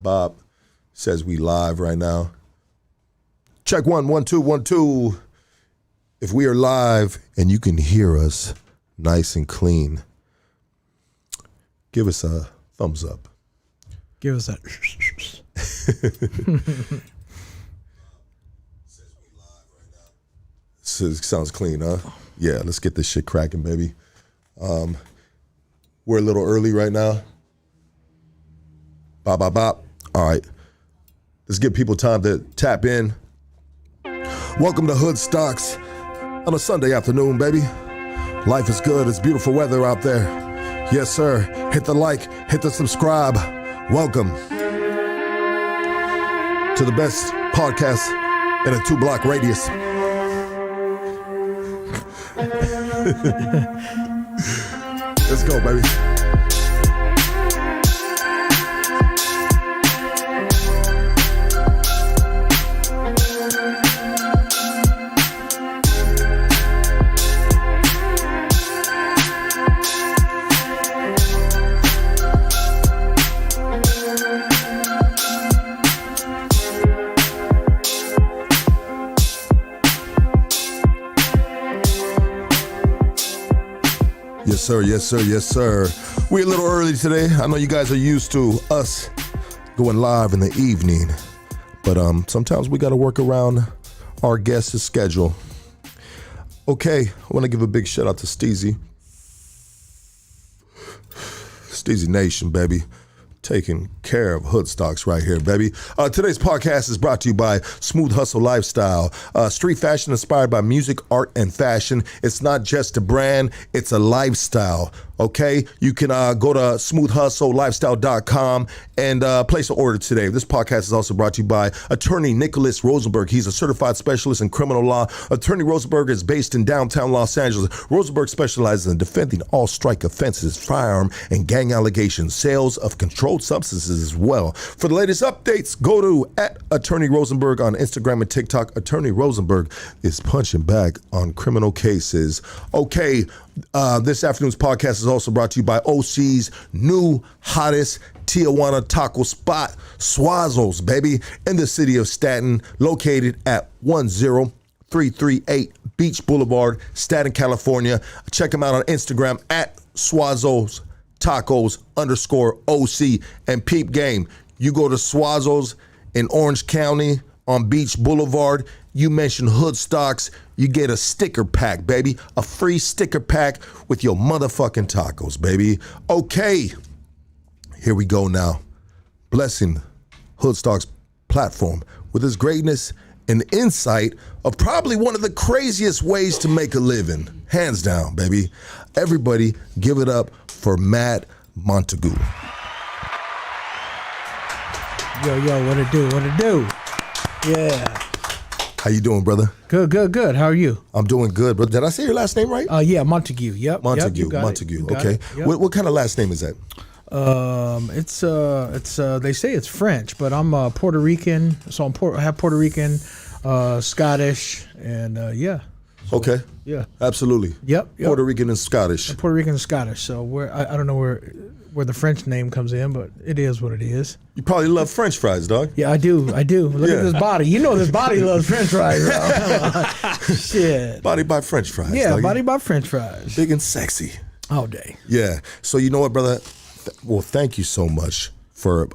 Bob says we live right now. Check 1, 1, 2, 1, 2. If we are live and you can hear us nice and clean, give us a thumbs up. Give us that. Sounds clean, huh? Yeah, let's get this shit cracking, baby. We're a little early right now. Bop, bop, bop. All right. Let's give people time to tap in. Welcome to Hood Stocks on a Sunday afternoon, baby. Life is good. It's beautiful weather out there. Yes, sir. Hit the like, hit the subscribe. Welcome to the best podcast in a 2-block radius. Let's go, baby. Yes, sir. Yes, sir. Yes, sir. We're a little early today. I know you guys are used to us going live in the evening, but sometimes we got to work around our guest's schedule. Okay, I want to give a big shout out to Steezy Nation, baby. Taking care of Hood Stocks right here, baby. Today's podcast is brought to you by Smooth Hustle Lifestyle. Street fashion inspired by music, art, and fashion. It's not just a brand, it's a lifestyle. Okay, you can go to smoothhustlelifestyle.com and place an order today. This podcast is also brought to you by Attorney Nicholas Rosenberg. He's a certified specialist in criminal law. Attorney Rosenberg is based in downtown Los Angeles. Rosenberg specializes in defending all strike offenses, firearm and gang allegations, sales of controlled substances as well. For the latest updates, go to @Attorney Rosenberg on Instagram and TikTok. Attorney Rosenberg is punching back on criminal cases. Okay. This afternoon's podcast is also brought to you by OC's new hottest Tijuana taco spot, Suazo's, baby, in the city of Staten, located at 10338 Beach Boulevard, Staten, California. Check them out on Instagram at Suazo's Tacos _OC. And peep game, you go to Suazo's in Orange County on Beach Boulevard, you mention Hood Stocks, you get a sticker pack, baby. A free sticker pack with your motherfucking tacos, baby. Okay, here we go now. Blessing Hood Stocks platform with his greatness and insight of probably one of the craziest ways to make a living. Hands down, baby. Everybody give it up for Matt Montague. Yo, what it do? What it do? Yeah. How you doing, brother? Good. How are you? I'm doing good, but did I say your last name right? Yeah, Montague. Yep. Montague. Okay. Yep. What kind of last name is that? It's they say it's French, but I'm Puerto Rican, so I have Puerto Rican, Scottish, and yeah. So, okay. Yeah. Absolutely. Yep. Puerto Rican and Scottish. Puerto Rican and Scottish. So I don't know where the French name comes in, but it is what it is. You probably love French fries, dog. Yeah, I do. Look at this body. You know this body loves French fries, bro. Shit. Body by French fries. Yeah, doggy. body by French fries. Big and sexy. All day. Yeah. So you know what, brother? Well, thank you so much for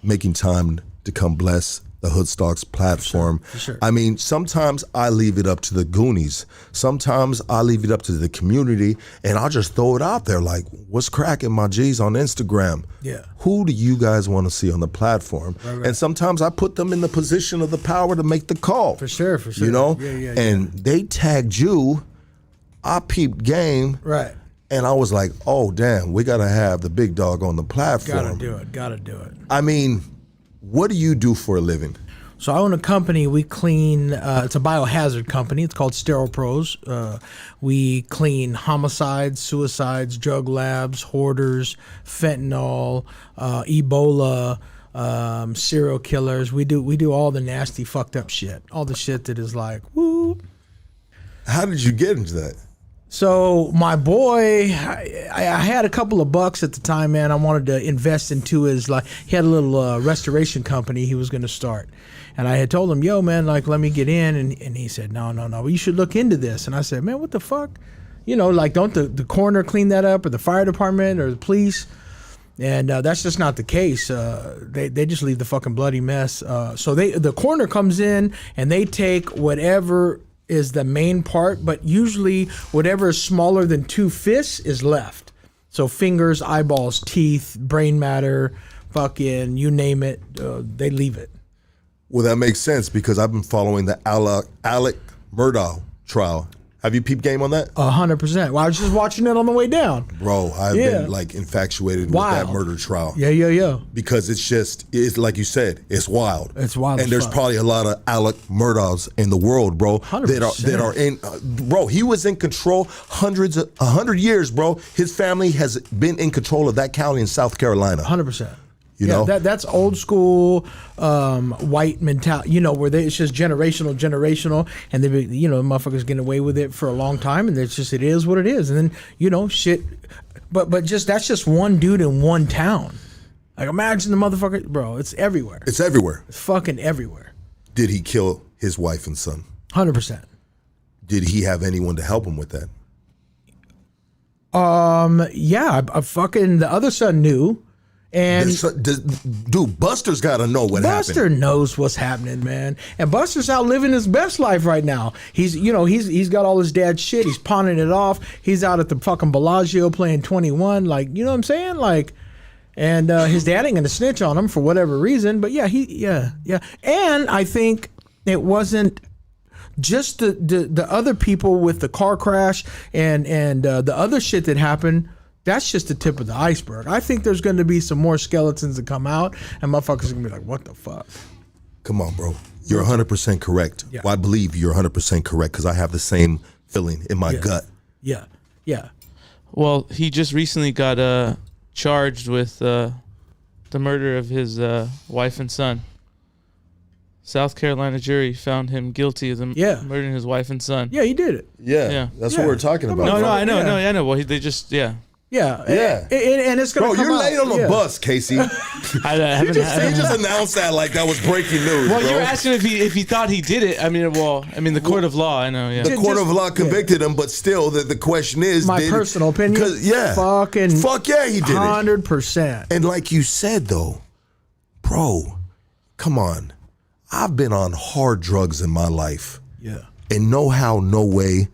making time to come bless the Hood Stocks platform. For sure. I mean, sometimes I leave it up to the Goonies. Sometimes I leave it up to the community, and I'll just throw it out there like, what's cracking, my G's, on Instagram? Yeah. Who do you guys want to see on the platform? Right. And sometimes I put them in the position of the power to make the call. For sure. You know? Yeah. And they tagged you. I peeped game. Right. And I was like, oh, damn, we got to have the big dog on the platform. Gotta do it. I mean, what do you do for a living? So I own a company. We clean, it's a biohazard company. It's called Sterile Pros. We clean homicides, suicides, drug labs, hoarders, fentanyl, Ebola, serial killers. We do all the nasty, fucked up shit. All the shit that is like, whoop. How did you get into that? So my boy, I had a couple of bucks at the time, man. I wanted to invest into his, like, he had a little restoration company he was going to start. And I had told him, yo, man, like, let me get in. And he said, no, you should look into this. And I said, man, what the fuck? You know, like, don't the coroner clean that up, or the fire department, or the police? And that's just not the case. They just leave the fucking bloody mess. So the coroner comes in and they take whatever is the main part, but usually whatever is smaller than 2 fists is left. So fingers, eyeballs, teeth, brain matter, fucking you name it, they leave it. Well, that makes sense because I've been following the Alec Murdoch trial. Have you peeped game on that? 100%. Well, I was just watching it on the way down. Bro, I've been like infatuated with that murder trial. Yeah. Because it's like you said, it's wild. It's wild. And there's probably a lot of Alec Murdochs in the world, bro, 100%. that are in. Bro, he was in control 100 years, bro. His family has been in control of that county in South Carolina. 100%. You know, that's old school white mentality. You know, where it's just generational, and they, you know, motherfuckers getting away with it for a long time, and it's just it is what it is. And then, you know, shit. But just that's just one dude in one town. Like, imagine the motherfucker, bro. It's everywhere. It's everywhere. It's fucking everywhere. Did he kill his wife and son? 100%. Did he have anyone to help him with that? Yeah, I fucking the other son knew. And dude, Buster's got to know what happened. Buster knows what's happening, man. And Buster's out living his best life right now. He's got all his dad's shit. He's pawning it off. He's out at the fucking Bellagio playing 21. Like, you know what I'm saying? Like, and his dad ain't gonna snitch on him for whatever reason. But yeah. And I think it wasn't just the other people with the car crash and the other shit that happened. That's just the tip of the iceberg. I think there's going to be some more skeletons that come out, and motherfuckers are going to be like, what the fuck? Come on, bro. You're 100% correct. Yeah. Well, I believe you're 100% correct because I have the same feeling in my gut. Yeah. Well, he just recently got charged with the murder of his wife and son. South Carolina jury found him guilty of murdering his wife and son. Yeah, he did it. Yeah. That's what we're talking about. No, I know. I know. Well, they just, Yeah. And it's going to come Bro, you're out. late on the bus, Casey. I haven't. He just announced that like that was breaking news, well, bro. you were asking if he thought he did it. I mean, the court of law, I know, yeah. The court of law convicted him, but still, the question is... My personal opinion? Fuck yeah, he did 100%. And like you said, though, bro, come on. I've been on hard drugs in my life. Yeah. And no how, no way...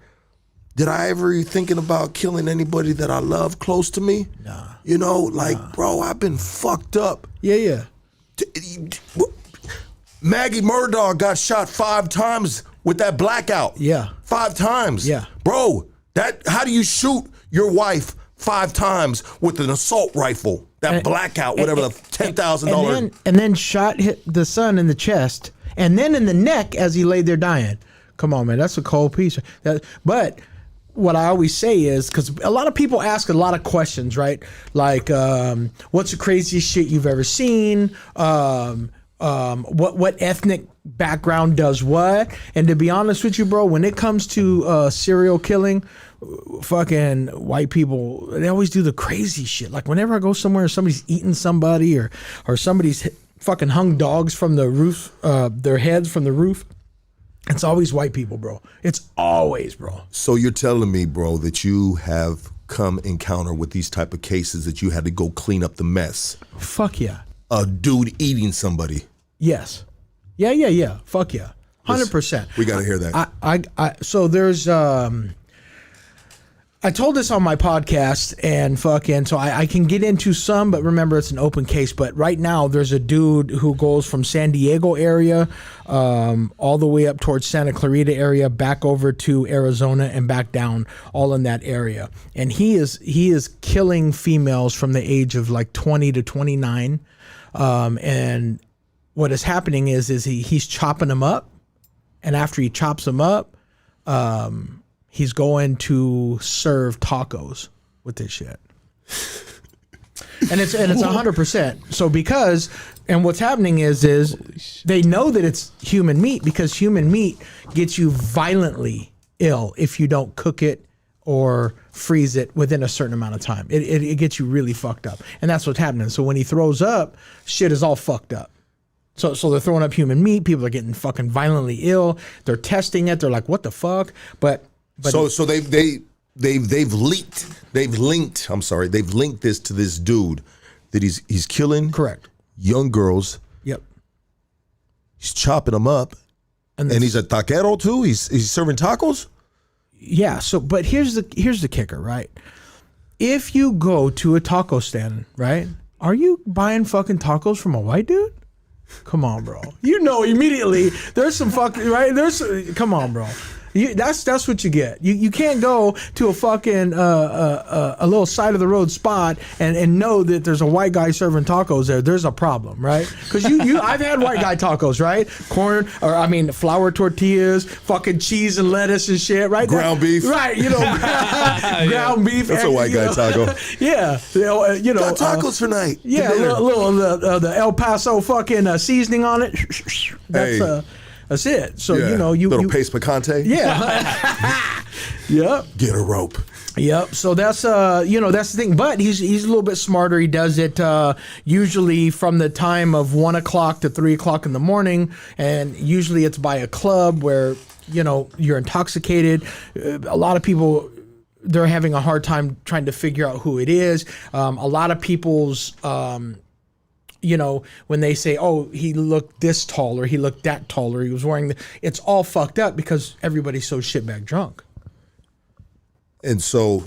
Did I ever thinking about killing anybody that I love close to me? Nah. You know, like, bro, I've been fucked up. Yeah. Maggie Murdoch got shot 5 times with that blackout. Yeah. 5 times. Yeah. Bro, how do you shoot your wife 5 times with an assault rifle? That blackout, whatever, the $10,000. And then shot the son in the chest, and then in the neck as he laid there dying. Come on, man, that's a cold piece. But what I always say is, because a lot of people ask a lot of questions, right? Like, what's the craziest shit you've ever seen? What ethnic background does what? And to be honest with you, bro, when it comes to serial killing, fucking white people, they always do the crazy shit. Like, whenever I go somewhere and somebody's eating somebody or somebody's fucking hung dogs from the roof, their heads from the roof, it's always white people, bro. It's always, bro. So you're telling me, bro, that you have come encounter with these type of cases that you had to go clean up the mess? Fuck yeah. A dude eating somebody? Yes. Yeah. Fuck yeah. 100%. We got to hear that. So there's, I told this on my podcast, and so I can get into some, but remember it's an open case. But right now there's a dude who goes from San Diego area all the way up towards Santa Clarita area, back over to Arizona and back down, all in that area. And he is killing females from the age of like 20 to 29. And what is happening is he's chopping them up, and after he chops them up, he's going to serve tacos with this shit. And it's 100%. So what's happening is they know that it's human meat, because human meat gets you violently ill if you don't cook it or freeze it within a certain amount of time. It gets you really fucked up. And that's what's happening. So when he throws up, shit is all fucked up. So they're throwing up human meat. People are getting fucking violently ill. They're testing it. They're like, what the fuck? But so they've linked this to this dude that he's killing correct young girls. Yep. He's chopping them up. And he's a taquero too? He's serving tacos? Yeah, so but here's the kicker, right? If you go to a taco stand, right? Are you buying fucking tacos from a white dude? Come on, bro. You know immediately there's some fucking right. Come on, bro. That's what you get. You can't go to a fucking a little side of the road spot and know that there's a white guy serving tacos there. There's a problem, right? Because I've had white guy tacos, right? Flour tortillas, fucking cheese and lettuce and shit, right? Ground beef, right? Ground beef. That's a white guy taco. Yeah, got tacos for night. Yeah, the El Paso fucking seasoning on it. That's it. So you little paste picante. Yeah. Yep. Get a rope. Yep. So that's that's the thing. But he's a little bit smarter. He does it usually from the time of 1 o'clock to 3 o'clock in the morning, and usually it's by a club where you're intoxicated. A lot of people, they're having a hard time trying to figure out who it is. A lot of people's when they say, oh, he looked this tall or he looked that tall or he was wearing it's all fucked up because everybody's so shitbag drunk. And so,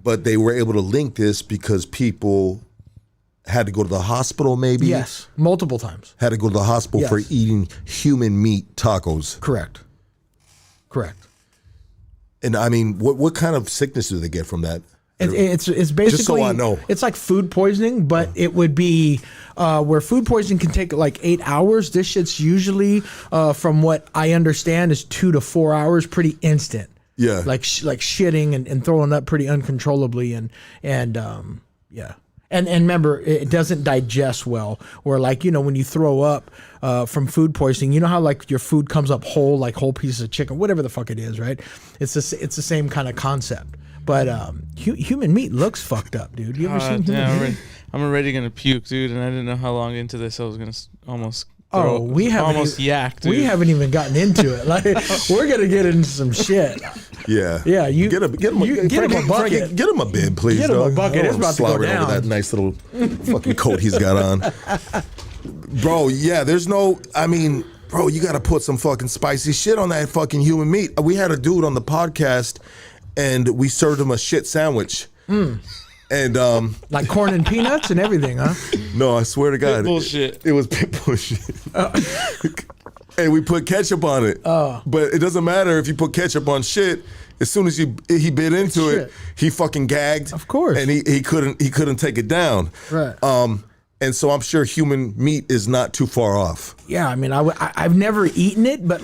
but they were able to link this because people had to go to the hospital maybe? Yes, multiple times. Had to go to the hospital for eating human meat tacos. Correct. And I mean, what kind of sickness do they get from that? It's basically, just so I know, it's like food poisoning, but it would be where food poisoning can take like 8 hours. This shit's usually, from what I understand, is 2 to 4 hours, pretty instant. Yeah, like shitting and throwing up pretty uncontrollably, and yeah. And remember, it doesn't digest well. Or when you throw up from food poisoning, you know how like your food comes up whole, like whole pieces of chicken, whatever the fuck it is, right? It's the same kind of concept. But human meat looks fucked up, dude. You ever seen human meat? I'm already gonna puke, dude, and I didn't know how long into this I was gonna almost. We haven't yak, dude. We haven't even gotten into it. Like we're gonna get into some shit. Yeah. Yeah. You get him a bucket. Get him a bib, please. Get him a bucket. It's about to go down. Over that nice little fucking coat he's got on, bro. Yeah. There's no. I mean, bro, you got to put some fucking spicy shit on that fucking human meat. We had a dude on the podcast, and we served him a shit sandwich. And like corn and peanuts and everything, huh? No, I swear to God, pit bullshit. It was pit bullshit. And we put ketchup on it. But it doesn't matter if you put ketchup on shit. As soon as he bit into it, he fucking gagged. Of course. And he couldn't take it down. Right. And so I'm sure human meat is not too far off. Yeah, I mean, I've never eaten it, but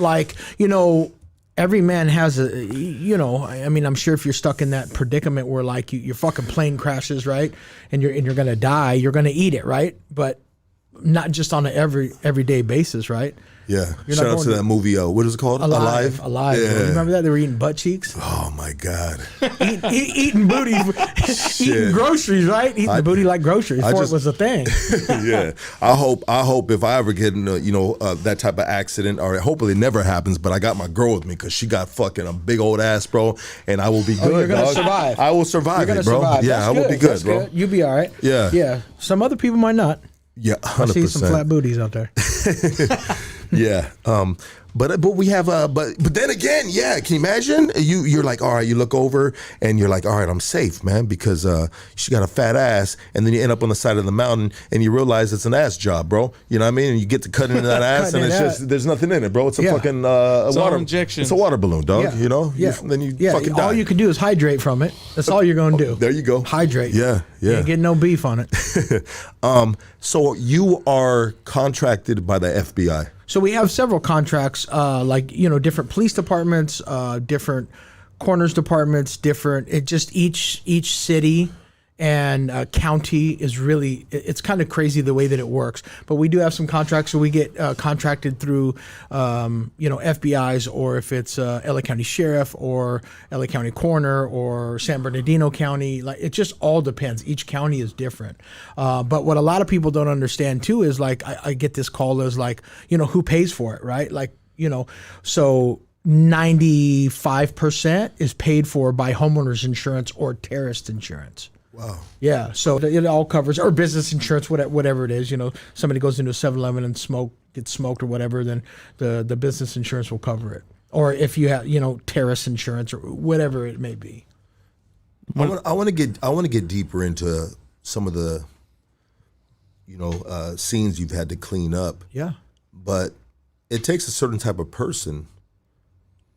every man has I'm sure if you're stuck in that predicament where like your fucking plane crashes, right? And you're going to die, you're going to eat it, right? But not just on an everyday basis, right? Yeah. Shout out to that movie, what is it called? Alive. Yeah. You remember that? They were eating butt cheeks. Oh my God. Eating booty, eating groceries, right? Eating the booty like groceries before it was a thing. Yeah. I hope if I ever get in that type of accident, or hopefully it never happens, but I got my girl with me because she got fucking a big old ass, bro, and I will be good. You're gonna survive. I will survive it, bro. Survive. Yeah, I will be good, That's bro. Good. You'll be all right. Yeah. Yeah. Some other people might not. Yeah, 100%. I see some flat booties out there. Yeah. But we have but then again, yeah, can you imagine? You're like, all right, you look over and you're like, all right, I'm safe, man, because she got a fat ass, and then you end up on the side of the mountain and you realize it's an ass job, bro. You know what I mean? And you get to cut into that ass and it's just there's nothing in it, bro. It's a fucking water injection. It's a water balloon, dog. Yeah. You know? Yeah. Then you fucking die. All you can do is hydrate from it. That's all you're gonna do. There you go. Hydrate. Yeah. You ain't getting no beef on it. So you are contracted by the FBI. So we have several contracts, different police departments, different corners departments, different. It just each city and county is really, it's kind of crazy the way that it works. But we do have some contracts, so we get contracted through, FBI's, or if it's LA County Sheriff or LA County Coroner or San Bernardino County. Like, it just all depends. Each county is different. But what a lot of people don't understand too is, like, I get this call as, like, who pays for it, right? Like, so 95% is paid for by homeowners insurance or terrorist insurance. Wow. Yeah, so it all covers, or business insurance, whatever it is. Somebody goes into a 7-Eleven and gets smoked or whatever, then the business insurance will cover it. Or if you have, terrorist insurance or whatever it may be. I want to get deeper into some of the, scenes you've had to clean up. Yeah. But it takes a certain type of person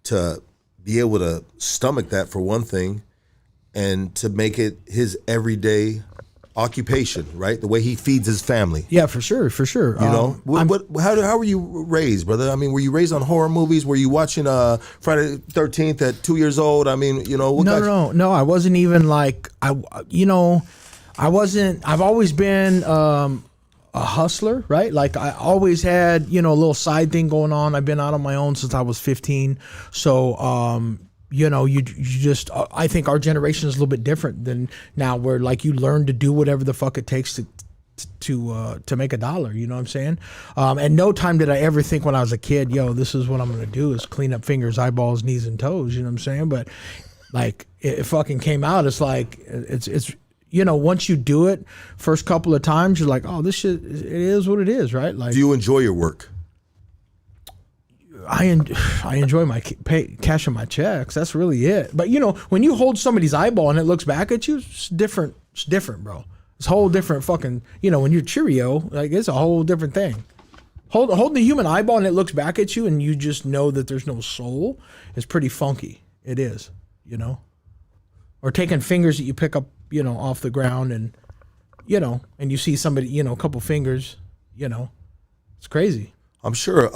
to be able to stomach that, for one thing, and to make it his everyday occupation, right? The way he feeds his family. Yeah, for sure. How were you raised, brother? I mean, were you raised on horror movies? Were you watching Friday the 13th at 2 years old? I mean, No. I wasn't even like, I've always been a hustler, right? Like, I always had, a little side thing going on. I've been out on my own since I was 15. So, you just, I think our generation is a little bit different than now, where, like, you learn to do whatever the fuck it takes to make a dollar. You know what I'm saying? And no time did I ever think when I was a kid, this is what I'm going to do, is clean up fingers, eyeballs, knees, and toes. You know what I'm saying? But, like, it fucking came out. It's like, it's once you do it, first couple of times, you're like, oh, this shit, it is what it is, right? Like, do you enjoy your work? I enjoy my cashing my checks. That's really it. But when you hold somebody's eyeball and it looks back at you, it's different. It's different, bro. It's a whole different fucking. When you're Cheerio, like, it's a whole different thing. Holding the human eyeball and it looks back at you and you just know that there's no soul is pretty funky. It is, Or taking fingers that you pick up, off the ground, and and you see somebody, a couple fingers, it's crazy. I'm sure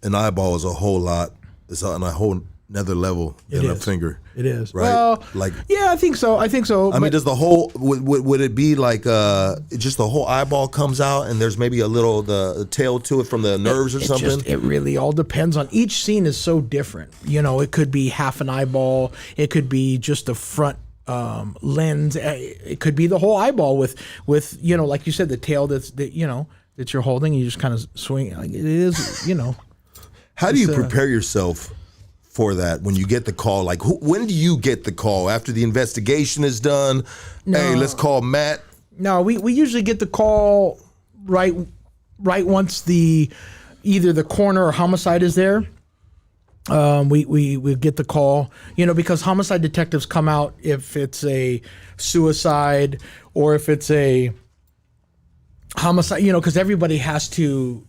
an eyeball is a whole lot. It's on a whole another level than a finger. It is. Right? Well, like, yeah, I think so. I mean, does the whole, would it be like just the whole eyeball comes out and there's maybe a little the tail to it from the nerves or something? It really all depends on, each scene is so different. It could be half an eyeball. It could be just the front lens. It could be the whole eyeball with like you said, the tail that you're holding. You just kind of swing. Like, it is, How do you prepare yourself for that when you get the call? Like, when do you get the call? After the investigation is done? No. Hey, let's call Matt. No, we usually get the call right once either the coroner or homicide is there. We get the call, because homicide detectives come out if it's a suicide or if it's a homicide, because everybody has to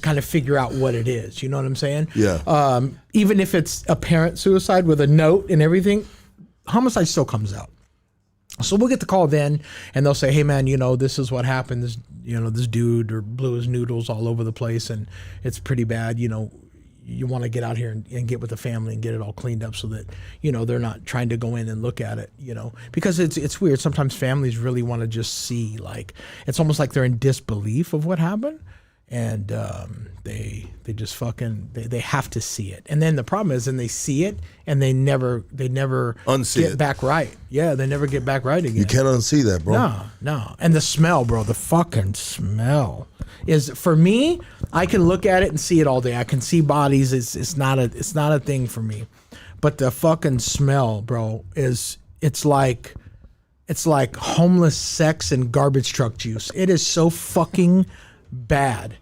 kind of figure out what it is. You know what I'm saying? Yeah. Even if it's apparent suicide with a note and everything, homicide still comes out. So we'll get the call then, and they'll say, "Hey man, this is what happened. This dude or blew his noodles all over the place, and it's pretty bad. You want to get out here and get with the family and get it all cleaned up so that they're not trying to go in and look at it. Because it's weird. Sometimes families really want to just see, like, it's almost like they're in disbelief of what happened, and they just fucking they have to see it. And then the problem is, then they see it and they never unsee get it back right. Yeah, they never get back right again. You can't unsee that, bro. No. And the smell, bro, the fucking smell is, for me, I can look at it and see it all day. I can see bodies. It's not a thing for me. But the fucking smell, bro, it's like homeless sex and garbage truck juice. It is so fucking bad.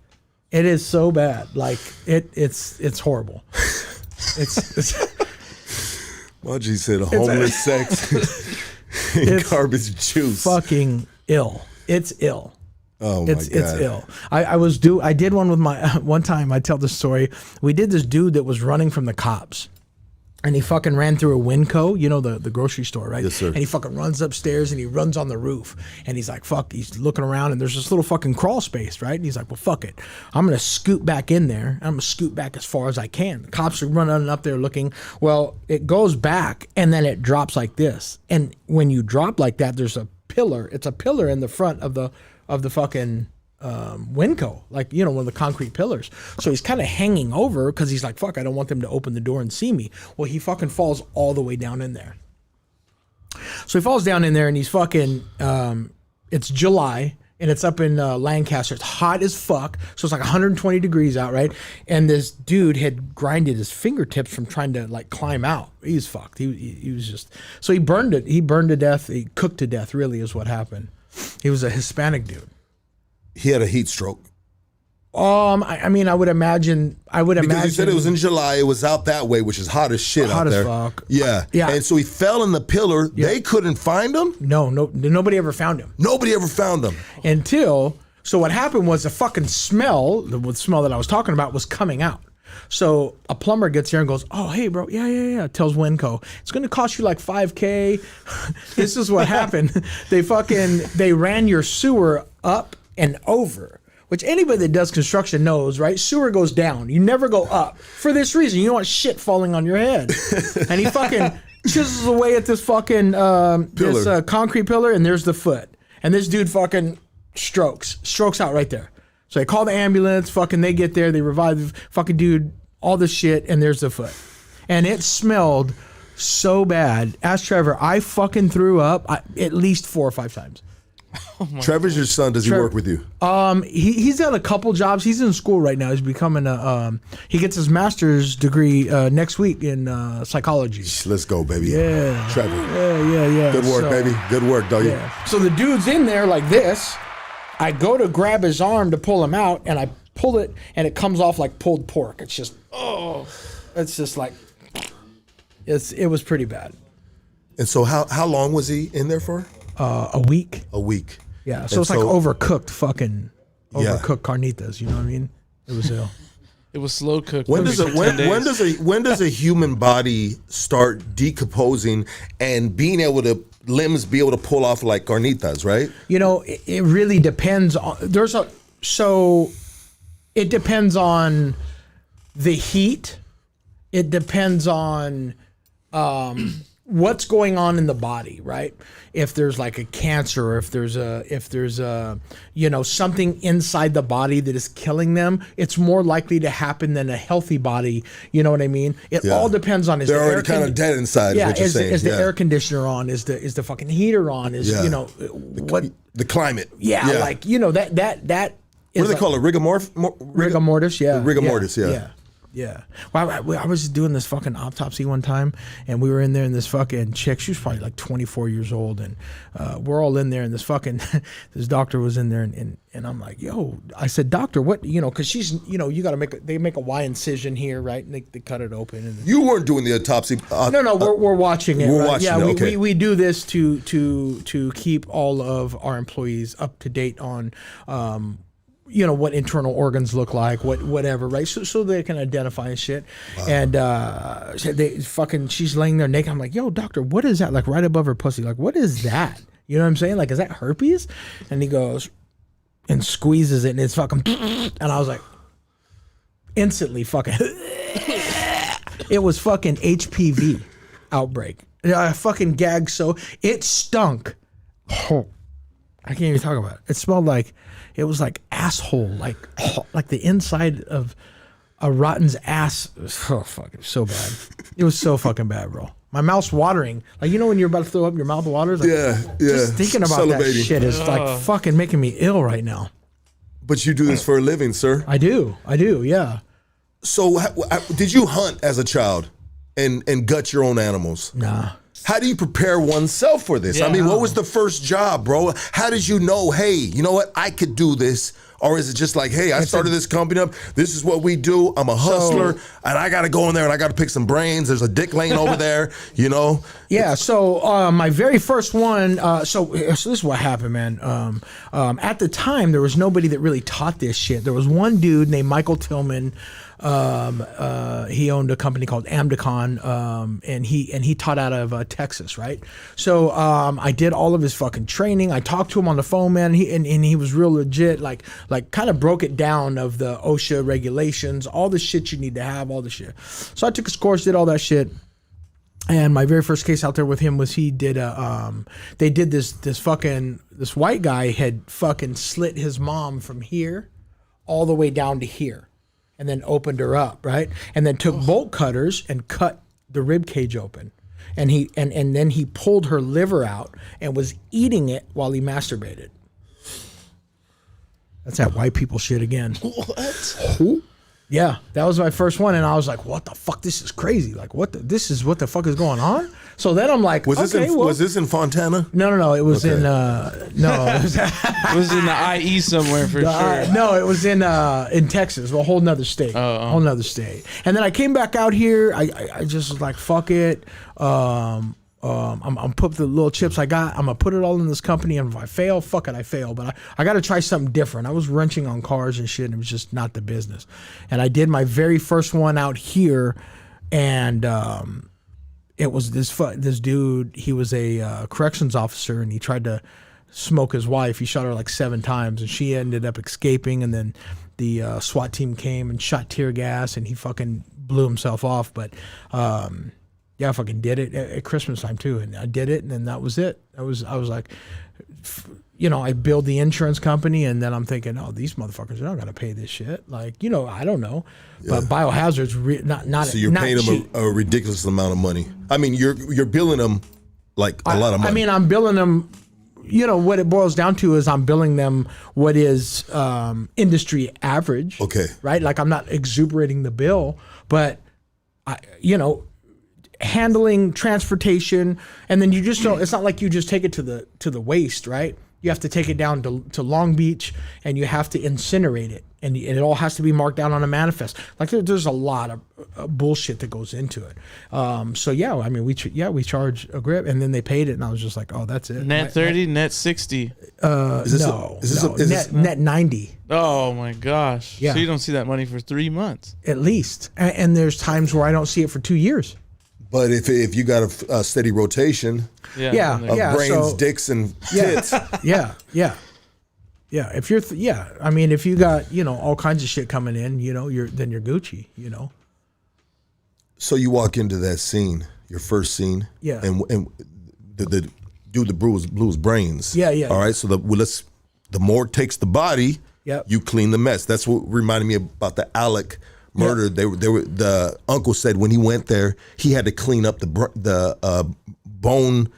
It is so bad. Like, it's horrible. It's Montague said homeless sex and garbage juice. Fucking ill. It's ill. Oh my God. It's ill. I did one with my one time. I tell this story. We did this dude that was running from the cops, And he fucking ran through a Winco, you know, the grocery store, right? Yes, sir. And he fucking runs upstairs and he runs on the roof. And he's like, fuck, he's looking around and there's this little fucking crawl space, right? And he's like, well, fuck it. I'm going to scoot back in there. I'm going to scoot back as far as I can. The cops are running up there looking. Well, it goes back and then it drops like this. And when you drop like that, there's a pillar. It's a pillar in the front of the fucking Winco, like, you know, one of the concrete pillars. So he's kind of hanging over because he's like, fuck, I don't want them to open the door and see me. Well, he fucking falls all the way down in there. So he falls down in there and he's fucking, it's July and it's up in Lancaster. It's hot as fuck. So it's like 120 degrees out, right? And this dude had grinded his fingertips from trying to like climb out. He was fucked. He was just, so he burned it. He burned to death. He cooked to death, really, is what happened. He was a Hispanic dude. He had a heat stroke. I mean, I would imagine. Because you said it was in July. It was out that way, which is hot as shit Hot out as there. fuck. Yeah. Yeah. And so he fell in the pillar. Yeah. They couldn't find him. No, nobody ever found him Nobody ever found him. until. So what happened was the fucking smell, the smell that I was talking about, was coming out. So a plumber gets here and goes, oh, hey, bro, yeah. Tells Winco, it's going to cost you like $5,000. This is what happened. They ran your sewer up and over, which anybody that does construction knows, right? Sewer goes down. You never go up. For this reason, you don't want shit falling on your head. And he fucking chisels away at this fucking this concrete pillar, and there's the foot. And this dude fucking strokes out right there. So they call the ambulance, fucking they get there, they revive the fucking dude, all the shit, and there's the foot. And it smelled so bad. Ask Trevor, I fucking threw up at least 4 or 5 times. Trevor's your son. Does he work with you? He's done a couple jobs. He's in school right now. He's becoming he gets his master's degree next week in psychology. Let's go, baby. Yeah. Trevor. Yeah. Good work, baby. Good work, doggy. Yeah. So the dude's in there like this. I go to grab his arm to pull him out, and I pull it, and it comes off like pulled pork. It's just, it's just like, it was pretty bad. And so how long was he in there for? A week. A week. Yeah. So And it's like overcooked carnitas. You know what I mean? It was ill. It was slow cooked. When does a human body start decomposing and being able to limbs be able to pull off like carnitas, right? You know, it really depends on. It depends on the heat. It depends on what's going on in the body, right? If there's like a cancer, or if there's a something inside the body that is killing them, it's more likely to happen than a healthy body. You know what I mean? It all depends on they're already kind of dead inside. Yeah, is what you're saying. Is the air conditioner on? Is the fucking heater on? The climate? Yeah, like that. What do they call it? Rigor mortis. Yeah. Rigor mortis. Yeah. Yeah. Well, I was doing this fucking autopsy one time, and we were in there, and this fucking chick, she was probably like 24 years old, and we're all in there, and this fucking, this doctor was in there, and I'm like, yo, I said, doctor, what, because she's, you got to they make a Y incision here, right? And they cut it open. And you weren't doing the autopsy. No, we're watching it. We're right? watching yeah, it, okay. we do this to keep all of our employees up to date on, what internal organs look like, whatever, right? So they can identify and shit. Wow. And she's laying there naked. I'm like, yo, doctor, what is that? Like right above her pussy. Like, what is that? You know what I'm saying? Like, is that herpes? And he goes and squeezes it, and it's fucking, and I was like, instantly fucking, it was fucking HPV outbreak. I fucking gagged so, it stunk. I can't even talk about it. It smelled like, it was like asshole, like the inside of a rotten's ass. Oh, fuck, it was so bad. It was so fucking bad, bro. My mouth's watering. Like, when you're about to throw up, your mouth waters? Like, yeah. Just thinking about that shit is like fucking making me ill right now. But you do this for a living, sir. I do, yeah. So did you hunt as a child and gut your own animals? Nah. How do you prepare oneself for this? Yeah. I mean, what was the first job, bro? How did you know, hey, you know what, I could do this? Or is it just like, hey, I started this company up. This is what we do. I'm a hustler, and I got to go in there and I got to pick some brains. There's a dick laying over there, Yeah. So my very first one. So this is what happened, man. At the time, there was nobody that really taught this shit. There was one dude named Michael Tillman. He owned a company called Amdicon, and he taught out of Texas, right? So I did all of his fucking training. I talked to him on the phone, man, and he was real legit, like kind of broke it down of the OSHA regulations, all the shit you need to have, all the shit. So I took his course, did all that shit. And my very first case out there with him was he did they did this white guy had fucking slit his mom from here all the way down to here and then opened her up, right? And then took bolt cutters and cut the rib cage open. And then he pulled her liver out and was eating it while he masturbated. That's that white people shit again. What? Yeah, that was my first one, and I was like, "What the fuck? This is crazy! Like, this is what the fuck is going on?" So then I'm like, was this in Fontana? No, it was in It was in the IE somewhere for sure. No, it was in Texas, a whole nother state, whole nother state. And then I came back out here. I just was like, "Fuck it." I'm put the little chips I got. I'm gonna put it all in this company, and if I fail, fuck it, I fail. But I got to try something different. I was wrenching on cars and shit, and it was just not the business. And I did my very first one out here, and it was this dude. He was a corrections officer, and he tried to smoke his wife. He shot her like 7 times, and she ended up escaping. And then the SWAT team came and shot tear gas, and he fucking blew himself off. But yeah, I fucking did it at Christmas time too, and I did it, and then that was it. I was like, I build the insurance company, and then I'm thinking, oh, these motherfuckers are not gonna pay this shit. Like, I don't know, but biohazards not. So you're paying them a ridiculous amount of money. I mean, you're billing them like a lot of money. I mean, I'm billing them. What it boils down to is I'm billing them what is industry average. Okay. Right? Like I'm not exuberating the bill, but handling, transportation, and then you just don't. It's not like you just take it to the waste, right? You have to take it down to Long Beach, and you have to incinerate it, and it all has to be marked down on a manifest. Like there's a lot of bullshit that goes into it. So yeah, I mean we charge a grip, and then they paid it, and I was just like, oh, that's it. Net 30, net 60. Net 90. Oh my gosh! Yeah. So you don't see that money for 3 months at least, and there's times where I don't see it for 2 years. But if you got a steady rotation of brains, dicks, and tits, yeah. If you're, I mean, if you got all kinds of shit coming in, you're Gucci, So you walk into that scene, your first scene, and the dude that blew his brains, All right, so the morgue takes the body, you clean the mess. That's what reminded me about the Alec murder. They were the uncle said when he went there, he had to clean up the bone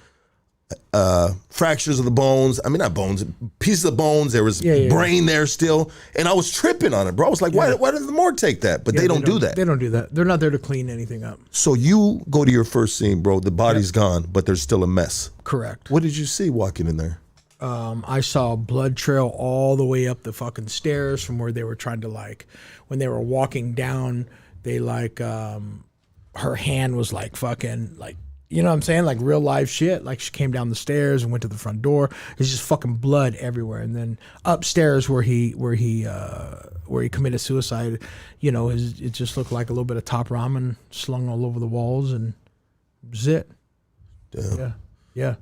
fractures of the bones. I mean, not bones, pieces of bones. There was brain there still, and I was tripping on it, bro. I was like, why does the morgue take that? But they don't do that. They don't do that. They're not there to clean anything up. So you go to your first scene, bro. The body's gone, but there's still a mess. Correct. What did you see walking in there? I saw a blood trail all the way up the fucking stairs from where they were trying to when they were walking down, they her hand was like fucking you know what I'm saying? Like real life shit. Like she came down the stairs and went to the front door. There's just fucking blood everywhere. And then upstairs where he committed suicide, it just looked like a little bit of top ramen slung all over the walls, and was it. Damn. Yeah.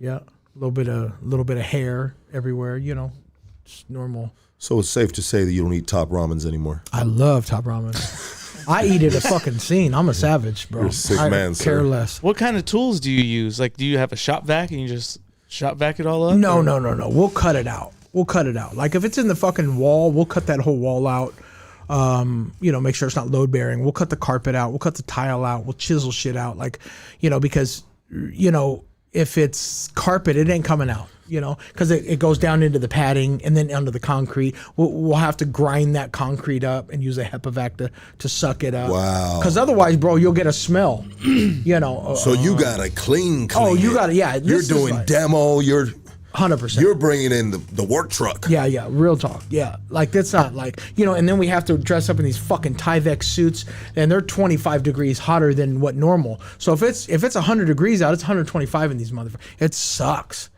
A little bit of hair everywhere, just normal. So it's safe to say that you don't eat top ramens anymore. I love top ramen. I eat it a fucking scene. I'm a savage, bro. You're a sick man, I sir. care less. What kind of tools do you use? Like, do you have a shop vac and you just shop vac it all up? No. We'll cut it out. Like if it's in the fucking wall, we'll cut that whole wall out. Make sure it's not load bearing. We'll cut the carpet out. We'll cut the tile out. We'll chisel shit out. Because if it's carpet, it ain't coming out. Because it goes down into the padding and then under the concrete. We'll have to grind that concrete up and use a HEPA-vac to suck it up. Wow. Because otherwise, bro, you'll get a smell. So you got to clean. Oh, you got to, You're doing demo. You're 100%. You're bringing in the work truck. Yeah, real talk. Yeah, like that's not like, and then we have to dress up in these fucking Tyvek suits, and they're 25 degrees hotter than what normal. So if it's 100 degrees out, it's 125 in these motherfuckers. It sucks.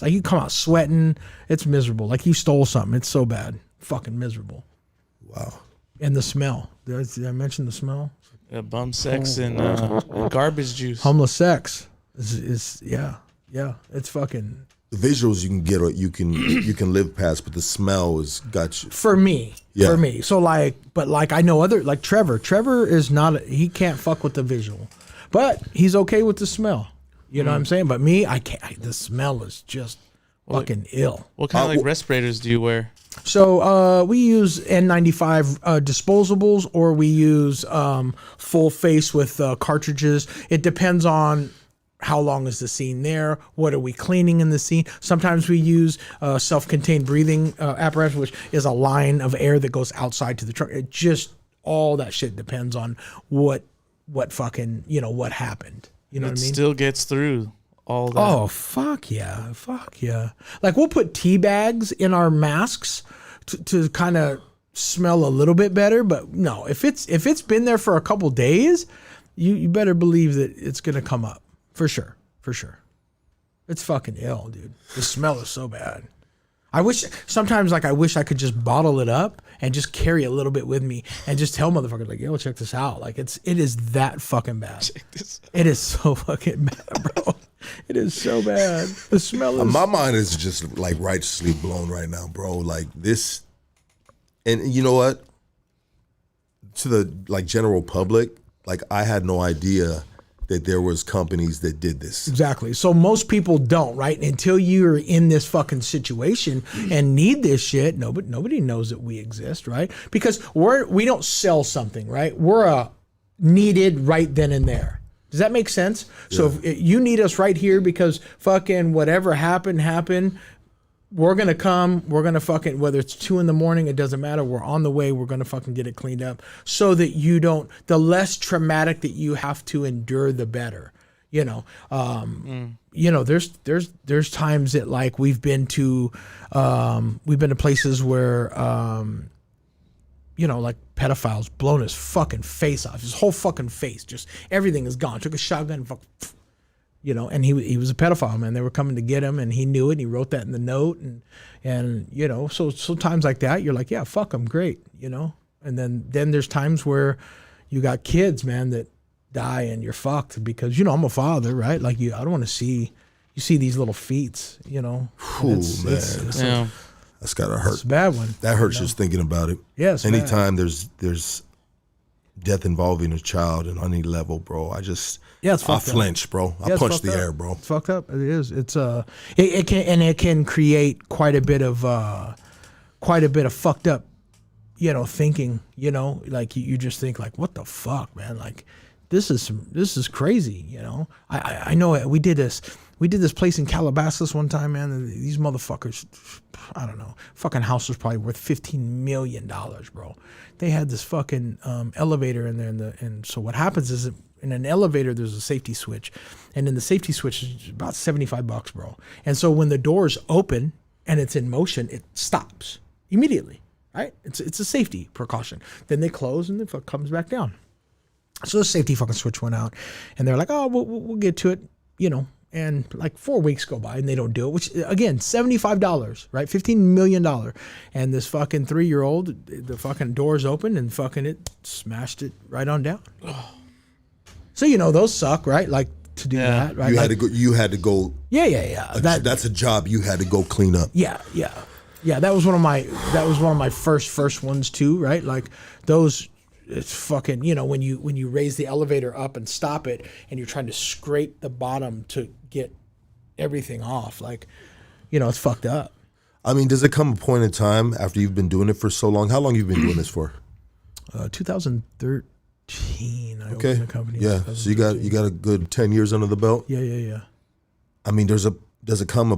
Like you come out sweating. It's miserable. Like you stole something. It's so bad. Fucking miserable. Wow. And the smell. Did I mention the smell? Bum sex and garbage juice. Homeless sex is yeah. It's fucking. The visuals you can get, or you can live past, but the smell has got you. For me. Yeah. For me. So but I know other, like Trevor. Trevor is not, he can't fuck with the visual. But he's okay with the smell. You know what I'm saying? But me, I can't. The smell is just fucking ill. What kind of respirators do you wear? So we use N95 disposables, or we use full face with cartridges. It depends on how long is the scene there, what are we cleaning in the scene. Sometimes we use self-contained breathing apparatus, which is a line of air that goes outside to the truck. It just, all that shit depends on what fucking, what happened. You know what I mean? It still gets through all that. Oh, fuck yeah. Like, we'll put tea bags in our masks to kind of smell a little bit better, but no, if it's been there for a couple days, you better believe that it's going to come up. For sure. It's fucking ill, dude. The smell is so bad. Sometimes I wish I could just bottle it up and just carry a little bit with me and just tell motherfuckers, like, yo, check this out. Like, it is that fucking bad. Check this out. It is so fucking bad, bro. It is so bad. The smell is. My mind is just like righteously blown right now, bro. Like this, and you know what? To the general public, I had no idea that there was companies that did this. Exactly. So most people don't, right? Until you're in this fucking situation and need this shit, nobody knows that we exist, right? Because we don't sell something, right? We're needed right then and there. Does that make sense? Yeah. So if you need us right here because fucking whatever happened, we're going to come, we're going to fucking, whether it's 2 a.m, it doesn't matter. We're on the way. We're going to fucking get it cleaned up so that the less traumatic that you have to endure, the better, there's times that we've been to places where, pedophiles blown his fucking face off, his whole fucking face, just everything is gone. Took a shotgun and fucking, and he was a pedophile, man. They were coming to get him, and he knew it. And he wrote that in the note, and so times like that, you're like, yeah, fuck him, great, And then there's times where you got kids, man, that die, and you're fucked because I'm a father, right? I don't want to see these little feet, Ooh, man, that's gotta hurt. It's a bad one. That hurts just thinking about it. Yes. Anytime there's death involving a child at any level, bro, I flinch, bro. I punch the air, bro. It's fucked up. It is. It's it can create quite a bit of fucked up, thinking. You just think what the fuck, man? This is crazy. I know we did this place in Calabasas one time, man. And these motherfuckers, I don't know, fucking house was probably worth $15 million, bro. They had this fucking elevator in there, and so what happens is in an elevator there's a safety switch, and in the safety switch is about $75, bro. And so when the doors open and it's in motion, it stops immediately, right? It's a safety precaution. Then they close and it comes back down. So the safety fucking switch went out, and they're like, oh, we'll get to it, And 4 weeks go by and they don't do it, which again, $75, right? $15 million. And this fucking 3-year-old, the fucking doors open and fucking it smashed it right on down. So, those suck, right? To do that, right? You had to go. Yeah. That's a job you had to go clean up. Yeah. That was one of my first ones too, right? Those, it's fucking, when you raise the elevator up and stop it and you're trying to scrape the bottom to get everything off, it's fucked up. I mean, does it come a point in time after you've been doing it for so long? How long have you been doing this for? 2013. I Okay. opened the company. Yeah. So you got a good 10 years under the belt? Yeah. I mean, has it come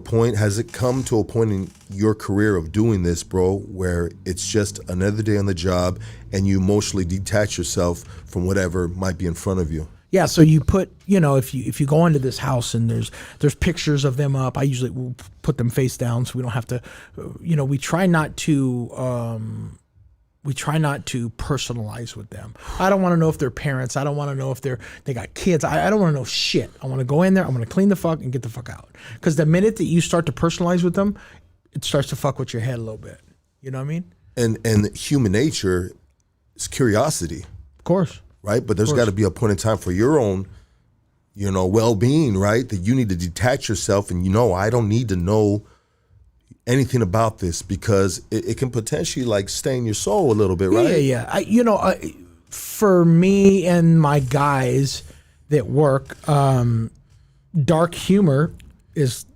to a point in your career of doing this, bro, where it's just another day on the job and you emotionally detach yourself from whatever might be in front of you? Yeah, so you put, if you go into this house and there's pictures of them up, I usually will put them face down so we don't have to, we try not to personalize with them. I don't want to know if they're parents. I don't want to know if they got kids. I don't want to know shit. I want to go in there. I'm going to clean the fuck and get the fuck out. Because the minute that you start to personalize with them, it starts to fuck with your head a little bit. You know what I mean? And human nature is curiosity, Of course. right? But there's got to be a point in time for your own, well-being, right? That you need to detach yourself and, I don't need to know anything about this because it can potentially like stain your soul a little bit, right? Yeah. For me and my guys that work, dark humor is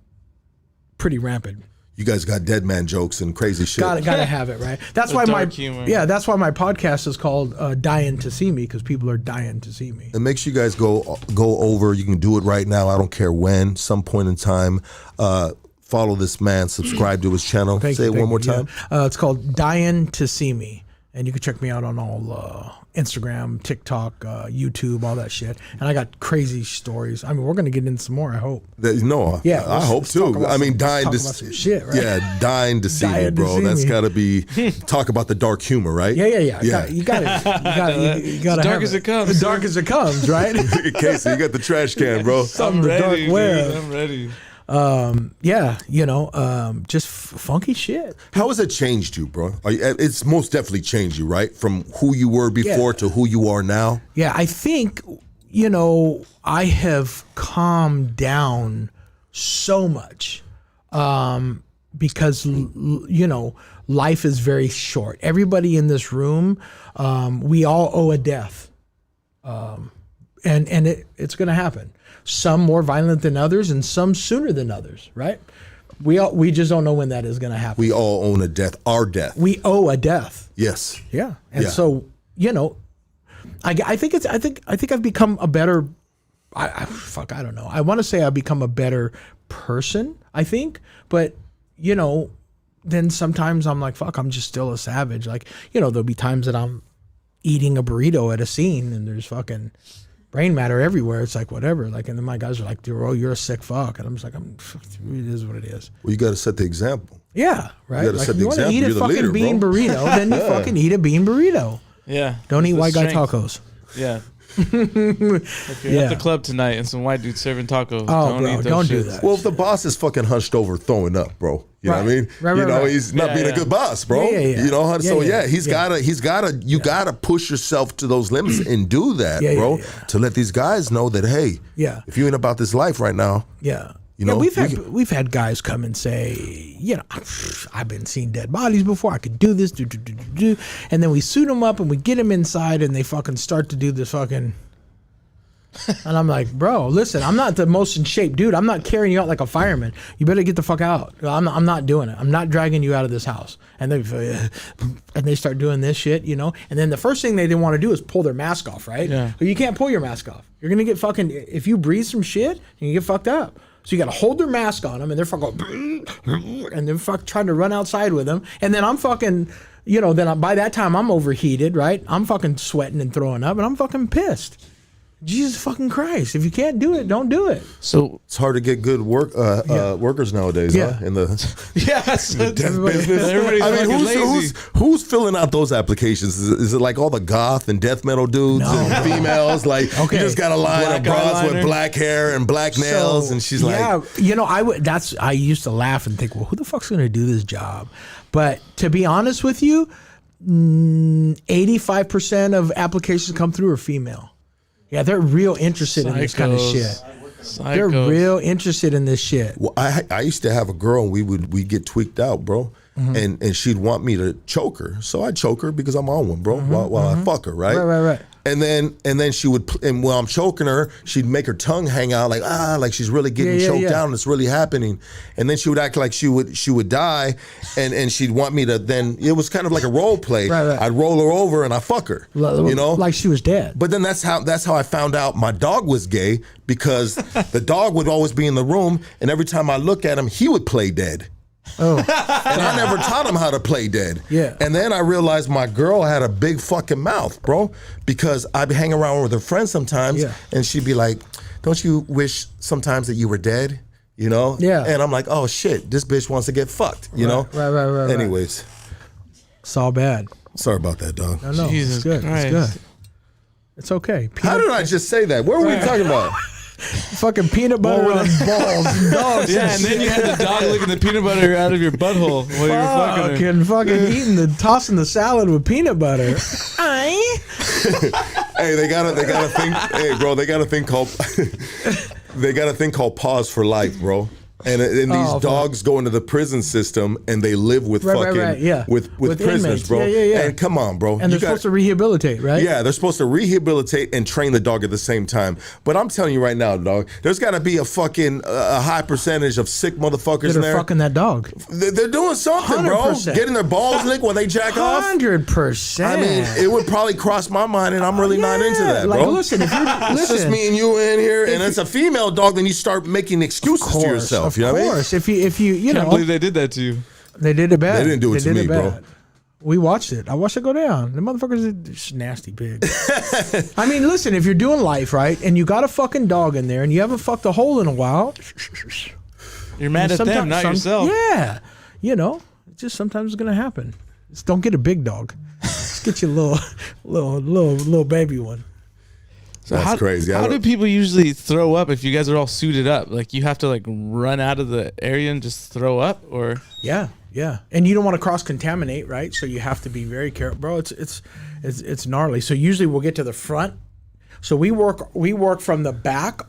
pretty rampant. You guys got dead man jokes and crazy shit. Gotta have it, right? That's why dark humor. that's why my podcast is called "Dying to See Me" because people are dying to see me. And make sure you guys go over. You can do it right now. I don't care when. Some point in time. Follow this man. Subscribe to his channel. Say it one more time. It's called "Dying to See Me," and you can check me out on all Instagram, TikTok, YouTube, all that shit. And I got crazy stories. I mean, we're gonna get into some more. I hope. Yeah, I hope too. I mean, dying to some shit, right? Yeah, dying to see me, Dying to bro. see That's me. got to be talk about the dark humor, right? Yeah. Yeah. You got it. You got As dark as it comes. As dark as it comes, right? Casey, you got the trash can, bro. Something I'm the dark ready, dude. web. I'm ready. Just funky shit. How has it changed you, bro? It's most definitely changed you, right? From who you were before to who you are now. Yeah, I think, I have calmed down so much because, life is very short. Everybody in this room, we all owe a death. And it's going to happen. Some more violent than others and some sooner than others, right? We just don't know when that is going to happen. We all own a death, our death. We owe a death. Yes. Yeah. And Yeah. so, I think I've become a better I don't know. I want to say I've become a better person, I think, but then sometimes I'm like, fuck, I'm just still a savage. Like, there'll be times that I'm eating a burrito at a scene and there's fucking brain matter everywhere. It's like, whatever. Like, and then my guys are like, "Oh, you're a sick fuck." And I'm just like, it is what it is. Well, you got to set the example. Yeah, right. You gotta Like, set if the you want to example. eat a You're the fucking leader, bean bro. burrito, then you fucking eat a bean burrito. Yeah. Don't eat The white guy strength. tacos. Yeah. If you're at the club tonight and some white dude serving tacos, Oh, bro, eat those don't do shits. that. Well, if the boss is fucking hunched over throwing up, bro, you know what I mean? Right. He's not being a good boss, bro. Yeah. You know, so Yeah. you gotta push yourself to those limits and do that, bro, to let these guys know that, hey, if you ain't about this life right now, we've had guys come and say, I've been seeing dead bodies before. I could do this, and then we suit them up and we get them inside and they fucking start to do this fucking. And I'm like, bro, listen, I'm not the most in shape dude. I'm not carrying you out like a fireman. You better get the fuck out. I'm not doing it. I'm not dragging you out of this house. And they start doing this shit, And then the first thing they didn't want to do is pull their mask off, right? Yeah. But you can't pull your mask off. You're gonna get fucking. If you breathe some shit, you get fucked up. So you got to hold their mask on them, and they're fucking, and they're trying to run outside with them. And then I'm fucking, by that time I'm overheated, right? I'm fucking sweating and throwing up, and I'm fucking pissed. Jesus fucking Christ! If you can't do it, don't do it. So it's hard to get good workers nowadays, huh? In the death business. Everybody's fucking lazy. Who's filling out those applications? Is it like all the goth and death metal dudes and females? Like you just got a line of bras with black hair and black nails, and she's like, I used to laugh and think, well, who the fuck's gonna do this job? But to be honest with you, 85% of applications come through are female. Yeah, they're real interested in this kind of shit. They're real interested in this shit. Well, I used to have a girl, and we'd get tweaked out, bro. Mm-hmm. And she'd want me to choke her, so I choke her because I'm on one, bro. While I fuck her, right? Right. And then she would, and while I'm choking her, she'd make her tongue hang out like she's really getting choked out and it's really happening. And then she would act like she would die, and she'd want me to. Then it was kind of like a role play. Right. I'd roll her over and I fuck her, like she was dead. But then that's how I found out my dog was gay, because the dog would always be in the room, and every time I look at him, he would play dead. Oh. And I never taught him how to play dead. Yeah. And then I realized my girl had a big fucking mouth, bro, because I'd be hanging around with her friends sometimes, and she'd be like, "Don't you wish sometimes that you were dead?" Yeah. And I'm like, "Oh shit, this bitch wants to get fucked," Right. Anyways. It's all bad. Sorry about that, dog. No, Jesus it's good. Christ. It's good. It's okay. How did I just say that? What were we talking about? fucking peanut butter on balls and dogs. Yeah, and then you had the dog licking the peanut butter out of your butthole while you were fucking her. Fucking tossing the salad with peanut butter. Hey, they got a thing. Hey, bro, they got a thing called pause for life, bro. And these dogs go into the prison system and they live with with prisoners, inmates. bro. Yeah. And come on, bro. And they're supposed to rehabilitate, right? Yeah, they're supposed to rehabilitate and train the dog at the same time. But I'm telling you right now, dog, there's got to be a fucking high percentage of sick motherfuckers in there. They're fucking that dog. They're doing something, 100%. bro. Getting their balls licked while they jack off. 100%. I mean, it would probably cross my mind, and I'm really not into that, like, bro. Listen, if you're It's just me and you in here, and it's a female dog, then you start making excuses to yourself. You know what I mean? If you Can't believe they did that to you. they did it bad. They didn't do it to me, bro. We watched it. I watched it go down. The motherfuckers are just nasty pig. I mean, listen, if you're doing life, right, and you got a fucking dog in there and you haven't fucked a hole in a while, You're mad at them, not yourself. Yeah. Just sometimes it's gonna happen. Just don't get a big dog. Just get you a little baby one. So That's crazy. How do people usually throw up if you guys are all suited up? Like you have to like run out of the area and just throw up, or Yeah. And you don't want to cross contaminate, right? So you have to be very careful, bro. It's gnarly. So usually we'll get to the front. So we work from the back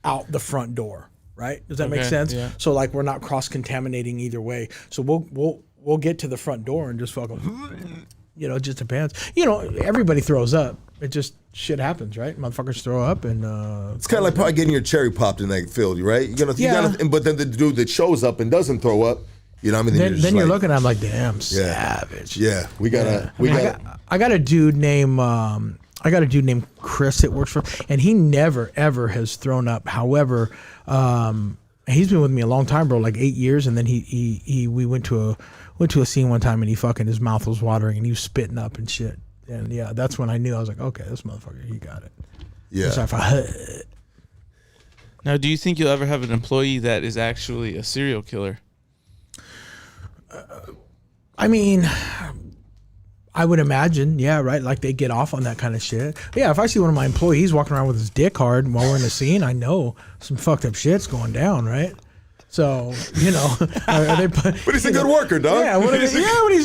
out the front door, right? Does that make sense? Yeah. So like we're not cross contaminating either way. So we'll get to the front door and just fucking, it just depends. Everybody throws up. It just shit happens, right? Motherfuckers throw up, and It's kind of like probably getting your cherry popped in that field, right? You gotta, but then the dude that shows up and doesn't throw up, you know what I mean? then you're looking at him like, damn, savage. Yeah, we gotta. I got a dude named Chris that works for, and he never ever has thrown up. However, he's been with me a long time, bro, like 8 years, and then we went to a scene one time, and his mouth was watering, and he was spitting up and shit. And yeah, that's when I knew. I was like, okay, this motherfucker, he got it. Yeah. So now, do you think you'll ever have an employee that is actually a serial killer? I mean, I would imagine, yeah, right? Like they get off on that kind of shit. Yeah, if I see one of my employees walking around with his dick hard while we're in the scene, I know some fucked up shit's going down, right? So, but he's a good worker, dog. Yeah, when he's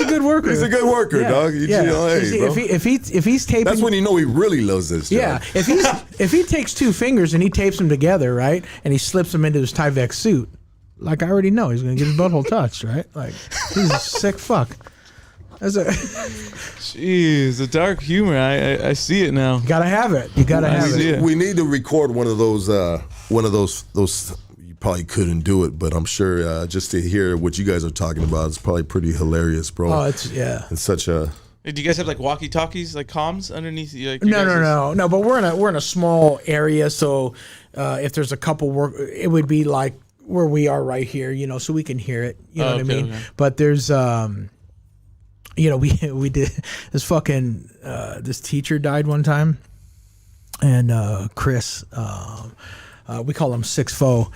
a good worker. He's a good worker, dog. If he's taping, that's when you know he really loves this job. Yeah, if he takes two fingers and he tapes them together, right, and he slips them into his Tyvek suit, like I already know he's gonna get his butthole touched, right? Like he's a sick fuck. Jeez, the dark humor. I see it now. You gotta have it. You gotta have it. We need to record one of those. You probably couldn't do it, but I'm sure just to hear what you guys are talking about is probably pretty hilarious, bro. Oh, it's such a. Do you guys have like walkie-talkies, like comms underneath you? Like no. But we're in a small area, so if there's a couple work, it would be like where we are right here, so we can hear it. You know what I mean? Okay. But there's we did this fucking this teacher died one time, and Chris, we call him 6'4".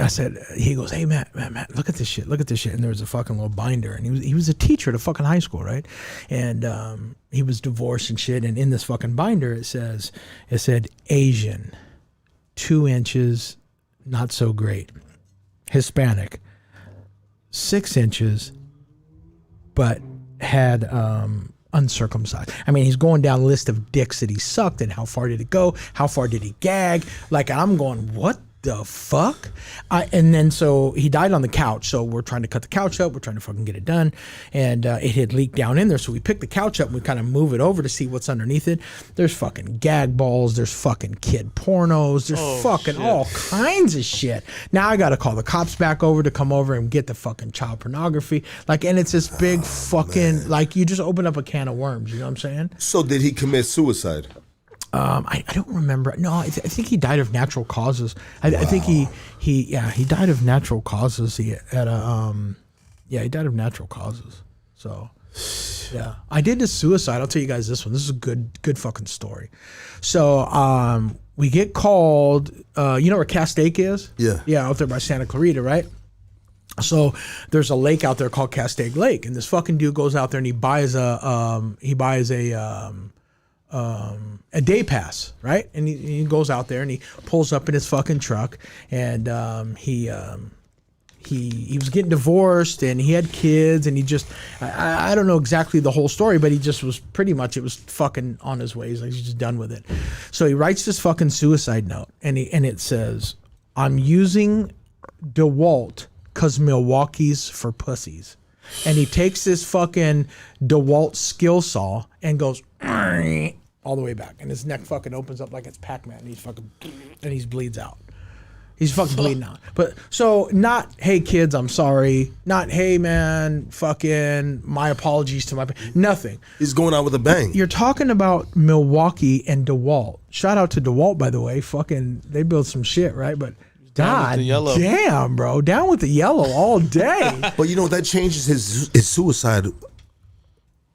I said, he goes, hey Matt, look at this shit, and there was a fucking little binder, and he was a teacher at a fucking high school, right? And he was divorced and shit, and in this fucking binder it said Asian, 2 inches, not so great, Hispanic, 6 inches, but had uncircumcised. I mean, he's going down a list of dicks that he sucked and how far did it go? How far did he gag? Like, I'm going, what the fuck? And then so he died on the couch. So we're trying to cut the couch up. We're trying to fucking get it done. And it had leaked down in there. So we pick the couch up and we kind of move it over to see what's underneath it. There's fucking gag balls. There's fucking kid pornos. There's fucking all kinds of shit. Now I got to call the cops back over to come over and get the fucking child pornography. Like, and it's this big fucking, like, you just open up a can of worms. You know what I'm saying? So did he commit suicide? I don't remember. No, I think he died of natural causes. I think he died of natural causes. He died of natural causes. So, yeah, I did this suicide. I'll tell you guys this one. This is a good fucking story. So, we get called. You know where Castaic is? Yeah, out there by Santa Clarita, right? So there's a lake out there called Castaic Lake, and this fucking dude goes out there and he buys a a day pass, right? And he goes out there and he pulls up in his fucking truck, and he was getting divorced and he had kids, and he just I don't know exactly the whole story, but he just was pretty much, it was fucking on his way. He's like, he's just done with it. So he writes this fucking suicide note, and it says, "I'm using DeWalt because Milwaukee's for pussies." And he takes this fucking DeWalt skill saw and goes all the way back, and his neck fucking opens up like it's Pac-Man, and he bleeds out. He's fucking bleeding out. But so not, "Hey kids, I'm sorry." Not, "Hey man, fucking my apologies to my," nothing. He's going out with a bang. You're talking about Milwaukee and DeWalt. Shout out to DeWalt, by the way. Fucking, they build some shit, right? But God damn, bro. Down with the yellow all day. But you know, that changes his suicide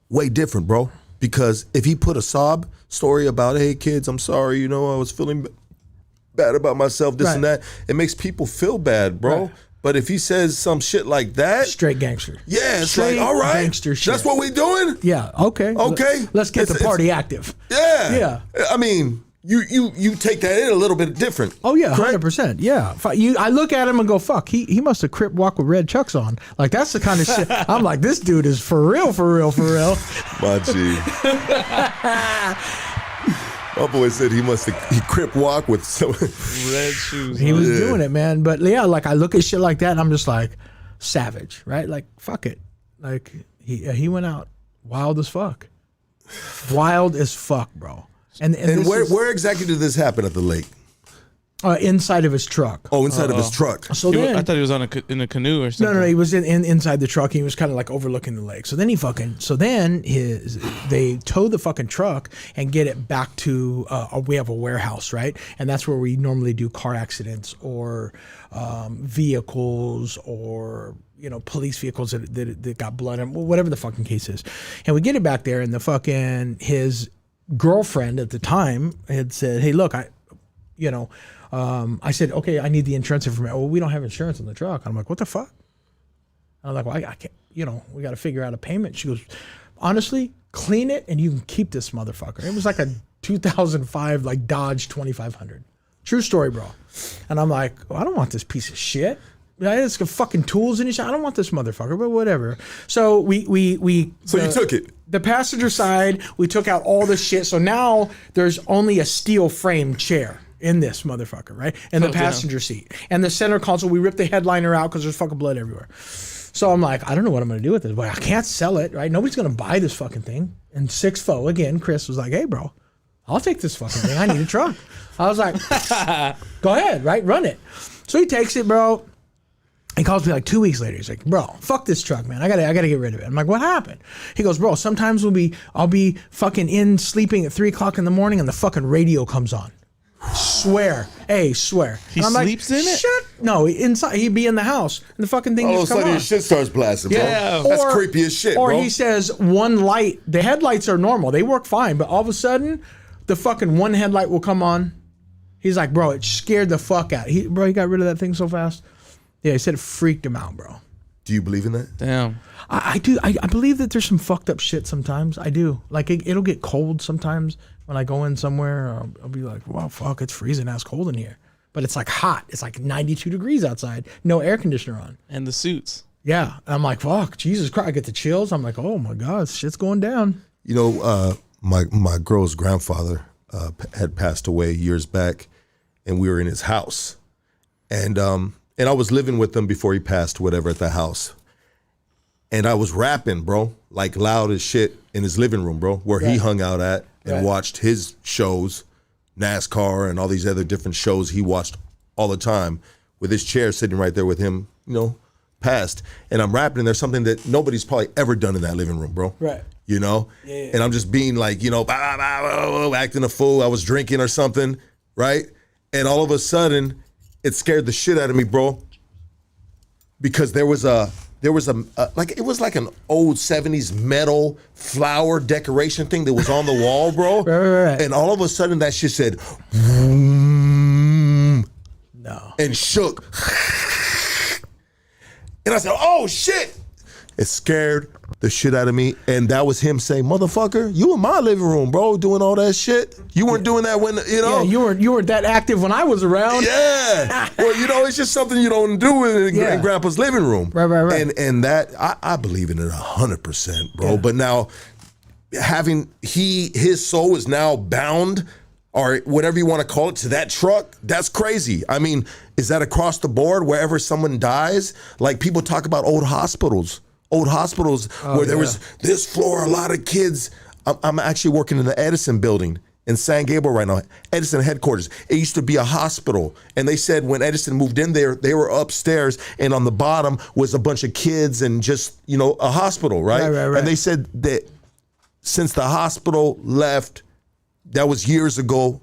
way different, bro. Because if he put a sob story about, "Hey kids, I'm sorry, you know, I was feeling bad about myself, this and that," it makes people feel bad, bro. Right. But if he says some shit like that, straight gangster. Yeah, it's like, all right, gangster shit. That's what we doing? Yeah, okay. Okay. Let's get the party active. Yeah. Yeah. I mean, you take that in a little bit different. Oh yeah, 100%. Yeah. I look at him and go, fuck, he must have crip walk with red chucks on. Like, that's the kind of shit. I'm like, this dude is for real, for real, for real. My G. My boy said he crip walk with some red shoes. He was doing it, man. But yeah, like, I look at shit like that and I'm just like, savage, right? Like, fuck it. Like, he went out wild as fuck. Wild as fuck, bro. And where exactly did this happen at the lake? Inside of his truck. Oh, inside of his truck. So then, I thought he was in a canoe or something. No, he was inside the truck. He was kind of like overlooking the lake. So then they tow the fucking truck and get it back to we have a warehouse, right? And that's where we normally do car accidents or vehicles or, you know, police vehicles that got blood on, whatever the fucking case is. And we get it back there, and his girlfriend at the time had said, "Hey, look, I said, okay, I need the insurance information." "Well, we don't have insurance on the truck." I'm like, "What the fuck?" I'm like, "Well, I can't, we got to figure out a payment." She goes, "Honestly, clean it and you can keep this motherfucker." It was like a 2005 like Dodge 2500. True story, bro. And I'm like, "Well, I don't want this piece of shit. It's got fucking tools in it. I don't want this motherfucker," but whatever. So you took it. The passenger side, we took out all this shit. So now there's only a steel frame chair in this motherfucker, right? And the passenger seat. And the center console, we ripped the headliner out because there's fucking blood everywhere. So I'm like, I don't know what I'm going to do with this. But I can't sell it, right? Nobody's going to buy this fucking thing. And 6'4", again, Chris was like, "Hey, bro, I'll take this fucking thing. I need a truck." I was like, "Go ahead, right? Run it." So he takes it, bro. He calls me like 2 weeks later. He's like, "Bro, fuck this truck, man. I gotta get rid of it." I'm like, "What happened?" He goes, "Bro, sometimes I'll be fucking sleeping at 3 o'clock in the morning and the fucking radio comes on." Swear. He sleeps in it? No, inside. He'd be in the house and the fucking thing just come on. All of a sudden his shit starts blasting, bro. Yeah. That's creepy as shit, or bro. He says one light, the headlights are normal. They work fine, but all of a sudden the fucking one headlight will come on. He's like, "Bro, it scared the fuck out." He got rid of that thing so fast. Yeah, he said it freaked him out, bro. Do you believe in that? Damn. I do. I believe that there's some fucked up shit sometimes. I do. Like, it'll get cold sometimes when I go in somewhere. I'll be like, "Wow, fuck, it's freezing ass cold in here." But it's like hot. It's like 92 degrees outside. No air conditioner on. And the suits. Yeah. And I'm like, fuck, Jesus Christ. I get the chills. I'm like, oh my God, shit's going down. You know, my girl's grandfather had passed away years back, and we were in his house. And I was living with him before he passed, whatever, at the house. And I was rapping, bro, like loud as shit in his living room, bro, where he hung out at and watched his shows, NASCAR and all these other different shows he watched all the time, with his chair sitting right there with him, passed. And I'm rapping, and there's something that nobody's probably ever done in that living room, bro. Right. Yeah. And I'm just being like, acting a fool. I was drinking or something, right? And all of a sudden, it scared the shit out of me, bro, because there was it was like an old 70s metal flower decoration thing that was on the wall, bro. Right. And all of a sudden that shit said, no, and shook. And I said, "Oh shit." It scared the shit out of me. And that was him saying, motherfucker, you in my living room, bro, doing all that shit. You weren't doing that when, you know. Yeah, you weren't that active when I was around. Yeah. Well, you know, it's just something you don't do in grandpa's living room. Right. And that, I believe in it 100%, bro. Yeah. But now, having his soul is now bound, or whatever you want to call it, to that truck, that's crazy. I mean, is that across the board wherever someone dies? Like, people talk about old hospitals where there was this floor, a lot of kids. I'm actually working in the Edison building in San Gabriel right now, Edison headquarters. It used to be a hospital. And they said when Edison moved in there, they were upstairs, and on the bottom was a bunch of kids and just, you know, a hospital, right? Right. And they said that since the hospital left, that was years ago,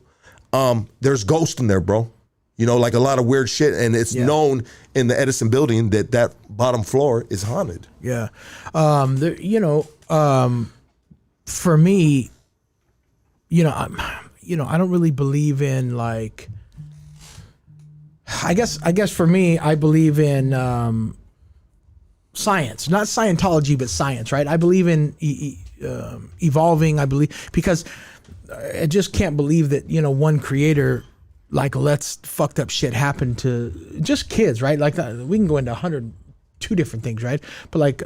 there's ghosts in there, bro. You know, like a lot of weird shit. And it's known in the Edison building that bottom floor is haunted. Yeah. For me, I don't really believe in, like, I guess for me, I believe in science, not Scientology, but science, right? I believe in evolving. I believe, because I just can't believe that, one creator, like, lets fucked up shit happen to just kids, right? Like, we can go into 102 different things, right? But like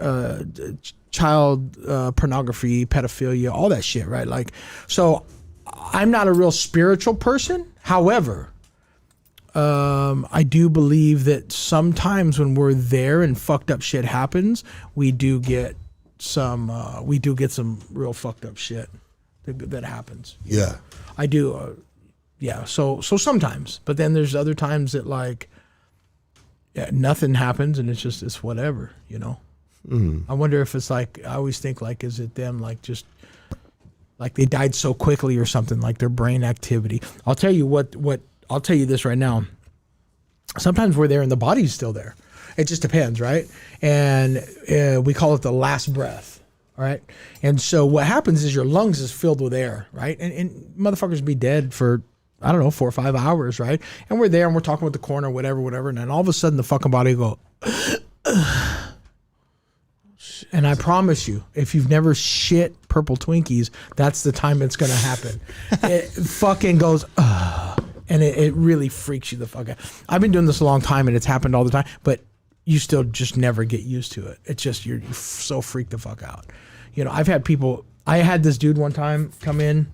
child pornography, pedophilia, all that shit, right? Like, so I'm not a real spiritual person. However, I do believe that sometimes when we're there and fucked up shit happens, we do get some real fucked up shit that happens. Yeah, I do. Yeah, so sometimes, but then there's other times that, like, nothing happens and it's whatever, I wonder if it's like, I always think, like, is it them, like, just like they died so quickly or something, like their brain activity. I'll tell you what I'll tell you this right now. Sometimes we're there and the body's still there. It just depends, right? And we call it the last breath. All right. And so what happens is your lungs is filled with air, right? And motherfuckers be dead for, I don't know, 4 or 5 hours, right? And we're there and we're talking with the coroner, whatever. And then all of a sudden the fucking body go, and I promise you, if you've never shit purple Twinkies, that's the time it's going to happen. It fucking goes, and it really freaks you the fuck out. I've been doing this a long time and it's happened all the time, but you still just never get used to it. It's just, you're so freaked the fuck out. I had this dude one time come in,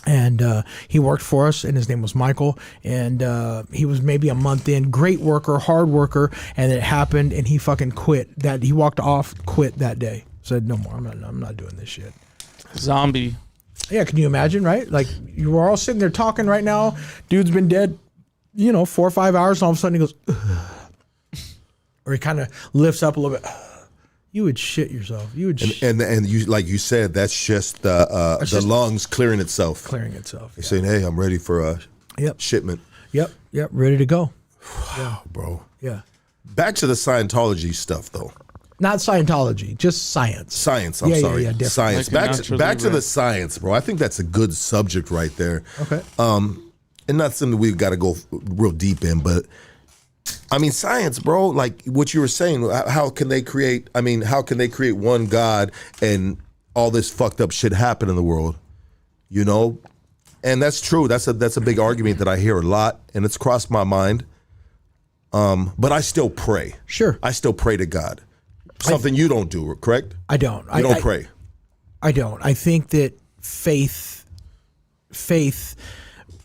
and he worked for us, and his name was Michael, and he was maybe a month in, great worker, hard worker, and it happened, and he fucking quit. He walked off, quit that day, said no more. I'm not doing this shit. Zombie. Yeah, can you imagine, right? Like, you were all sitting there talking right now. Dude's been dead, 4 or 5 hours, and all of a sudden he goes, or he kind of lifts up a little bit. You would shit yourself. You would. And you, like you said, that's just the lungs clearing itself. Clearing itself. You're saying, hey, I'm ready for a shipment. Yep, ready to go. Wow, bro. Yeah. Back to the Scientology stuff, though. Not Scientology, just science. Science, I'm sorry. Yeah, science. Like back to the science, bro. I think that's a good subject right there. Okay. And not something we've got to go real deep in, but I mean, science, bro, like what you were saying, how can they create one God and all this fucked up shit happen in the world, And that's true. That's a big argument that I hear a lot, and it's crossed my mind. But I still pray. Sure. I still pray to God. Something you don't do, correct? I don't. You don't pray. I don't. I think that faith,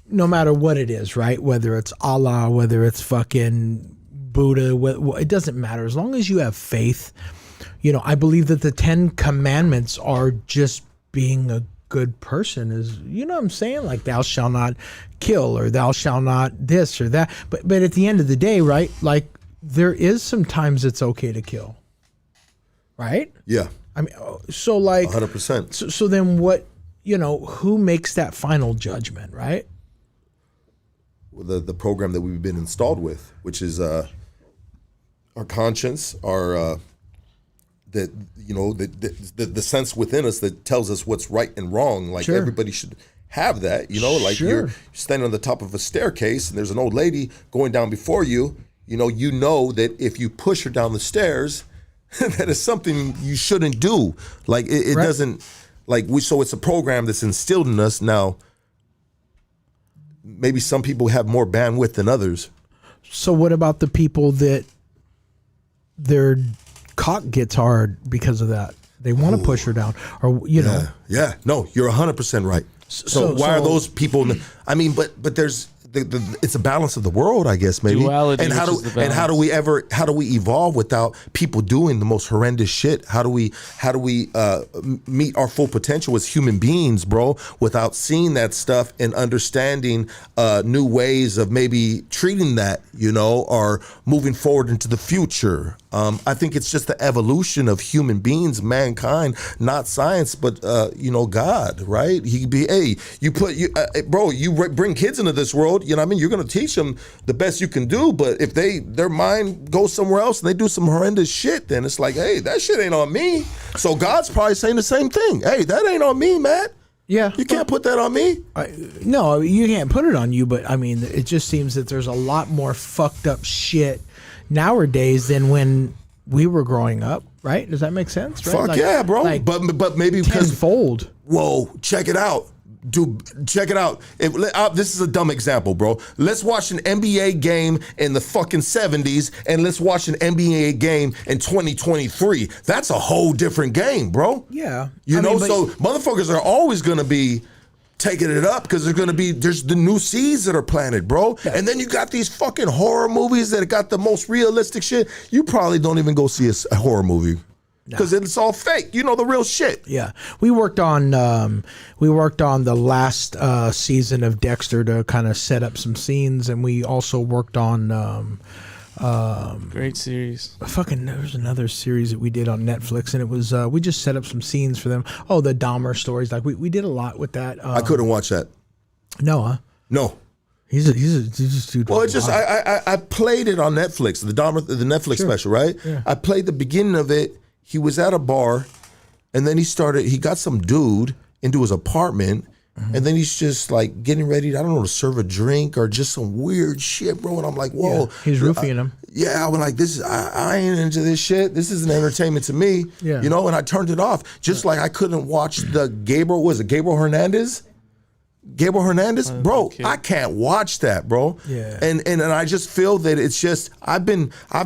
no matter what it is, right? Whether it's Allah, whether it's fucking Buddha, it doesn't matter. As long as you have faith, I believe that the 10 commandments are just being a good person, is, what I'm saying? Like, thou shalt not kill, or thou shalt not this or that. But at the end of the day, right? Like, there is sometimes it's okay to kill, right? Yeah. I mean, so like 100%. So then what, who makes that final judgment, right? The program that we've been installed with, which is our conscience, our the sense within us that tells us what's right and wrong. Like, sure. Everybody should have that, like, sure. You're standing on the top of a staircase and there's an old lady going down before you. You know that if you push her down the stairs, that is something you shouldn't do. Like it Right. doesn't so it's a program that's instilled in us. Now maybe some people have more bandwidth than others. So what about the people that their cock gets hard because of that? They want to push her down, or know. Yeah. No, you're 100% right. So why are those people? I mean, but there's it's a balance of the world, I guess, maybe. Duality, and how do we evolve without people doing the most horrendous shit? How do we meet our full potential as human beings, bro, without seeing that stuff and understanding new ways of maybe treating that, or moving forward into the future? I think it's just the evolution of human beings, mankind, not science, but God, right? You bring kids into this world. You know what I mean? You're going to teach them the best you can do, but if their mind goes somewhere else and they do some horrendous shit, then it's like, hey, that shit ain't on me. So God's probably saying the same thing. Hey, that ain't on me, man. Yeah. You can't put that on me. No, you can't put it on you, but I mean, it just seems that there's a lot more fucked up shit nowadays than when we were growing up, right? Does that make sense? Right? Fuck yeah, bro. But maybe because tenfold. Whoa, check it out. Dude, check it out. This is a dumb example, bro. Let's watch an NBA game in the fucking 70s and let's watch an NBA game in 2023. That's a whole different game, bro. Yeah. So motherfuckers are always going to be taking it up because there's the new seeds that are planted, bro. Yeah. And then you got these fucking horror movies that got the most realistic shit. You probably don't even go see a horror movie. Because it's all fake, the real shit. Yeah, we worked on the last season of Dexter to kind of set up some scenes, and we also worked on great series. There's another series that we did on Netflix, and it was we just set up some scenes for them. Oh, the Dahmer stories, like we did a lot with that. I couldn't watch that. No. He's just dude. Well, it's just I played it on Netflix, the Netflix special, right? Yeah. I played the beginning of it. He was at a bar, and then he got some dude into his apartment, and then he's just like getting ready, to serve a drink or just some weird shit, bro. And I'm like, whoa. Yeah, he's roofing him. Yeah, I was like, I ain't into this shit. This isn't entertainment to me. Yeah. And I turned it off. Just like I couldn't watch the Gabriel Hernandez? Gabriel Hernandez, bro, I can't watch that, bro. Yeah. And I just feel that it's just I've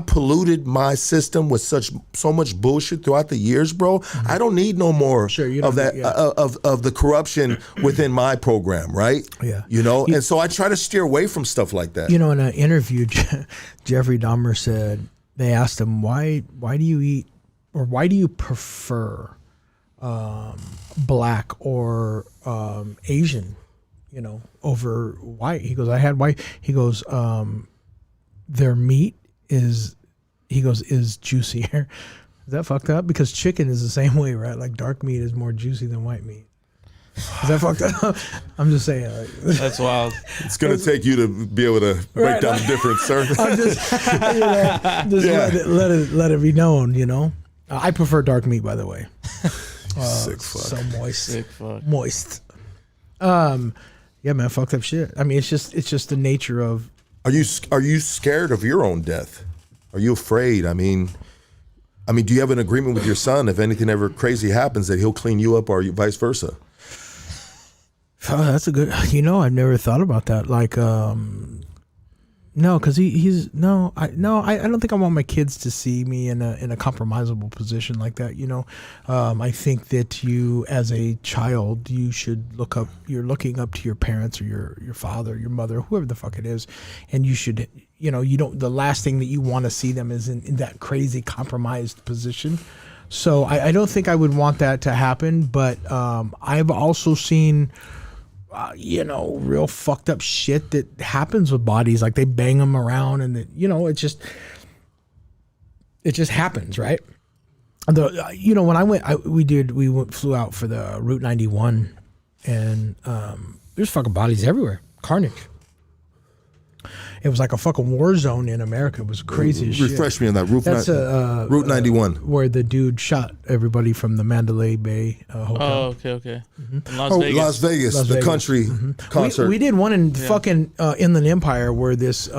polluted my system with so much bullshit throughout the years, bro. Mm-hmm. I don't need no more of that of the corruption within my program, right? Yeah. And so I try to steer away from stuff like that. In an interview, Jeffrey Dahmer said they asked him why do you eat or why do you prefer black or Asian? Over white. He goes, I had white. He goes, their meat is juicier. Is that fucked up? Because chicken is the same way, right? Like dark meat is more juicy than white meat. Is that fucked up? I'm just saying. That's wild. It's going to take you to be able to break down the difference, sir. I'm just let it be known, I prefer dark meat, by the way. Sick fuck. So moist. Sick fuck. Moist. Yeah, man, fucked up shit. I mean, it's just the nature of. Are you scared of your own death? Are you afraid? I mean, do you have an agreement with your son if anything ever crazy happens that he'll clean you up or vice versa? Oh, that's a good. I've never thought about that. Like, no, because I don't think I want my kids to see me in a compromisable position like that. I think that you, as a child, you should look up. You're looking up to your parents or your father, your mother, whoever the fuck it is, and you should. You don't. The last thing that you want to see them is in that crazy compromised position. So I don't think I would want that to happen. But I've also seen. Real fucked up shit that happens with bodies. Like they bang them around and it just happens, right? When we flew out for the Route 91 and there's fucking bodies everywhere. Carnage. It was like a fucking war zone in America. It was crazy as shit. Refresh me on that. Route 91. Where the dude shot everybody from the Mandalay Bay hotel. Oh, okay. Mm-hmm. In Las Vegas. Las Vegas, the country concert. We did one in fucking Inland Empire where this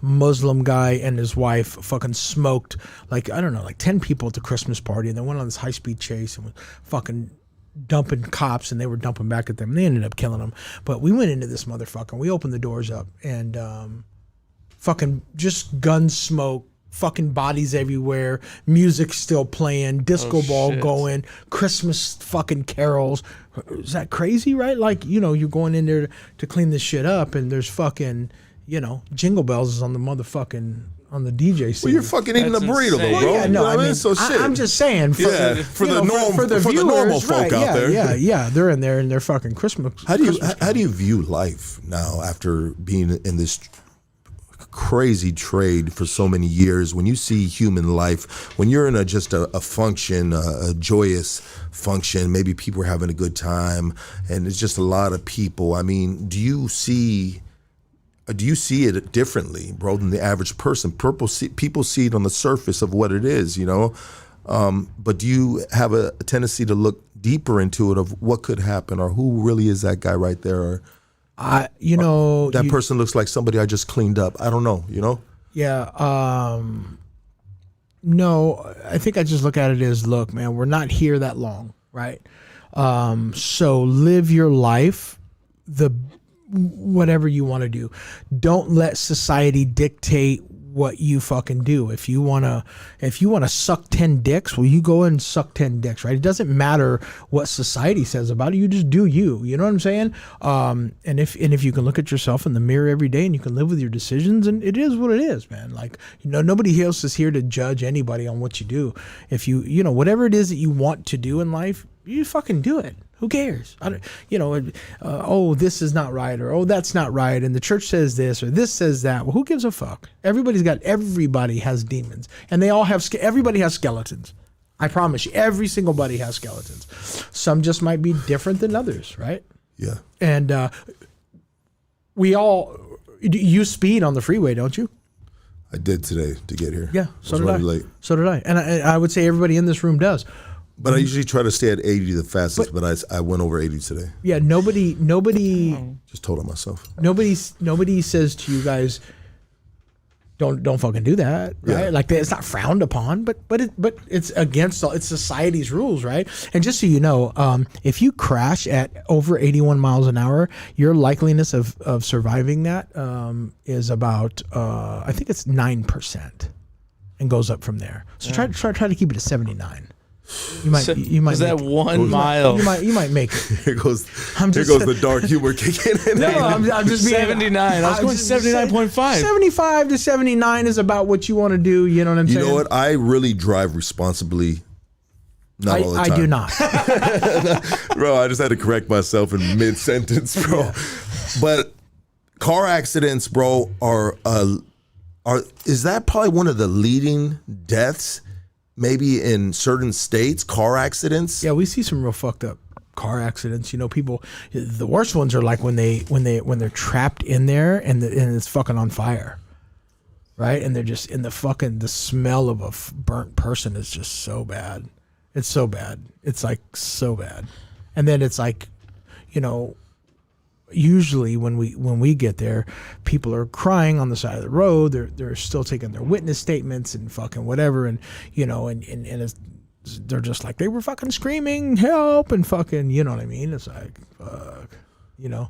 Muslim guy and his wife fucking smoked like 10 people at the Christmas party, and they went on this high speed chase and was fucking dumping cops, and they were dumping back at them, and they ended up killing them. But we went into this motherfucker, and we opened the doors up, and fucking just gun smoke, fucking bodies everywhere, music still playing, disco ball going, Christmas fucking carols. Is that crazy, right? Like, you're going in there to clean this shit up, and there's fucking, Jingle Bells is on the motherfucking on the DJ scene. Well, you're fucking eating a burrito, though, bro. Well, yeah, no, I mean, so shit. I'm just saying. For the normal folk out there. Yeah, they're in there and they're fucking Christmas. How do you view life now after being in this crazy trade for so many years? When you see human life, when you're in just a function, a joyous function, maybe people are having a good time, and it's just a lot of people. I mean, do you see it differently, bro, than the average person? People see it on the surface of what it is, but do you have a tendency to look deeper into it of what could happen, or who really is that guy right there? Or, that person looks like somebody I just cleaned up. I don't know, Yeah. No, I think I just look at it as, look, man, we're not here that long, right? So live your life whatever you want to do. Don't let society dictate what you fucking do. If you wanna suck 10 dicks, well, you go and suck 10 dicks, right? It doesn't matter what society says about it. You just do you. You know what I'm saying? And if you can look at yourself in the mirror every day and you can live with your decisions, and it is what it is, man. Like, nobody else is here to judge anybody on what you do. If you whatever it is that you want to do in life, you fucking do it. Who cares? This is not right, or that's not right, and the church says this, or this says that. Well, who gives a fuck? Everybody has demons, and everybody has skeletons. I promise you, every single body has skeletons. Some just might be different than others, right? Yeah. And you speed on the freeway, don't you? I did today to get here. Yeah, so did I. Late. So did I. And I would say everybody in this room does. But I usually try to stay at 80 the fastest, but I went over 80 today. Yeah, nobody just told on myself. Nobody says to you guys, don't fucking do that, right? Yeah. Like, it's not frowned upon, but it's against it's society's rules, right? And just so you know, if you crash at over 81 miles an hour, your likeliness of surviving that is about I think it's 9%, and goes up from there. So try to keep it at 79. You might. Is that 1 mile? You might make it. Here goes the dark humor kicking in. No, I'm just being 79. I was going 79.5. 75 to 79 is about what you want to do. You know what I'm saying? You know what? I really drive responsibly. Not all the time. I do not. Bro, I just had to correct myself in mid-sentence, bro. Yeah. But car accidents, bro, is that probably one of the leading deaths? Maybe in certain states, car accidents. Yeah, we see some real fucked up car accidents. People, the worst ones are like when they're trapped in there and it's fucking on fire, right? And they're just in the smell of a burnt person is just so bad. It's so bad. It's like so bad. And then it's like, usually when we get there, people are crying on the side of the road. They're still taking their witness statements and fucking whatever, and they're just like, they were fucking screaming help and fucking, you know what I mean? It's like, fuck, Yeah,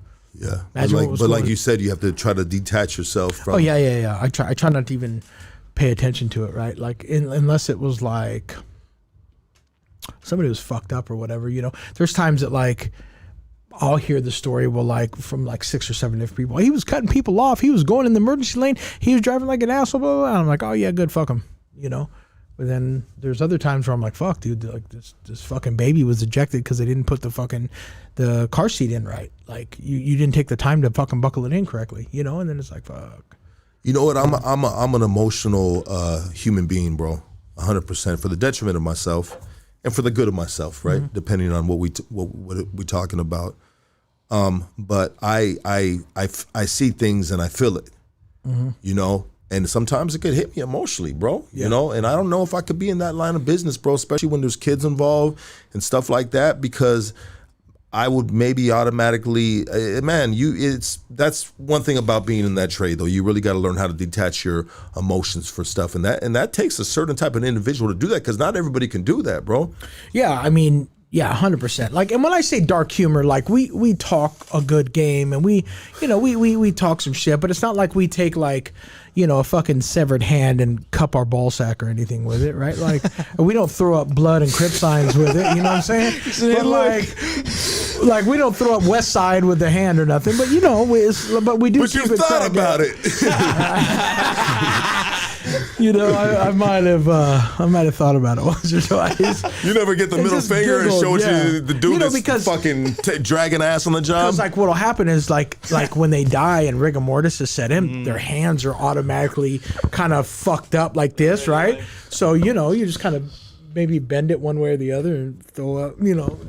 but like you said, you have to try to detach yourself from. Oh yeah. I try not to even pay attention to it, right? Like unless it was like somebody was fucked up or whatever. There's times that like, I'll hear the story from 6 or 7 different people. He was cutting people off. He was going in the emergency lane. He was driving like an asshole. Blah, blah, blah. And I'm like, oh yeah, good, fuck him. But then there's other times where I'm like, fuck, dude, like this fucking baby was ejected because they didn't put the car seat in right. Like you didn't take the time to fucking buckle it in correctly. And then it's like, fuck. You know what? I'm an emotional human being, bro. 100% for the detriment of myself. And for the good of myself, right? Mm-hmm. Depending on what we're talking about, but I see things and I feel it, you know, and sometimes it could hit me emotionally, bro, you know, and I don't know if I could be in that line of business, bro, especially when there's kids involved and stuff like that, because I would maybe automatically, man, that's one thing about being in that trade, though. You really got to learn how to detach your emotions for stuff, and that takes a certain type of individual to do that, because not everybody can do that, bro. Yeah, I mean, yeah, 100%. Like, and when I say dark humor, like we talk a good game, and we talk some shit, but it's not like we take like, you know, a fucking severed hand and cup our ball sack or anything with it, right? Like, we don't throw up blood and crip signs with it, you know what I'm saying? But like we don't throw up West Side with the hand or nothing, but you know, but we do. But you thought about it. You know, I might have thought about it once or twice. You never get the middle finger and show you the dude that's because fucking dragging ass on the job. Because like what'll happen is like when they die and rigor mortis is set in, their hands are automatically kind of fucked up like this, right? So you know, you just kind of maybe bend it one way or the other and throw up, you know.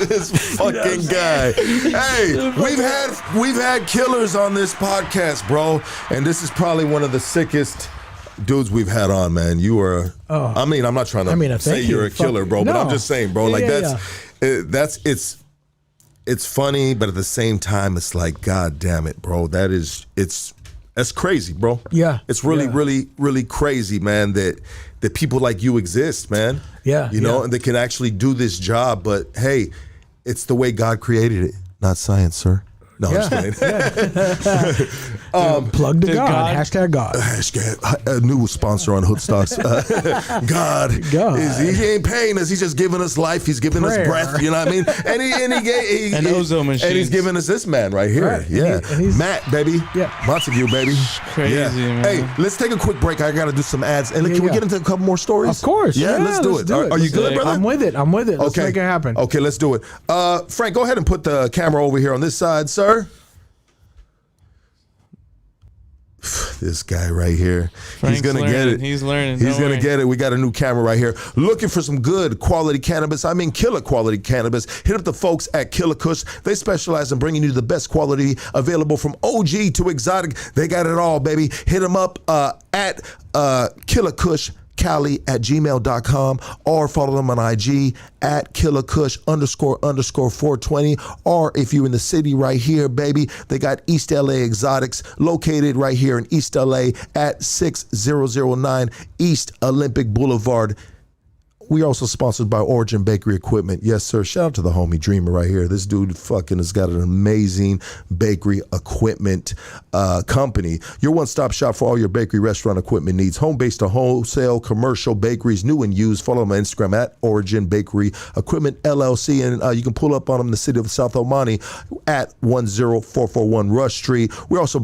This fucking guy. Hey, we've had killers on this podcast, bro, and this is probably one of the sickest dudes we've had on, man. You are. I mean, I'm not trying to say you're a killer, bro, but I'm just saying, bro. Like it's funny, but at the same time, it's like, God damn it, bro. That's crazy, bro. Yeah, it's really crazy, man. That people like you exist, man. Yeah, you know, and they can actually do this job. But hey, it's the way God created it, not science, sir. No, I'm just kidding. Plug to God. Hashtag God. A new sponsor on Hood Stocks. God. He ain't paying us. He's just giving us life. He's giving us breath. You know what I mean? And he an ozone machine. And he's giving us this man right here. Right. Yeah. And he's Matt, baby. Yeah. Montague, baby. Crazy, man. Hey, let's take a quick break. I got to do some ads. And can we get into a couple more stories? Of course. Yeah, let's do it. Are you good, brother? I'm with it. Let's make it happen. Okay, let's do it. Frank, go ahead and put the camera over here on this side, sir. This guy right here. Frank's He's going to get it. He's learning. He's going to get it. We got a new camera right here. Looking for some good quality cannabis. I mean, killer quality cannabis. Hit up the folks at Killa Kush. They specialize in bringing you the best quality available from OG to exotic. They got it all, baby. Hit them up at Killa Kush Cali@gmail.com, or follow them on IG at Killa Kush __420. Or if you're in the city right here, baby, they got East LA Exotics located right here in East LA at 6009 East Olympic Boulevard. We are also sponsored by Origin Bakery Equipment. Yes, sir. Shout out to the homie Dreamer right here. This dude fucking has got an amazing bakery equipment company. Your one-stop shop for all your bakery restaurant equipment needs. Home-based to wholesale, commercial bakeries, new and used. Follow them on Instagram at Origin Bakery Equipment LLC. And you can pull up on them in the city of South Omani at 10441 Rush Street. We're also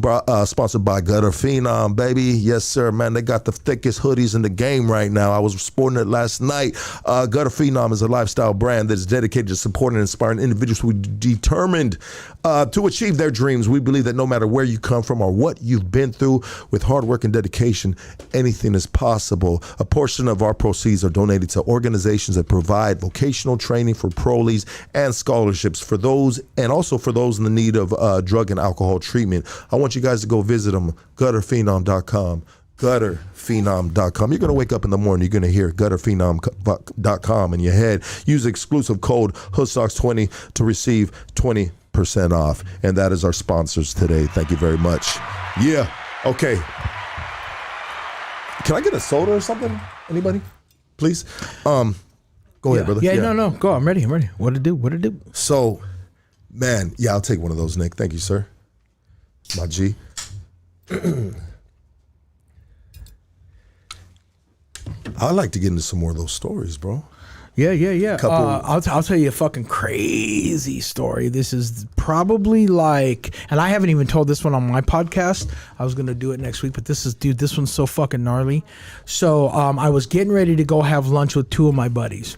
sponsored by Gutter Phenom, baby. Yes, sir, man. They got the thickest hoodies in the game right now. I was sporting it last night. Gutter Phenom is a lifestyle brand that is dedicated to supporting and inspiring individuals who are determined to achieve their dreams. We believe that no matter where you come from or what you've been through, with hard work and dedication, anything is possible. A portion of our proceeds are donated to organizations that provide vocational training for parolees and scholarships for those, and also for those in the need of drug and alcohol treatment. I want you guys to go visit them, gutterphenom.com. gutterphenom.com. You're going to wake up in the morning, you're going to hear gutterphenom.com in your head. Use exclusive code HoodStocks20 to receive 20% off. And that is our sponsors today. Thank you very much. Yeah. Okay. Can I get a soda or something? Anybody? Please? Go ahead, brother. Yeah, no. Go. I'm ready. What to do? So, man, yeah, I'll take one of those, Nick. Thank you, sir. My G. I'd like to get into some more of those stories, bro. Yeah. I'll tell you a fucking crazy story. This is probably like, and I haven't even told this one on my podcast. I was going to do it next week, but this one's so fucking gnarly. So I was getting ready to go have lunch with two of my buddies.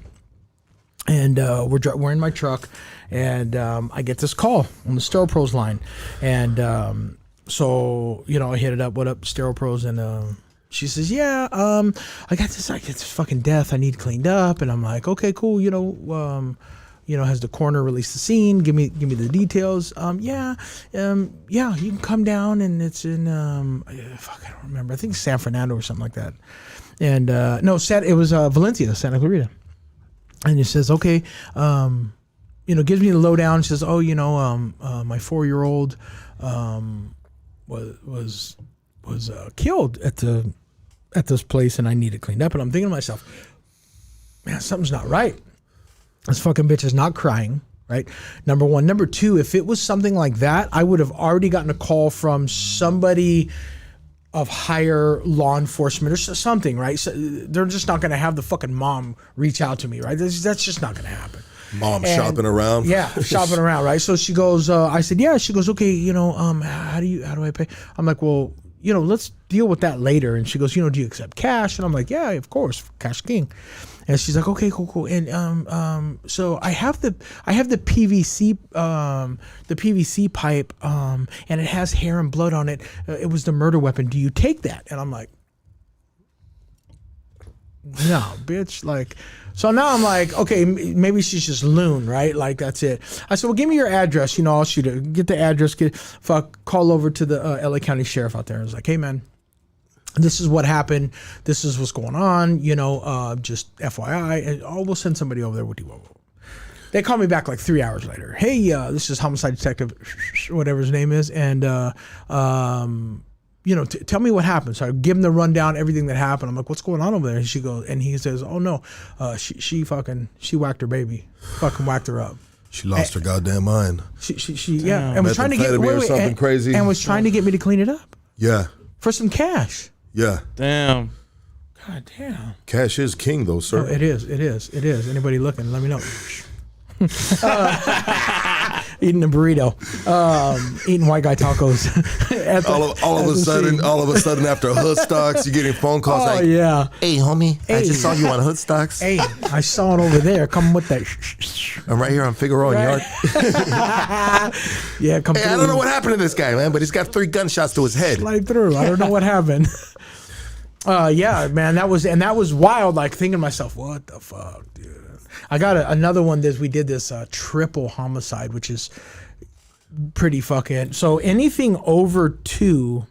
And we're in my truck, and I get this call on the SteroPros line. And so, you know, I hit it up, what up, SteroPros, and she says, yeah, I got this fucking death I need cleaned up. And I'm like, okay, cool. You know, has the coroner released the scene? Give me the details. Yeah, you can come down, and it's in fuck, I don't remember. I think San Fernando or something like that. And no, it was Valencia, Santa Clarita. And he says, okay, gives me the lowdown. Says, oh, my 4-year-old was killed at this place, and I need it cleaned up. And I'm thinking to myself, man, something's not right. This fucking bitch is not crying, right? Number one. Number two, if it was something like that, I would have already gotten a call from somebody of higher law enforcement or something, right? So they're just not going to have the fucking mom reach out to me, right? That's just not going to happen. Mom shopping around. Yeah, shopping around, right? So she goes, I said, yeah. She goes, okay, how do I pay? I'm like, well, let's deal with that later. And she goes, do you accept cash? And I'm like, yeah, of course, cash king. And she's like, okay, cool. And so I have the PVC pipe, and it has hair and blood on it. It was the murder weapon. Do you take that? And I'm like, no, bitch. Like, so now I'm like, okay, maybe she's just loon, right? Like, that's it. I said, well, give me your address. I'll shoot it. Get the address. Call over to the LA County Sheriff out there. I was like, hey, man. This is what happened. This is what's going on. Just FYI. And, we'll send somebody over there. They call me back like 3 hours later. Hey, this is homicide detective, whatever his name is, and tell me what happened. So I give him the rundown, everything that happened. I'm like, what's going on over there? And he says, oh no, she whacked her baby, fucking whacked her up. She lost her goddamn mind. She and was trying to get crazy, and was trying to get me to clean it up. Yeah, for some cash. Yeah. Damn. God damn. Cash is king, though, sir. Oh, it is. Anybody looking? Let me know. Eating a burrito, eating white guy tacos. all of a sudden, after Hoodstocks, you're getting phone calls like, yeah. Hey, homie, I just saw you on Hoodstocks. Hey, I saw it over there. Come with that. I'm right here on Figueroa and Yard. Yeah, come through. I don't know what happened to this guy, man, but he's got 3 gunshots to his head. Slide through. I don't know what happened. Yeah, man, that was wild. Like, thinking to myself, what the fuck, dude. I got another one that we did this triple homicide, which is pretty fucking. So anything over two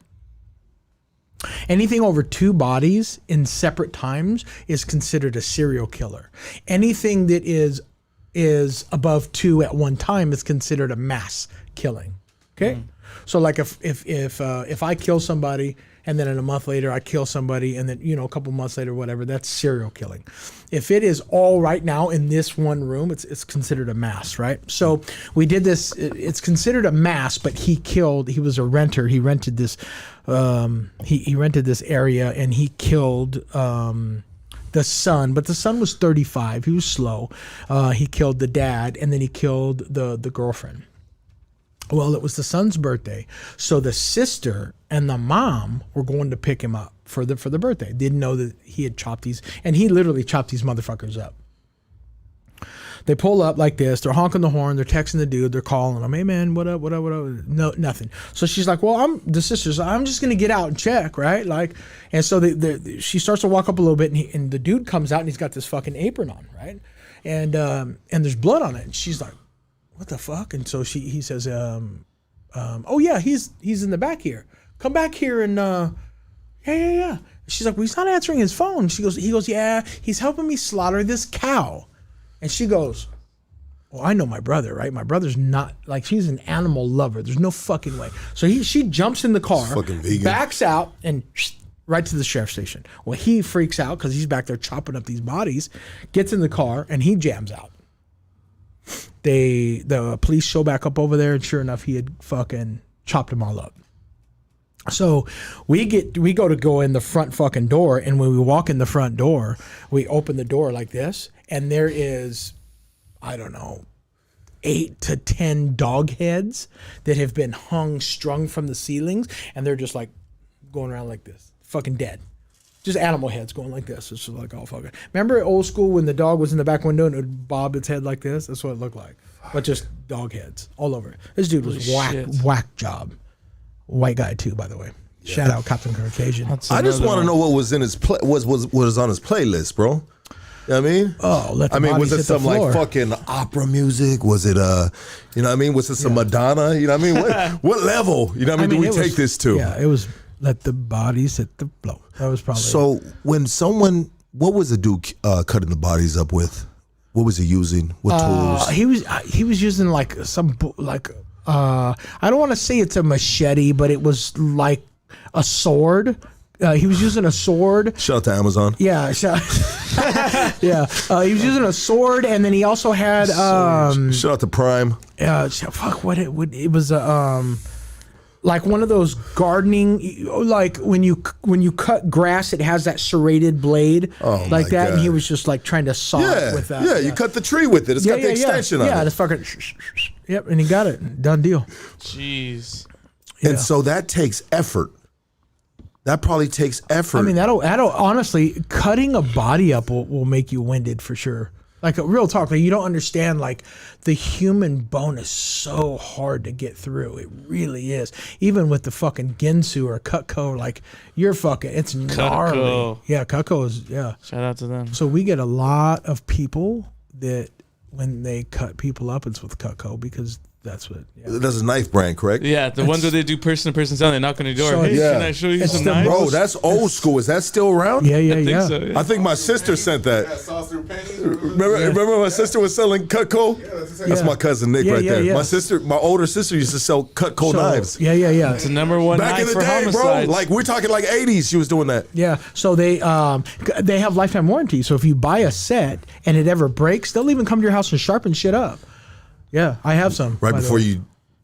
bodies in separate times is considered a serial killer. Anything that is above 2 at one time is considered a mass killing. Okay, so like if I kill somebody, and then in a month later I kill somebody, and then a couple months later, whatever, that's serial killing. If it is all right now in this one room, it's considered a mass, right? So we did this. It's considered a mass, but he was a renter. He rented this. He rented this area, and he killed the son. But the son was 35. He was slow. He killed the dad, and then he killed the girlfriend. Well, it was the son's birthday, so the sister and the mom were going to pick him up for the birthday. Didn't know that he had chopped these, and he literally chopped these motherfuckers up. They pull up like this. They're honking the horn. They're texting the dude. They're calling him. Hey man, what up? No, nothing. So she's like, well, I'm just gonna get out and check, right? Like, and so she starts to walk up a little bit, and the dude comes out, and he's got this fucking apron on, right? And there's blood on it. And she's like, what the fuck? And so he says, oh yeah, he's in the back here. Come back here and yeah. She's like, well, he's not answering his phone. He goes, yeah, he's helping me slaughter this cow. And she goes, well, I know my brother, right? My brother's not, like, she's an animal lover. There's no fucking way. So she jumps in the car, fucking vegan, backs out, and right to the sheriff's station. Well, he freaks out because he's back there chopping up these bodies, gets in the car, and he jams out. The police show back up over there, and sure enough, he had fucking chopped them all up. So we go in the front fucking door, and when we walk in the front door, we open the door like this, and there is, I don't know, 8 to 10 dog heads that have been strung from the ceilings, and they're just like going around like this, fucking dead. Just animal heads going like this. It's just like, oh, fuck it. Remember old school when the dog was in the back window and it would bob its head like this? That's what it looked like. But just dog heads all over it. This dude was whack job. White guy too, by the way. Yeah. Shout out Captain Caucasian. I just want to know what was in his was on his playlist, bro. You know what I mean? Oh, let the I mean, was bodies it hit the some like floor. fucking opera music? Was it you know what I mean? Was it some Madonna? You know what I mean? What level? You know what I mean? Do we it take was- this to? Yeah, it was let the bodies hit the floor. That was probably So when someone, what was the dude cutting the bodies up with? What was he using? What tools? he was using like I don't want to say it's a machete, but it was like a sword. He was using a sword. Shout out to Amazon. Yeah, yeah. He was using a sword, and then he also had Shout out to Prime. fuck what it was like one of those gardening, like when you cut grass, it has that serrated blade like my that, and God. he was just like trying to saw Yeah, it with that. yeah, you cut the tree with it. It's got the extension on yeah, it. the fucking yep, and he got it. Done deal. Jeez. And so that takes effort. That probably takes effort. I mean, that'll honestly, cutting a body up will make you winded for sure. Like a real talk, like you don't understand. Like the human bone is so hard to get through. It really is. Even with the fucking Ginsu or Cutco, like you're fucking, it's gnarly. Cutco. Yeah, Cutco is Shout out to them. So we get a lot of people that when they cut people up, it's with Cutco because that's what. Yeah. that's a knife brand, correct? Yeah, the ones where they do person to person selling, they knock on your door. So Hey, yeah. can I show you It's some the knives? Bro, that's old school. Is that still around? Yeah, yeah, I think yeah. so. Yeah. I think my sister sent that. Saucer pennies. Remember my sister was selling Cutco? That's my cousin Nick Yeah, right yeah, there. yeah. My older sister used to sell Cutco So, knives. Yeah, yeah, yeah. It's the number one Back in knife the for day, bro. homicides. Like we're talking like 80s she was doing that. Yeah, so they have lifetime warranty. So if you buy a set and it ever breaks, they'll even come to your house and sharpen shit up. Yeah, I have some. Right by the before way. you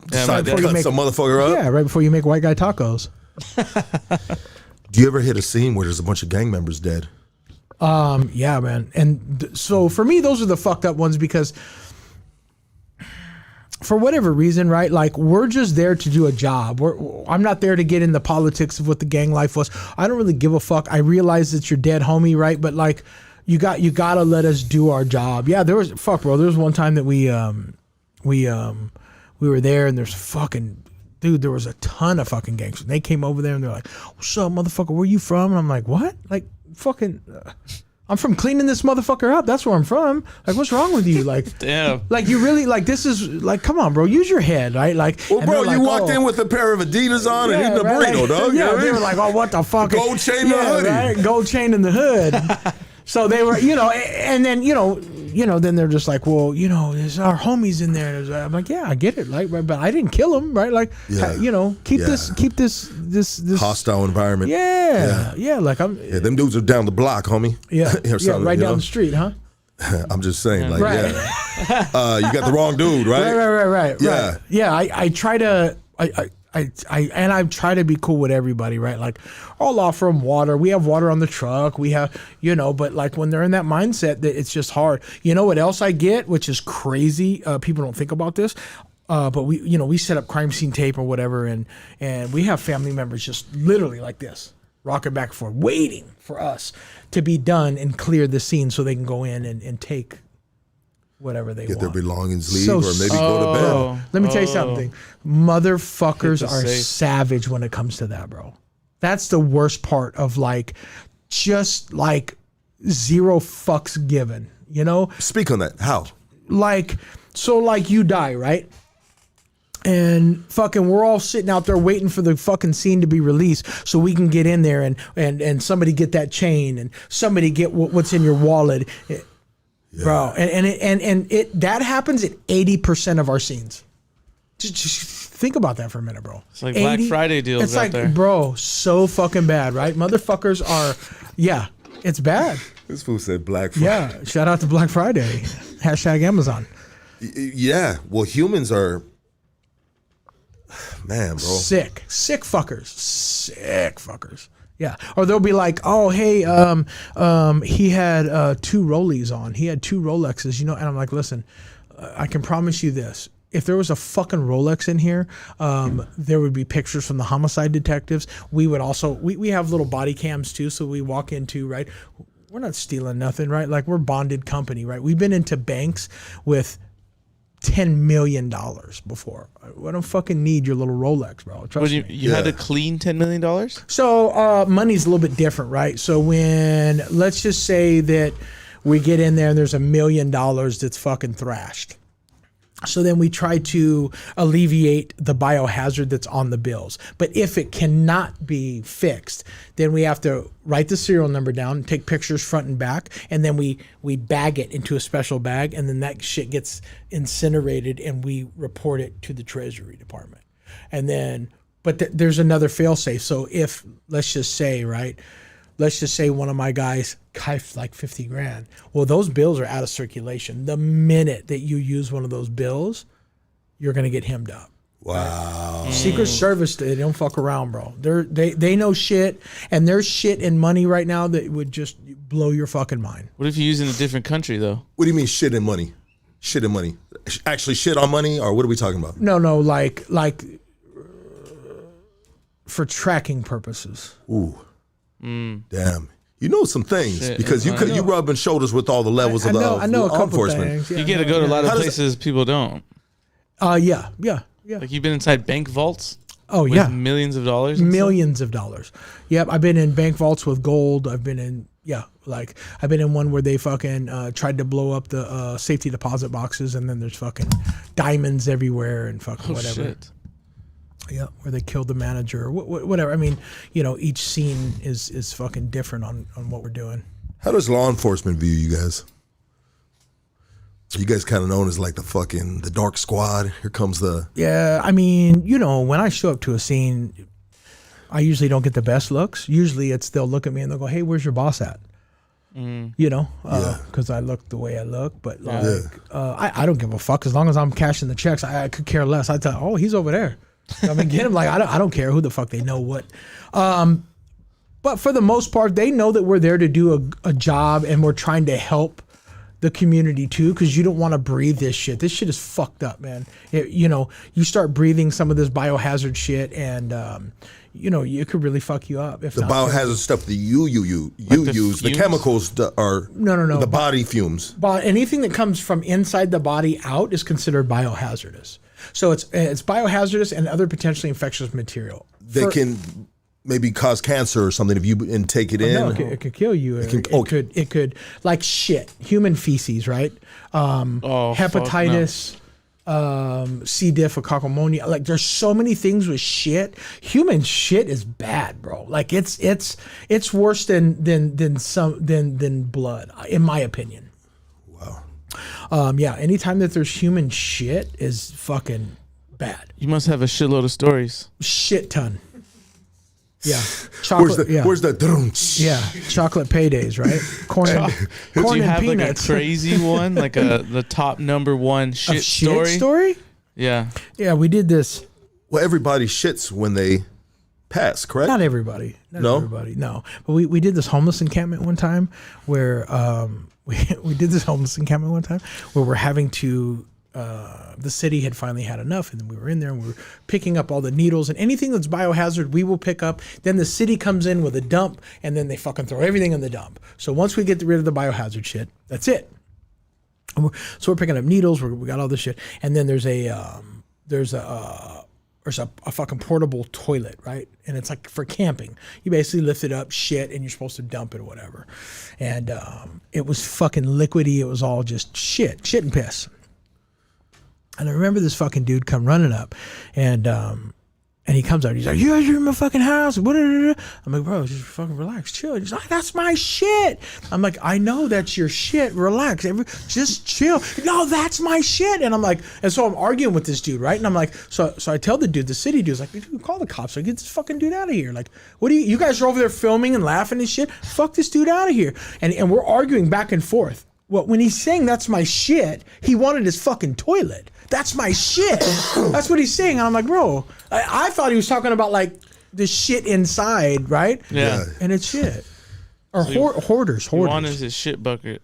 Yeah, decide to before you cut make- some motherfucker up. Yeah, right before you make white guy tacos. Do you ever hit a scene where there's a bunch of gang members dead? Yeah, man. And so for me, those are the fucked up ones because for whatever reason, right? Like we're just there to do a job. I'm not there to get in the politics of what the gang life was. I don't really give a fuck. I realize it's your dead homie, right? But like, you gotta let us do our job. Yeah, there was bro. There was one time that we were there and there's fucking dude. There was a ton of fucking gangsters. They came over there and they're like, "What's up, motherfucker? Where you from?" And I'm like, "What? Like fucking." I'm from cleaning this motherfucker up. That's where I'm from. Like, what's wrong with you? Like, Damn. like you really like this is like, come on, bro, use your head, right? Like, Well, and bro, they're you like, walked oh. in with a pair of Adidas on and Yeah, eating a right? burrito, dog. You know Yeah, what I they mean? were like, oh, what the fuck? Gold chain in the hoodie. Right? Gold chain in the hood. So they were, and then, then they're just like, well, there's our homies in there. I'm like, yeah, I get it. Like, but I didn't kill him, right? Like, Yeah. keep Yeah. this. Hostile environment. Yeah. Like Yeah, them dudes are down the block, homie. Yeah. Or something, Right you down know? the street, huh? I'm just saying, like, Right. yeah. You got the wrong dude, right? Right. Yeah. Yeah. I try to I try to be cool with everybody, right? Like I'll offer them water. We have water on the truck. We have, but like when they're in that mindset, that it's just hard. You know what else I get, which is crazy. People don't think about this. But we set up crime scene tape or whatever, and we have family members just literally like this, rocking back and forth, waiting for us to be done and clear the scene so they can go in and take whatever they Get their want. belongings, leave, So or maybe go to bed. Oh. Let me tell you something. Motherfuckers Hit the are safe. savage when it comes to that, bro. That's the worst part of like, just like zero fucks given, Speak on that. How? Like, so like you die, right? And fucking we're all sitting out there waiting for the fucking scene to be released so we can get in there and somebody get that chain and somebody get what's in your wallet. Bro, and it that happens at 80% of our scenes. Just think about that for a minute, bro. It's like Black Friday deals It's out like, there. bro, so fucking bad, right? Motherfuckers are, yeah, it's bad. This fool said Black Friday. Yeah, shout out to Black Friday. Hashtag Amazon. Yeah. Well, humans are, man, bro. Sick fuckers. Yeah, or they'll be like, "Oh, hey, he had two Rollies on. He had two Rolexes, And I'm like, "Listen, I can promise you this: if there was a fucking Rolex in here, there would be pictures from the homicide detectives. We would also we have little body cams too, so we walk into right. We're not stealing nothing, right? Like we're bonded company, right? We've been into banks with $10 million before. I don't fucking need your little Rolex, bro. Trust But me. you had to clean $10 million? So money's a little bit different, right? So when let's just say that We get in there and there's $1 million that's fucking thrashed. So then we try to alleviate the biohazard that's on the bills. But if it cannot be fixed, then we have to write the serial number down, take pictures front and back, and then we bag it into a special bag, and then that shit gets incinerated and we report it to the Treasury Department. And then, but there's another fail-safe. So if, let's just say one of my guys kifed like 50 grand. Well, those bills are out of circulation. The minute that you use one of those bills, you're going to get hemmed up. Wow. Secret Service, they don't fuck around, bro. They know shit, and there's shit in money right now that would just blow your fucking mind. What if you use it in a different country, though? What do you mean shit in money? Shit in money? Actually shit on money, or what are we talking about? No, like for tracking purposes. Ooh. Damn. You know some things Shit, because you rubbing shoulders with all the levels of I know a law couple enforcement. things. Yeah, You get to go to a lot of How does places people don't. Yeah. Like you've been inside bank vaults Oh with yeah, millions of dollars. and millions of dollars. Yep, I've been in bank vaults with gold. I've been in I've been in one where they fucking tried to blow up the safety deposit boxes, and then there's fucking diamonds everywhere and fucking stuff? Oh whatever. shit! Yeah, where they killed the manager or whatever. I mean, each scene is fucking different on what we're doing. How does law enforcement view you guys? You guys kind of known as like the dark squad. Here comes the... Yeah, I mean, when I show up to a scene, I usually don't get the best looks. Usually they'll look at me and they'll go, "Hey, where's your boss at?" Because I look the way I look. But I don't give a fuck as long as I'm cashing the checks. I could care less. I tell, "Oh, he's over there." I mean, get him. Like I don't care who the fuck they know what. But for the most part, they know that we're there to do a job, and we're trying to help the community too, because you don't want to breathe this shit. This shit is fucked up, man. You start breathing some of this biohazard shit, and it could really fuck you up. If The biohazard stuff that you use, the fumes? chemicals that are No. the body fumes. But anything that comes from inside the body out is considered biohazardous. So it's biohazardous and other potentially infectious material. They can maybe cause cancer or something if you intake it in. No, it could kill you. It could like shit. Human feces, right? Hepatitis, C. diff, or cockamamia. Like there's so many things with shit. Human shit is bad, bro. Like it's worse than blood, in my opinion. Wow. Anytime that there's human shit is fucking bad. You must have a shitload of stories. Shit ton. Yeah. Chocolate. Where's the drunch? Yeah, chocolate paydays, right? Corn Do you and have peanuts. like a crazy one, like the top number one shit story? Yeah. Yeah, we did this. Well, everybody shits when they pass, correct? Not everybody. No? Everybody. No. But we did this homeless encampment one time where we did this homeless encampment one time where we're having to. The city had finally had enough, and then we were in there and we were picking up all the needles and anything that's biohazard we will pick up. Then the city comes in with a dump, and then they fucking throw everything in the dump. So once we get rid of the biohazard shit, that's it. So we're picking up needles, we got all this shit, and then there's a fucking portable toilet, right? And it's like for camping. You basically lift it up, shit, and you're supposed to dump it or whatever. And it was fucking liquidy. It was all just shit and piss. And I remember this fucking dude come running up, and he comes out. He's like, "You guys are in my fucking house." I'm like, "Bro, just fucking relax, chill." He's like, "That's my shit." I'm like, "I know that's your shit. Relax, just chill." "No, that's my shit." And I'm like, and so I'm arguing with this dude, right? And I'm like, so I tell the dude, the city dude's like, "Dude, call the cops. Like, get this fucking dude out of here. Like, what do you guys are over there filming and laughing and shit? Fuck this dude out of here." And we're arguing back and forth. Well, when he's saying that's my shit, he wanted his fucking toilet. That's my shit. That's what he's saying. And I'm like, bro, I thought he was talking about like the shit inside, right? Yeah. And it's shit. Or hoarders. One is his shit bucket.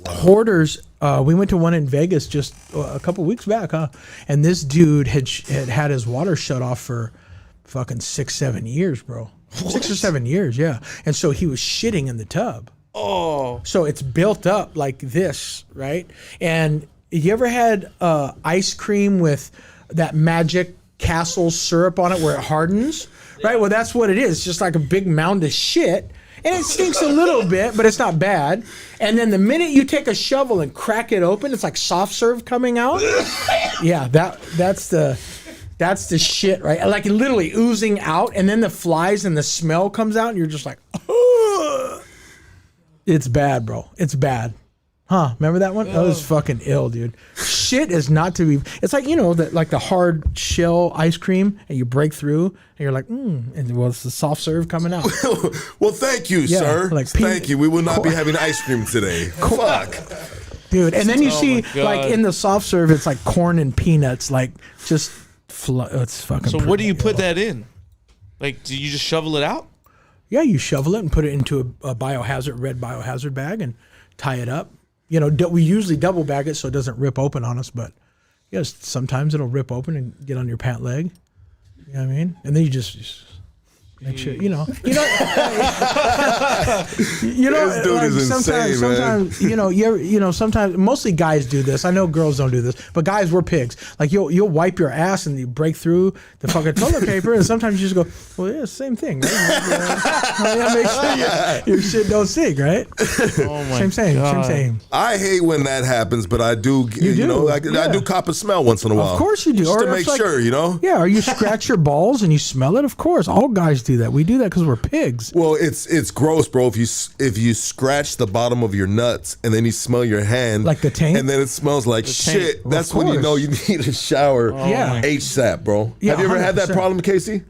Hoarders. We went to one in Vegas just a couple weeks back, huh? And this dude had his water shut off for fucking 6-7 years, bro. What? 6 or 7 years, yeah. And so he was shitting in the tub. Oh. So it's built up like this, right? And you ever had ice cream with that Magic Castle syrup on it where it hardens? Right? Well, that's what it is. It's just like a big mound of shit. And it stinks a little bit, but it's not bad. And then the minute you take a shovel and crack it open, it's like soft serve coming out. Yeah, that's the shit, right? Like literally oozing out, and then the flies and the smell comes out, and you're just like, ugh. It's bad, bro. It's bad. Huh? Remember that one? That was fucking ill, dude. Shit is not to be. It's like, you know, like the hard shell ice cream, and you break through, and you're like, and it's the soft serve coming out. Well, thank you, sir. Like thank you. We will not be having ice cream today. Fuck. Dude, and then you see, like, in the soft serve, it's like corn and peanuts, like, just, it's fucking. So what do you put that in? Like, do you just shovel it out? Yeah, you shovel it and put it into a red biohazard bag and tie it up. You know, we usually double bag it so it doesn't rip open on us, but yes, sometimes it'll rip open and get on your pant leg. You know what I mean? And then you just make sure, you know, This dude like is insane, sometimes, man. Sometimes, mostly guys do this. I know girls don't do this, but guys, we're pigs. Like you'll wipe your ass and you break through the fucking toilet paper, and sometimes you just go, well, yeah, same thing, right? Make sure your shit don't sink, right? Oh my Same. I hate when that happens, but I do. I do cop a smell once in a while. Of course you do, just to make sure, you know. Yeah, or you scratch your balls and you smell it. Of course, all guys do that. We do that because we're pigs. Well, it's gross, bro. If you scratch the bottom of your nuts and then you smell your hand, like the taint, and then it smells like shit. Well, that's when you know you need a shower. Yeah, HSAP, bro. Yeah, have you ever 100%. had that problem, Casey?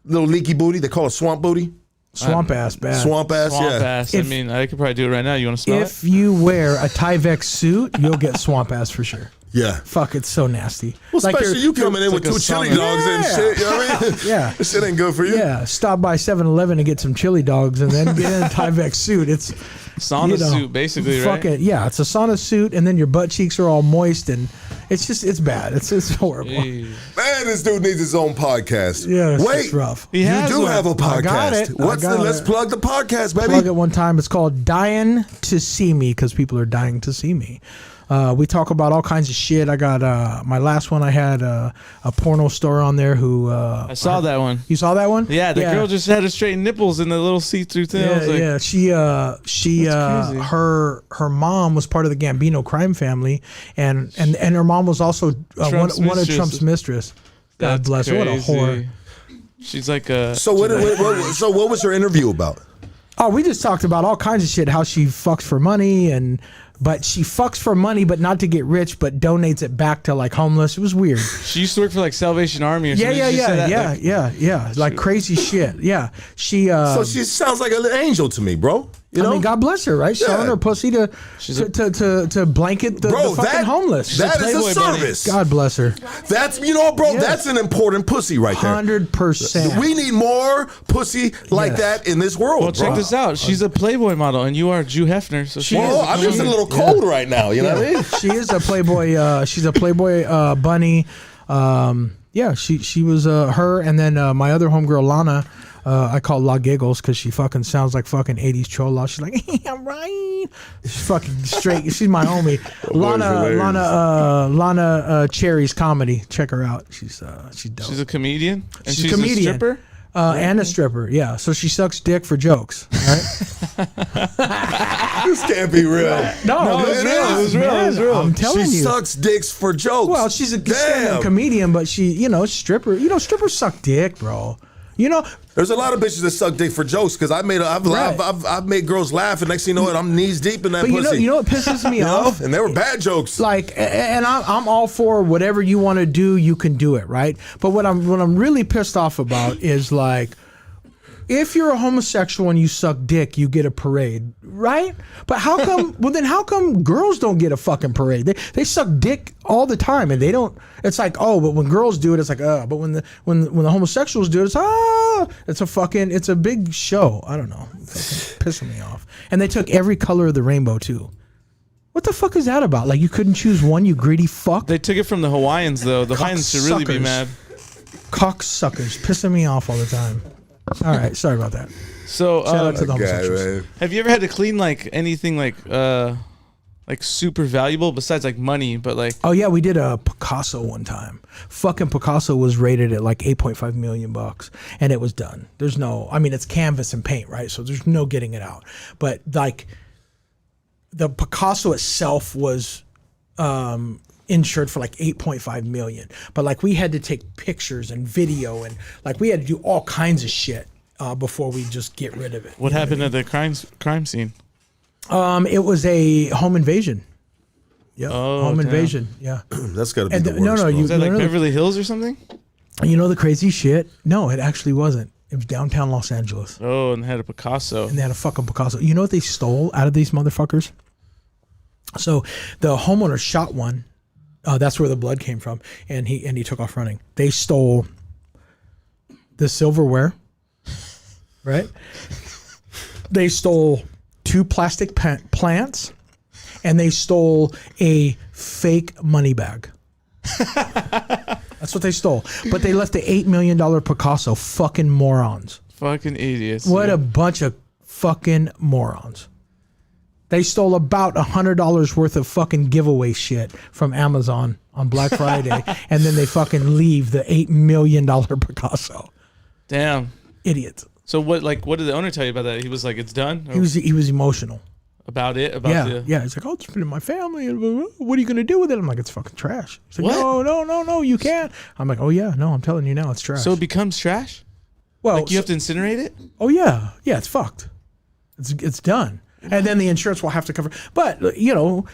Little leaky booty. They call it swamp booty. Swamp ass, bad. Swamp ass. I mean, I could probably do it right now. You want to smell it? If you wear a Tyvek suit, you'll get swamp ass for sure. Yeah. Fuck, it's so nasty. Well, especially you coming in with like 2 a chili sauna. dogs and shit. You know what I mean? Yeah. This shit ain't good for you. Yeah, stop by 7-Eleven and get some chili dogs and then get in a Tyvek suit. It's sauna suit, basically, right? Yeah, it's a sauna suit, and then your butt cheeks are all moist, and it's bad. It's horrible. Jeez. Man, this dude needs his own podcast. Yeah, wait, it's rough. He you has do one. have a podcast. I got it. Let's plug the podcast, baby. Plug it one time. It's called Dying to See Me because people are dying to see me. We talk about all kinds of shit. I got my last one. I had a porno star on there who I saw that one. You saw that one? Yeah, the girl just had her straight nipples in the little see-through thing. I was like, She her mom was part of the Gambino crime family, and her mom was also one of Trump's mistress. God bless her. What a whore. She's like a. So what was her interview about? Oh, we just talked about all kinds of shit. How she fucks for money but she fucks for money, but not to get rich, but donates it back to like homeless. It was weird. She used to work for like Salvation Army or something. Yeah. Like crazy shit. Yeah. So she sounds like an angel to me, bro. You know? I mean, God bless her, right? Yeah. Selling her pussy to blanket the fucking homeless. That is a service. God bless her. That's that's an important pussy right there. 100%. We need more pussy like that in this world. Well, check this out. She's a Playboy model, and you are Jew Hefner. So I'm just a little cold right now. You know what I mean? She is a Playboy. She's a Playboy bunny. She was her, and then my other homegirl Lana. I call La Giggles because she fucking sounds like fucking 80s chola. She's like, I'm right. She's fucking straight. She's my homie. Lana Cherry's comedy. Check her out. She's dope. She's a comedian? And she's a comedian. A stripper? And a stripper, yeah. So she sucks dick for jokes, right? This can't be real. No, it was real. I'm telling you. She sucks dicks for jokes. Well, she's a stand-up comedian, but she, stripper. Strippers suck dick, bro. There's a lot of bitches that suck dick for jokes because I've made girls laugh, and next thing you know it, I'm knees deep in that pussy. You know what pisses me off? And they were bad jokes. Like, and I'm all for whatever you want to do, you can do it, right? But what I'm really pissed off about is like, if you're a homosexual and you suck dick, you get a parade, right? But how come? Well, then how come girls don't get a fucking parade? They suck dick all the time, and they don't. It's like, oh, but when girls do it, it's like, but when the homosexuals do it, it's a big show. I don't know, it's pissing me off. And they took every color of the rainbow too. What the fuck is that about? Like you couldn't choose one, you greedy fuck. They took it from the Hawaiians though. The Hawaiians should really be mad. Cocksuckers, pissing me off all the time. All right, sorry about that. So, shout out to the homosexuals. Have you ever had to clean like anything like like super valuable besides like money, but like Oh yeah, we did a Picasso one time. Fucking Picasso was rated at like $8.5 million, and it was done. There's no, I mean, it's canvas and paint, right? So there's no getting it out. But like, the Picasso itself was insured for like 8.5 million. But like, we had to take pictures and video, and like we had to do all kinds of shit before we just get rid of it. what happened at the crime scene? It was a home invasion. Yeah, Oh, home damn. invasion. Yeah. That's got to be And the the- worst. no, no, bro. you- Is that like know the- Beverly Hills or something? You know the crazy shit? No, it actually wasn't. It was downtown Los Angeles. Oh, and they had a Picasso. And they had a fucking Picasso. You know what they stole out of these motherfuckers? So the homeowner shot one. That's where the blood came from, and he took off running. They stole the silverware, right? They stole 2 plastic plants, and they stole a fake money bag. That's what they stole. But they left the $8 million Picasso. Fucking morons. Fucking idiots. What yeah. a bunch of fucking morons. They stole about $100 worth of fucking giveaway shit from Amazon on Black Friday, and then they fucking leave the $8 million Picasso. Damn. Idiots. So what did the owner tell you about that? He was like, it's done? Or He was emotional. about it? About Yeah, the yeah. He's like, I'll just put it in my family. And what are you gonna do with it? I'm like, it's fucking trash. He's like, What? no, you can't. I'm like, oh yeah, no, I'm telling you now, it's trash. So it becomes trash? well, Like you have to incinerate it? oh yeah, it's fucked. It's done. And then the insurance will have to cover. But you know,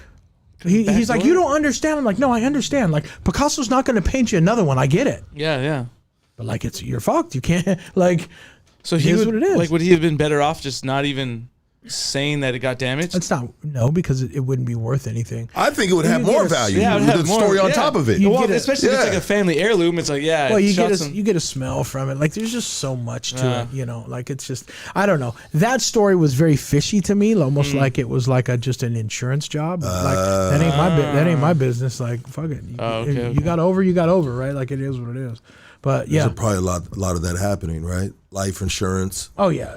he's like, door? you don't understand. I'm like, no, I understand. Like Picasso's not going to paint you another one. I get it. Yeah, yeah. But like, you're fucked. You can't like. So It he is would, what it is. like, would he have been better off just not even saying that it got damaged? It's not because it wouldn't be worth anything. I think it would have You more get a- value Yeah, it would with have the more, story on yeah. top of it. You Well, get a- especially if it's yeah. like a family heirloom. It's like, yeah. Well, it you shot get some- you get a smell from it. Like there's just so much to it, you know. Like it's just I don't know. That story was very fishy to me, almost like it was like just an insurance job. Like that ain't my business. Like fuck it. Oh, okay, You okay. got over, right? Like it is what it is. But yeah. There's probably a lot of that happening, right? Life insurance. Oh yeah.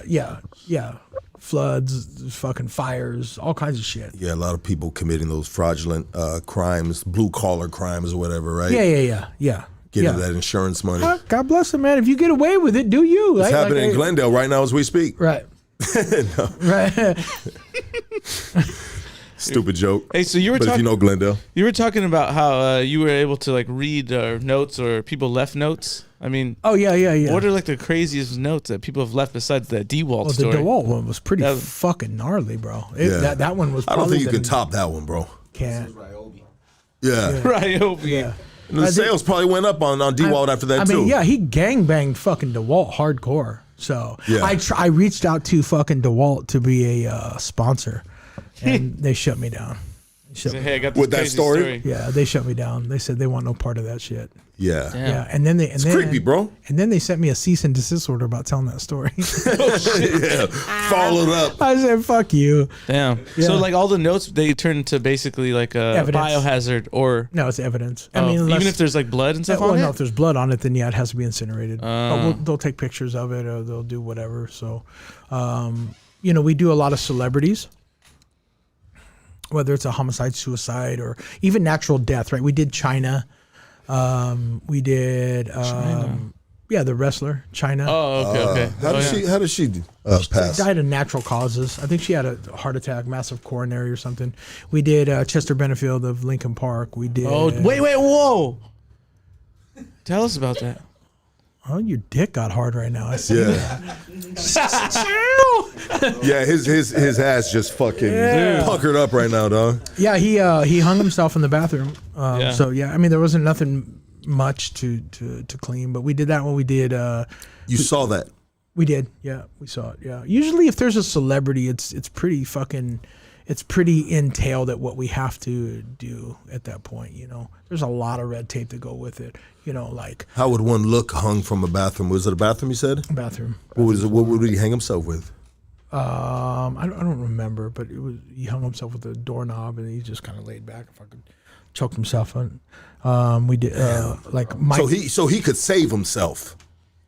Floods, fucking fires, all kinds of shit. Yeah, a lot of people committing those fraudulent crimes, blue collar crimes or whatever, right? Yeah. Getting that insurance money. God bless them, man. If you get away with it, do you? It's right? happening in Like, Glendale right now as we speak. Right. Right. Stupid joke. Hey, so you were But if talking. you know Glendale, You were talking about how you were able to like read notes or people left notes. I mean, Oh yeah. what are like the craziest notes that people have left besides that DeWalt Oh, the story? DeWalt one was pretty That- fucking gnarly, bro. Yeah. That one was. I don't probably think you can the- top that one, bro. Can't. Yeah. Right. Oh, Yeah. And the sales probably went up on DeWalt after that I too. mean, yeah, he gangbanged fucking DeWalt hardcore. So Yeah. I reached out to fucking DeWalt to be a sponsor, and they shut me down. They shut me- Hey, I got this With that crazy story? Yeah, they shut me down. They said they want no part of that shit. Yeah. Damn. Yeah, and then It's creepy, bro. And then they sent me a cease and desist order about telling that story. Yeah. Followed up. I said, "Fuck you." Damn. Yeah. So like all the notes they turn into basically like a Evidence. biohazard or No, it's evidence. I oh, mean, unless, even if there's like blood and stuff well, on no, it. if there's blood on it, then yeah, it has to be incinerated. But they'll take pictures of it, or they'll do whatever. So, you know, we do a lot of celebrities, whether it's a homicide, suicide, or even natural death. Right? We did China. We did. Yeah, the wrestler China. Oh, okay. How did she pass? Died of natural causes. I think she had a heart attack, massive coronary or something. We did Chester Benefield of Lincoln Park. We did. Oh, wait, whoa! Tell us about that. Oh, your dick got hard right now. I see. Yeah. Yeah, his ass just fucking puckered up right now, dog. Yeah, he hung himself in the bathroom. Yeah. So yeah, I mean there wasn't nothing much to clean, but we did that when we did. You saw that. We did. Yeah, we saw it. Yeah. Usually, if there's a celebrity, it's pretty entailed at what we have to do at that point. You know, there's a lot of red tape to go with it. You know, like How would one look hung from a bathroom? Was it a bathroom you said? bathroom. What was it? What would he hang himself with? I don't remember, but he hung himself with a doorknob and he just kind of laid back and fucking choked himself on. We did like Mike. So he could save himself.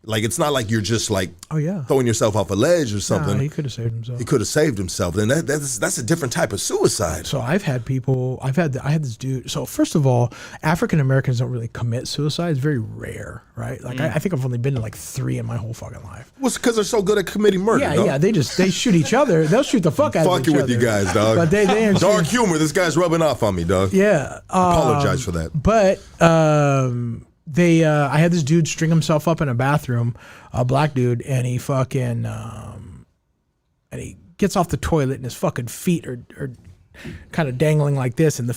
Like, it's not like you're just like throwing yourself off a ledge or something. Nah, he could have saved himself. He could have saved himself. And that's a different type of suicide. So I had this dude. So first of all, African Americans don't really commit suicide. It's very rare, right? Like I think I've only been to like 3 in my whole fucking life. Well, it's because they're so good at committing murder. Yeah. They shoot each other. They'll shoot the fuck out of each other. Fucking with you guys, dog. But they dark humor. This guy's rubbing off on me, dog. Yeah. Apologize for that. But I had this dude string himself up in a bathroom, a black dude, and he fucking and he gets off the toilet and his fucking feet are kind of dangling like this, and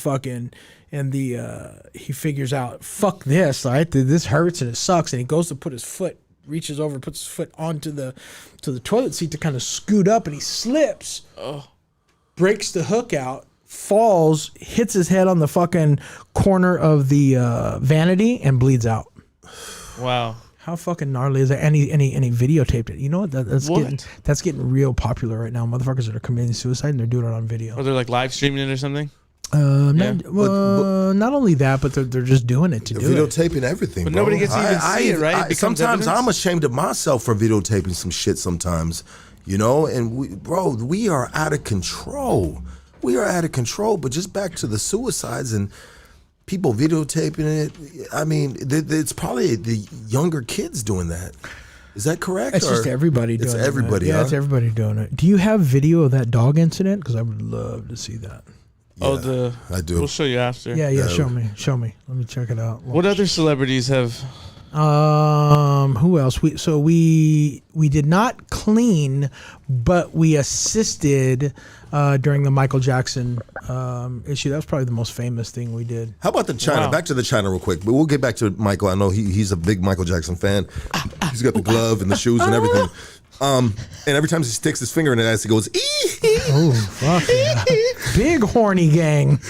he figures out, fuck this, right? This hurts and it sucks, and he goes to put his foot, reaches over, puts his foot onto the toilet seat to kind of scoot up, and he slips, breaks the hook out, falls, hits his head on the fucking corner of the vanity, and bleeds out. Wow. How fucking gnarly is that? And he videotaped it. You know what? That's getting real popular right now. Motherfuckers that are committing suicide and they're doing it on video. Or they're like live streaming it or something? Not only that, but they're just doing it to do it. Videotaping everything, but bro. nobody gets to even see it, right? Sometimes I'm ashamed of myself for videotaping some shit sometimes, you know? And we are out of control. We are out of control. But just back to the suicides and people videotaping it. I mean, it's probably the younger kids doing that. Is that correct? It's just everybody doing it. It's everybody, Yeah, it's everybody doing it. Do you have video of that dog incident? Because I would love to see that. Yeah, I do. We'll show you after. Yeah. Show me. Let me check it out. What other celebrities have? Who else? We did not clean, but we assisted during the Michael Jackson issue. That was probably the most famous thing we did. How about the China? Wow. Back to the China real quick. But we'll get back to Michael. I know he's a big Michael Jackson fan. He's got the glove and the shoes and everything. And every time he sticks his finger in it, as he goes, ee. Oh, fuck yeah. Big horny gang.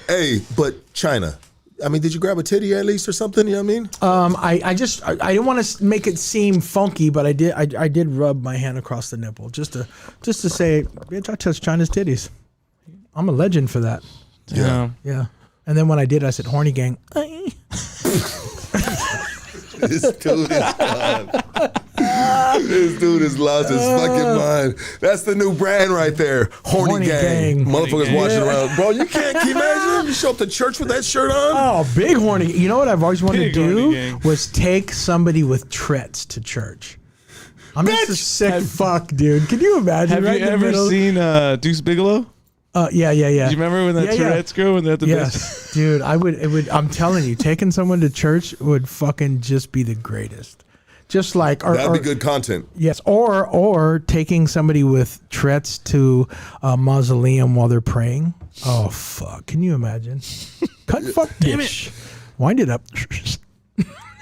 Hey, but China. I mean, did you grab a titty at least or something? You know what I mean? I didn't want to make it seem funky, but I did rub my hand across the nipple just to say, bitch, I touched China's titties. I'm a legend for that. Yeah. Yeah. And then when I did, I said, horny gang. This dude is gone. This dude has lost his fucking mind. That's the new brand right there. Horny gang. Motherfuckers watching around. Bro, you can't imagine you show up to church with that shirt on? Oh, big horny. You know what I've always wanted to do was take somebody with Tourette's to church. I'm just a sick fuck, dude. Can you imagine? Have you ever seen Deuce Bigelow? Yeah. Do you remember when that Tourette's girl when they had the Yes, dude. I'm telling you, taking someone to church would fucking just be the greatest. Just like that'd be good content. Yes, or taking somebody with Tourette's to a mausoleum while they're praying. Oh fuck! Can you imagine? Cut fuck Damn it. Wind it up.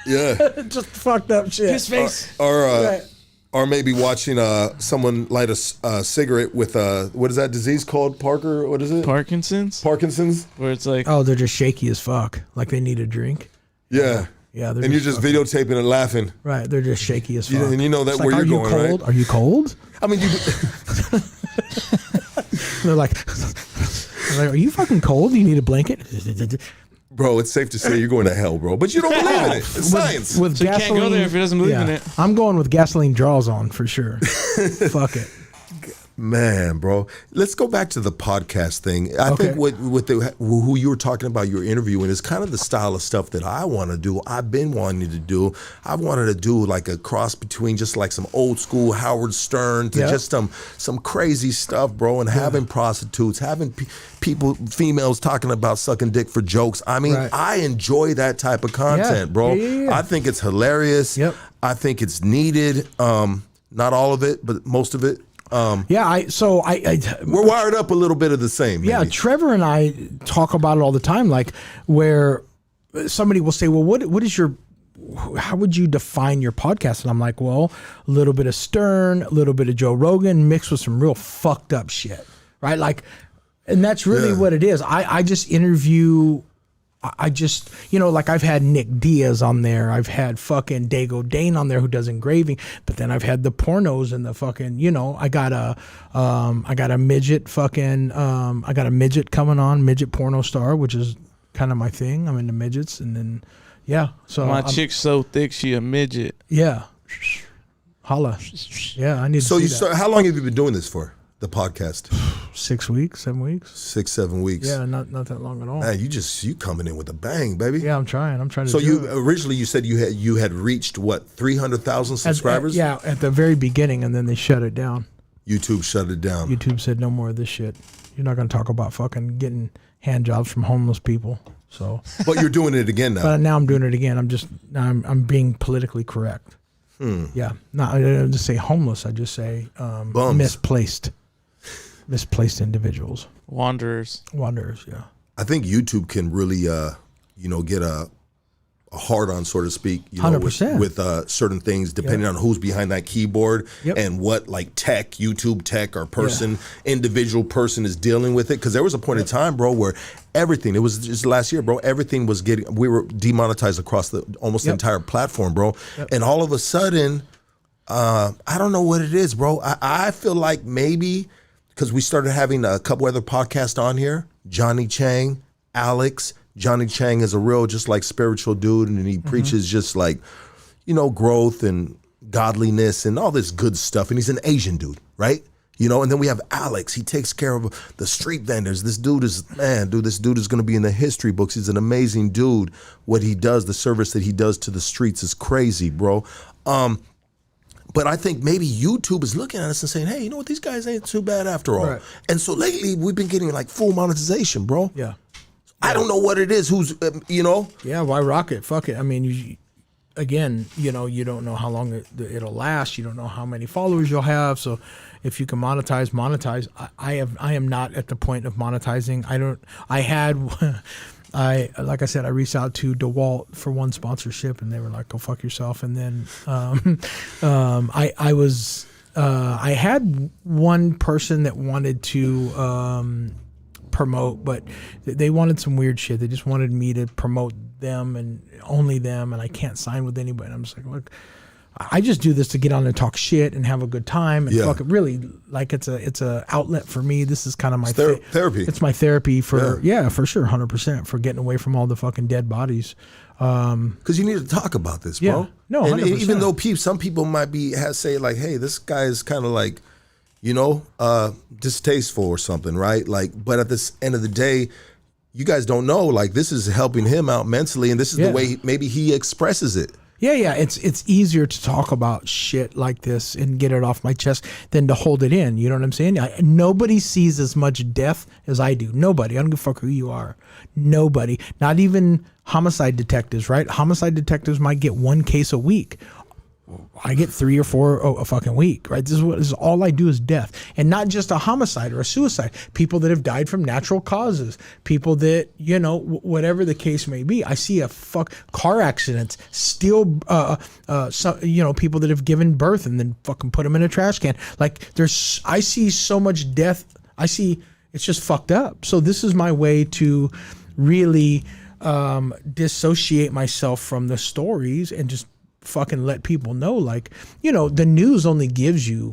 Yeah. Just fucked up shit. His face. Or maybe watching someone light a cigarette with what is that disease called? Parker? What is it? Parkinson's. Where it's like, oh, they're just shaky as fuck, like they need a drink. Yeah. Yeah, and you're just videotaping and laughing. Right, they're just shaky as fuck. And you know that where like, you're going, cold? right? Are you cold? I mean, they're like, are you fucking cold? Do you need a blanket? Bro, it's safe to say you're going to hell, bro. But you don't believe in it. It's science. With so gasoline, you can't go there if he doesn't believe in it. I'm going with gasoline draws on for sure. Fuck it. Man, bro. Let's go back to the podcast thing. I think who you were talking about, you were interviewing, is kind of the style of stuff that I want to do. I've been wanting to do. I wanted to do like a cross between just like some old school Howard Stern to just some crazy stuff, bro, and having prostitutes, having females talking about sucking dick for jokes. I mean, I enjoy that type of content, bro. Yeah. I think it's hilarious. Yep. I think it's needed. Not all of it, but most of it. We're wired up a little bit of the same. Maybe. Yeah, Trevor and I talk about it all the time, like where somebody will say, well, what is your, how would you define your podcast? And I'm like, well, a little bit of Stern, a little bit of Joe Rogan mixed with some real fucked up shit, right? Like, and that's really what it is. I just interview, like I've had Nick Diaz on there. I've had fucking Dago Dane on there who does engraving, but then I've had the pornos and the fucking, I got a midget fucking, I got a midget coming on, midget porno star, which is kind of my thing. I'm into midgets. And then, Yeah. So My chick's so thick, she a midget. Yeah. Holla. Yeah, I need to So see that. how long have you been doing this for? The podcast? 6 weeks, 7 weeks. 6-7 weeks. Yeah, not that long at all. Man, you coming in with a bang, baby. Yeah, I'm trying to So do it. originally you said you had reached what, 300,000 subscribers? At the very beginning, and then they shut it down. YouTube shut it down. YouTube said no more of this shit. You're not going to talk about fucking getting hand jobs from homeless people. So, But you're doing it again now. but now I'm doing it again. I'm being politically correct. Yeah, I don't just say homeless. I just say misplaced individuals, Wanderers. wanderers. Yeah. I think YouTube can really, get a hard on, so to speak, 100%. with certain things, depending on who's behind that keyboard and what like YouTube tech or individual person is dealing with it. Because there was a point in time, bro, where everything, it was just last year, bro, everything was we were demonetized across almost the entire platform, bro. And all of a sudden, I don't know what it is, bro. I feel like maybe because we started having a couple other podcasts on here, Johnny Chang, Alex. Johnny Chang is a real just like spiritual dude, and he preaches just like, growth and godliness and all this good stuff. And he's an Asian dude, right? And then we have Alex. He takes care of the street vendors. This dude is going to be in the history books. He's an amazing dude. What he does, the service that he does to the streets is crazy, bro. But I think maybe YouTube is looking at us and saying, hey, you know what? These guys ain't too bad after all. Right. And so lately we've been getting like full monetization, bro. Yeah. I don't know what it is. Yeah, why rock it? Fuck it. I mean, you don't know how long it'll last. You don't know how many followers you'll have. So if you can monetize. I am not at the point of monetizing. Like I said, I reached out to DeWalt for one sponsorship, and they were like, "Go fuck yourself." And then I had one person that wanted to promote, but they wanted some weird shit. They just wanted me to promote them and only them, and I can't sign with anybody. And I'm just like, look, I just do this to get on and talk shit and have a good time and fuck it. Really, like it's a outlet for me. This is kind of my therapy. It's my therapy for for sure, 100% for getting away from all the fucking dead bodies. Because you need to talk about this, bro. Yeah. No, 100%. And even though some people might say like, hey, this guy is kind of like, distasteful or something, right? Like, but at this end of the day, you guys don't know, like, this is helping him out mentally, and this is the way maybe he expresses it. Yeah. It's easier to talk about shit like this and get it off my chest than to hold it in. You know what I'm saying? Nobody sees as much death as I do. Nobody. I don't give a fuck who you are. Nobody. Not even homicide detectives, right? Homicide detectives might get one case a week. I get 3 or 4 a fucking week, right? This is all I do is death. And not just a homicide or a suicide. People that have died from natural causes. People that, whatever the case may be. I see car accidents, still, people that have given birth and then fucking put them in a trash can. Like, I see so much death. It's just fucked up. So this is my way to really dissociate myself from the stories and just fucking let people know, like, the news only gives you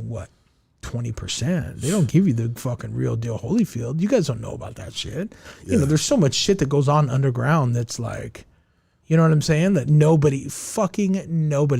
20%. They don't give you the fucking real deal Holyfield. You guys don't know about that shit. There's so much shit that goes on underground that's like, you know what I'm saying, that nobody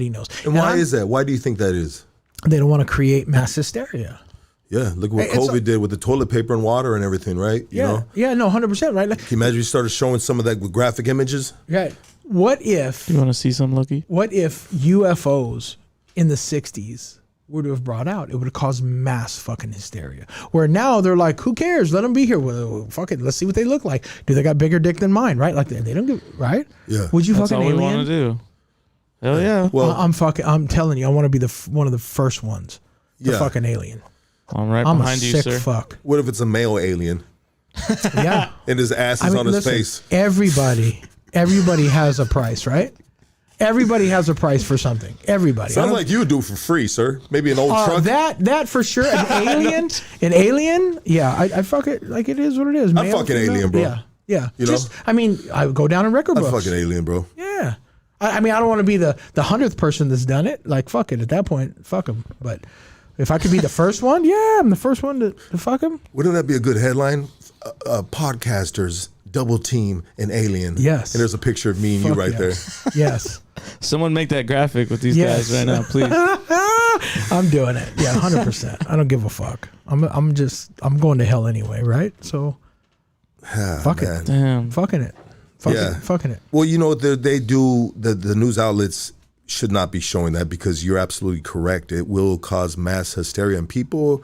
knows. And why is that? Why do you think that is? They don't want to create mass hysteria. Yeah, look what COVID did with the toilet paper and water and everything, right? Yeah, 100%, right? Can you imagine you started showing some of that with graphic images? Right. What if... You want to see some, Lucky? What if UFOs in the 60s were to have brought out? It would have caused mass fucking hysteria. Where now they're like, who cares? Let them be here. Well, fuck it. Let's see what they look like. Do they got bigger dick than mine, right? Like, they don't give... Right? Yeah. Would you That's fucking all alien? we want to do. Hell yeah. Well, I'm telling you, I want to be one of the first ones to fucking alien. I'm right I'm behind a you, sick sir. fuck. what if it's a male alien? Yeah. And his ass is on his face. Everybody has a price, right? Everybody has a price for something. Everybody. Sounds like you would do it for free, sir. Maybe an old truck. That for sure. An alien. Yeah, I fuck it like it is what it is. I'm fucking alien, bro. Yeah. I would go down in record books. I'm fucking alien, bro. Yeah. I don't want to be the 100th person that's done it. Like, fuck it. At that point, fuck them. But if I could be the first one, I'm the first one to fuck them. Wouldn't that be a good headline? Podcasters double team an alien. Yes. And there's a picture of me and you Fuck right there. Yes. Someone make that graphic with these Yes. guys right now, please. I'm doing it. Yeah, 100%. I don't give a fuck. I'm going to hell anyway, right? So fuck Man. it. Damn. Fucking it. Fucking it. Well, you know, they do, the news outlets should not be showing that because you're absolutely correct. It will cause mass hysteria, and people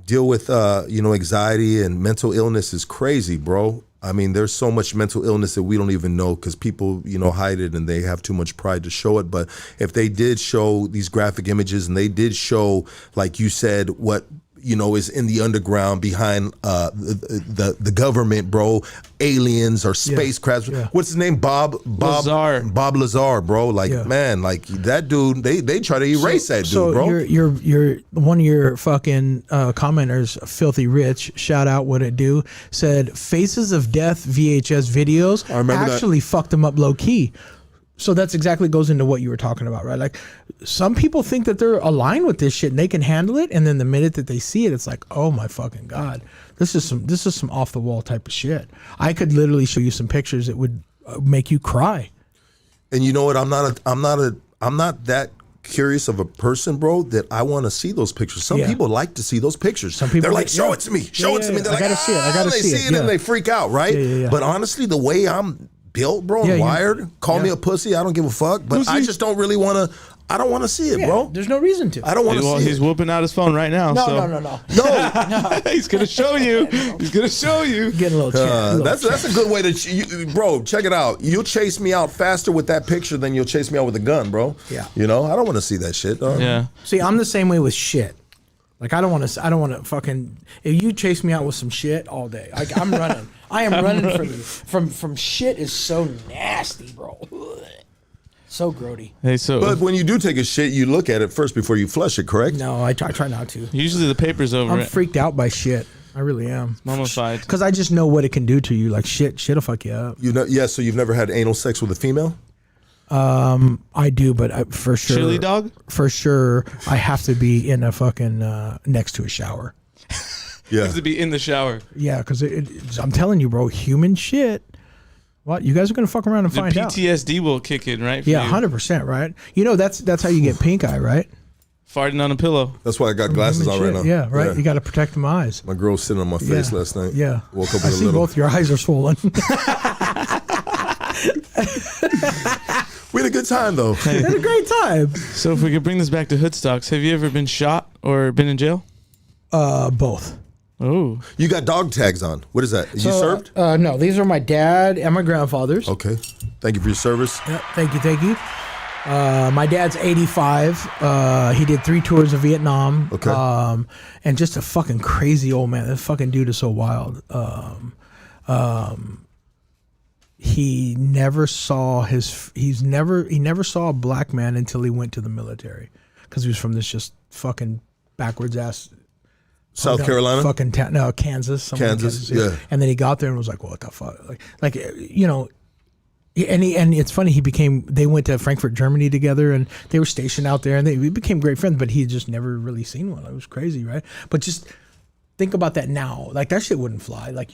deal with, anxiety and mental illness is crazy, bro. I mean, there's so much mental illness that we don't even know because people, hide it and they have too much pride to show it. But if they did show these graphic images and they did show, like you said, what is in the underground behind the government, bro, aliens or spacecrafts. Yeah. What's his name? Bob Lazar. Bob Lazar, bro. Like, man, like that dude, they try to erase that dude, bro. You're one of your fucking commenters, Filthy Rich, shout out what it do, said Faces of Death VHS videos I remember actually fucked them up low key. So that's exactly goes into what you were talking about, right? Like some people think that they're aligned with this shit and they can handle it, and then the minute that they see it, it's like, oh my fucking god, this is some off the wall type of shit. I could literally show you some pictures that would make you cry. And you know what? I'm not that curious of a person, bro, that I want to see those pictures. Some people like to see those pictures. Some people they're like, show it to me, show it to me. They're I gotta see it. I gotta they see it. and they freak out, right? Yeah. But honestly, the way I'm built, bro, and wired, call me a pussy, I don't give a fuck. But I just don't really want to. I don't want to see it, bro. There's no reason to. I don't want to see He's it. whooping out his phone right now. No. He's gonna show you. He's gonna show you. Getting a little That's a good way to, bro. Check it out. You'll chase me out faster with that picture than you'll chase me out with a gun, bro. Yeah. I don't want to see that shit. Yeah. See, I'm the same way with shit. Like I don't want to fucking. If you chase me out with some shit all day, I'm running. I am running from you. From shit is so nasty, bro. So grody. Hey, so But when you do take a shit, you look at it first before you flush it, correct? No, I try not to. usually the paper's over I'm it. freaked out by shit. I really am. Mummified. Because I just know what it can do to you. Like shit'll fuck you up. So you've never had anal sex with a female? I do, but for sure. Chili dog? For sure, I have to be in a fucking next to a shower. Yeah. Has to be in the shower. Yeah, because I'm telling you, bro, human shit. What you guys are gonna fuck around and The find out? PTSD will kick in, right? Yeah, 100%, right? That's how you get pink eye, right? Farting on a pillow. That's why I got glasses on right now. Yeah, right. You got to protect my eyes. My girl was sitting on my face last night. Yeah. Woke up with I a see little. both your eyes are swollen. We had a good time though. Had a great time. So if we could bring this back to Hoodstocks, have you ever been shot or been in jail? Both. Oh. You got dog tags on. What is that? You served? No, these are my dad and my grandfather's. Okay. Thank you for your service. Yep, thank you. My dad's 85. He did 3 tours of Vietnam. Okay. And just a fucking crazy old man. That fucking dude is so wild. He never saw he never saw a black man until he went to the military, because he was from this just fucking backwards ass South Carolina? fucking town. No, Kansas. Kansas, yeah. And then he got there and was like, what the fuck? Like and it's funny, they went to Frankfurt, Germany together, and they were stationed out there, and we became great friends, but he had just never really seen one. It was crazy, right? But just think about that now. Like, that shit wouldn't fly. Like,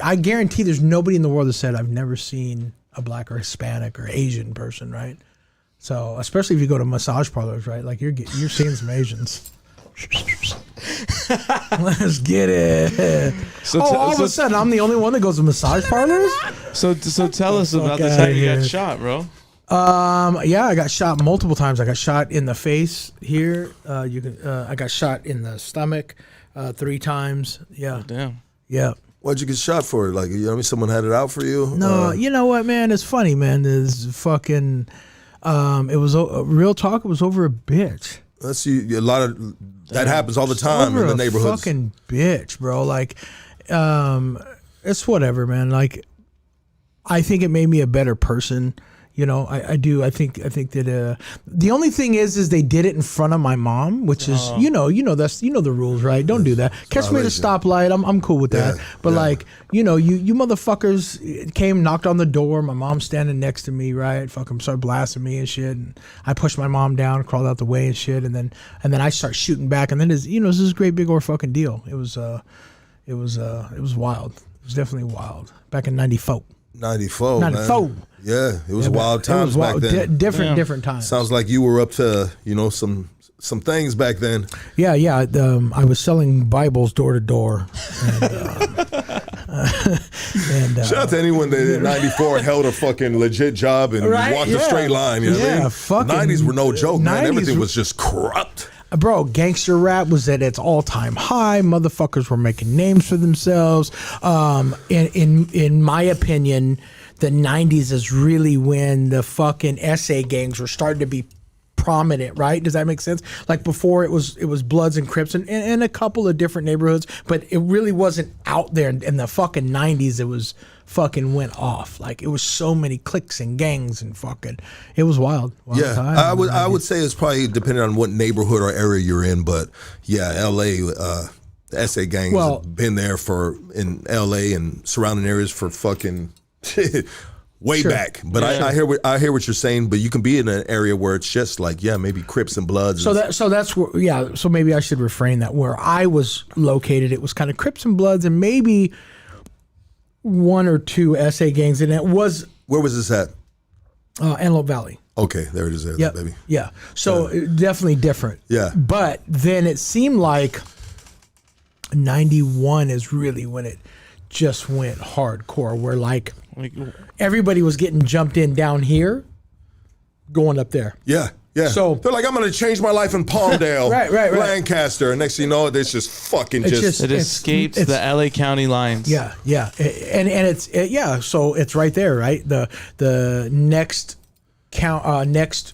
I guarantee there's nobody in the world that said, I've never seen a black or Hispanic or Asian person, right? So, especially if you go to massage parlors, right? Like, you're seeing some Asians. Let's get it. So all of a sudden, I'm the only one that goes to massage parlors? So tell us about this. How you got shot, bro? Yeah, I got shot multiple times. I got shot in the face here. I got shot in the stomach 3 times. Yeah. Oh, damn. Yeah. What'd you get shot for? Like, someone had it out for you? No, you know what, man? It's funny, man. It's fucking. It was real talk. It was over a bitch. That's a lot of that happens all the time in the neighborhoods. Fucking bitch, bro. Like, it's whatever, man. Like, I think it made me a better person. I do. I think that the only thing is they did it in front of my mom, which is that's the rules, right? Don't do that. Catch me at a stoplight. I'm cool with that. But like, you motherfuckers came, knocked on the door. My mom's standing next to me, right? Fucking started blasting me and shit. And I pushed my mom down, crawled out the way and shit. And then I start shooting back. And then this is a great big old fucking deal. It was wild. was definitely wild. Back in 94. 94, 94. man. Yeah, it was wild times back then. Different times. Sounds like you were up to, some things back then. Yeah. I was selling Bibles door to door. Shout out to anyone that in 94 held a fucking legit job and walked a straight line. You know what I mean? Fucking 90s were no joke, man. 90s Everything was just corrupt. Bro, gangster rap was at its all-time high. Motherfuckers were making names for themselves. In my opinion, the 90s is really when the fucking SA gangs were starting to be prominent, right? Does that make sense? Like before it was Bloods and Crips and a couple of different neighborhoods, but it really wasn't out there. In the fucking 90s, it was fucking went off. Like it was so many cliques and gangs and fucking, it was wild. Time. I would say it's probably depending on what neighborhood or area you're in, but yeah, LA, the SA gangs have been there in LA and surrounding areas for fucking way back. But I hear what you're saying, but you can be in an area where it's just like, maybe Crips and Bloods. So that's where, so maybe I should refrain that. Where I was located, it was kind of Crips and Bloods and maybe one or two SA gangs, and it was. Where was this at? Antelope Valley. Okay, there it is, baby. Yeah. So definitely different. Yeah. But then it seemed like 91 is really when it just went hardcore, where like everybody was getting jumped in down here, going up there. Yeah. So they're like, I'm going to change my life in Palmdale, right. Lancaster, and next thing you know, it's just fucking it escapes the LA County lines. Yeah, and it's so it's right there, right? The next next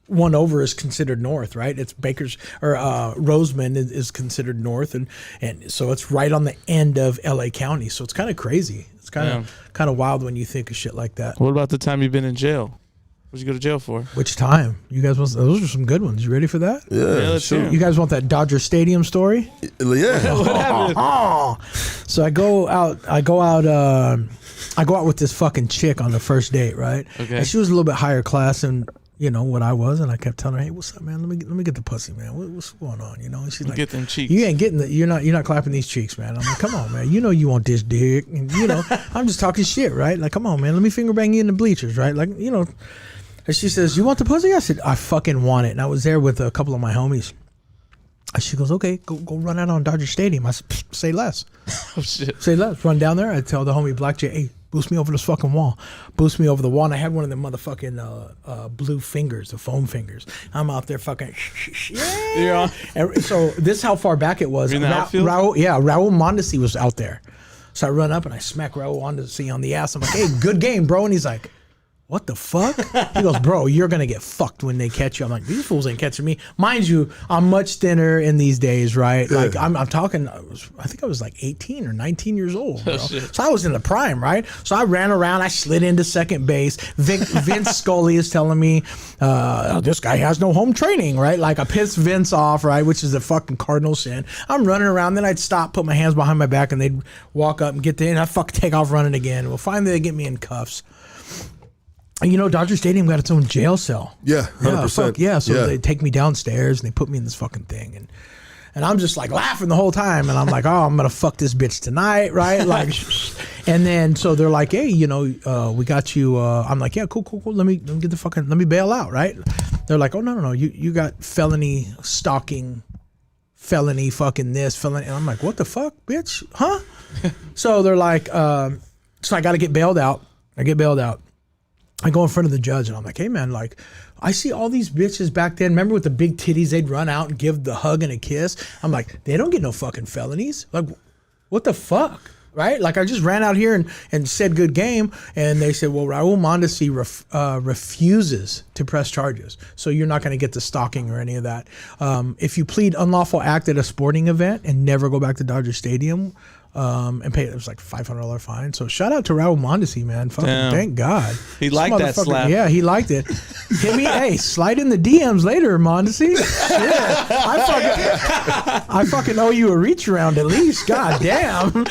one over is considered north, right? It's Baker's or Roseman is considered north, and so it's right on the end of LA County. So it's kind of crazy. It's kind of wild when you think of shit like that. What about the time you've been in jail? What'd you go to jail for? Which time? You guys want those are some good ones. You ready for that? Yeah, sure. You guys want that Dodger Stadium story? Yeah. So I go out with this fucking chick on the first date, right? Okay. And she was a little bit higher class than what I was, and I kept telling her, "Hey, what's up, man? Let me get the pussy, man. What's going on?" And she's like, "Get them cheeks. You ain't getting you're not clapping these cheeks, man." I'm like, "Come on, man. You want this dick?" And I'm just talking shit, right? Like, come on, man. Let me finger bang you in the bleachers, right? Like, And she says, "You want the pussy?" I said, "I fucking want it." And I was there with a couple of my homies. And she goes, "Okay, go run out on Dodger Stadium." I said, "Say less." Oh shit. Say less. Run down there. I tell the homie Black J, "Hey, boost me over this fucking wall." Boost me over the wall. And I had one of them motherfucking blue fingers, the foam fingers. I'm out there fucking yeah. And so this is how far back it was. Raul Mondesi was out there. So I run up and I smack Raul Mondesi on the ass. I'm like, "Hey, good game, bro." And he's like, "What the fuck?" He goes, "Bro, you're going to get fucked when they catch you." I'm like, "These fools ain't catching me." Mind you, I'm much thinner in these days, right? Yeah. Like I'm talking, I think I was like 18 or 19 years old, bro. So I was in the prime, right? So I ran around, I slid into second base. Vince Scully is telling me, this guy has no home training, right? Like I pissed Vince off, right? Which is a fucking cardinal sin. I'm running around, then I'd stop, put my hands behind my back, and they'd walk up and get there, and I'd fucking take off running again. Well, finally they get me in cuffs. Dodger Stadium got its own jail cell. Yeah, 100%. Yeah, so they take me downstairs and they put me in this fucking thing. And I'm just like laughing the whole time. And I'm like, "Oh, I'm going to fuck this bitch tonight," right? Like, and then so they're like, "Hey, we got you." I'm like, "Yeah, cool. Let me bail out," right? They're like, "Oh, no. You got felony stalking, felony fucking this, felony." And I'm like, "What the fuck, bitch? Huh?" So they're like, so I got to get bailed out. I get bailed out. I go in front of the judge and I'm like, "Hey man, like I see all these bitches back then. Remember with the big titties, they'd run out and give the hug and a kiss." I'm like, "They don't get no fucking felonies. Like, what the fuck?" Right? Like I just ran out here and said good game. And they said, "Well, Raul Mondesi refuses to press charges. So you're not going to get the stalking or any of that. If you plead unlawful act at a sporting event and never go back to Dodger Stadium, and pay it was like $500 fine." So shout out to Raul Mondesi, man. Fucking thank God. He liked that slap. Yeah, he liked it. Hit me, hey, slide in the DMs later, Mondesi. Yeah, I fucking owe you a reach around at least. God damn.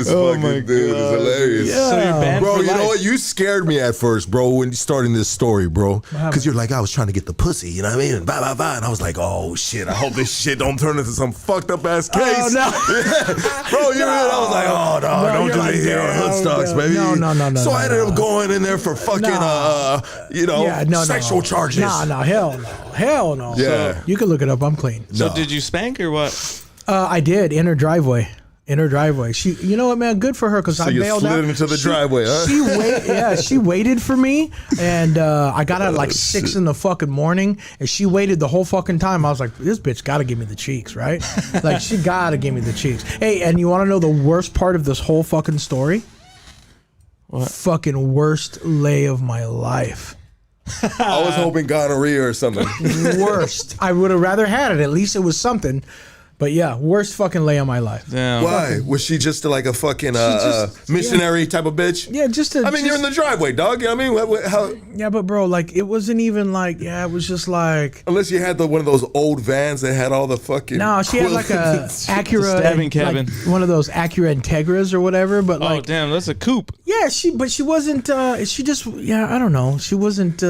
This fucking dude is hilarious. Yeah. So you're banned Bro, for you know life. what? You scared me at first, bro, when you starting this story, bro. Because you're like, I was trying to get the pussy, you know what I mean? And blah, blah, blah. And I was like, oh, shit, I hope this shit don't turn into some fucked up ass case. Oh, no. Bro, you know, I was like, oh, no, don't you're do like, me here on no, Hoodstocks, no, baby. no, So no, I ended up going in there for fucking, sexual charges. No, hell no. Yeah. You can look it up. I'm clean. So No. did you spank or what? I did in her driveway. She, you know what, man? Good for her because I you bailed slid out. into the driveway, huh? She waited for me, and I got out at like 6 in the fucking morning, and she waited the whole fucking time. I was like, this bitch got to give me the cheeks, right? Like she got to give me the cheeks. Hey, and you want to know the worst part of this whole fucking story? What? Fucking worst lay of my life. I was hoping gonorrhea or something. Worst. I would have rather had it. At least it was something. But yeah, worst fucking lay of my life. Damn. Why? Was she just like a fucking missionary type of bitch? Yeah, just I mean, you're in the driveway, dog. You know what I mean? How, Yeah, but bro, like it wasn't even like it was just like unless you had one of those old vans that had all the fucking. no, she had like a Acura stabbing cabin. like one of those Acura Integras or whatever. But Oh like, damn, that's a coupe. yeah, she wasn't. She just I don't know. She wasn't.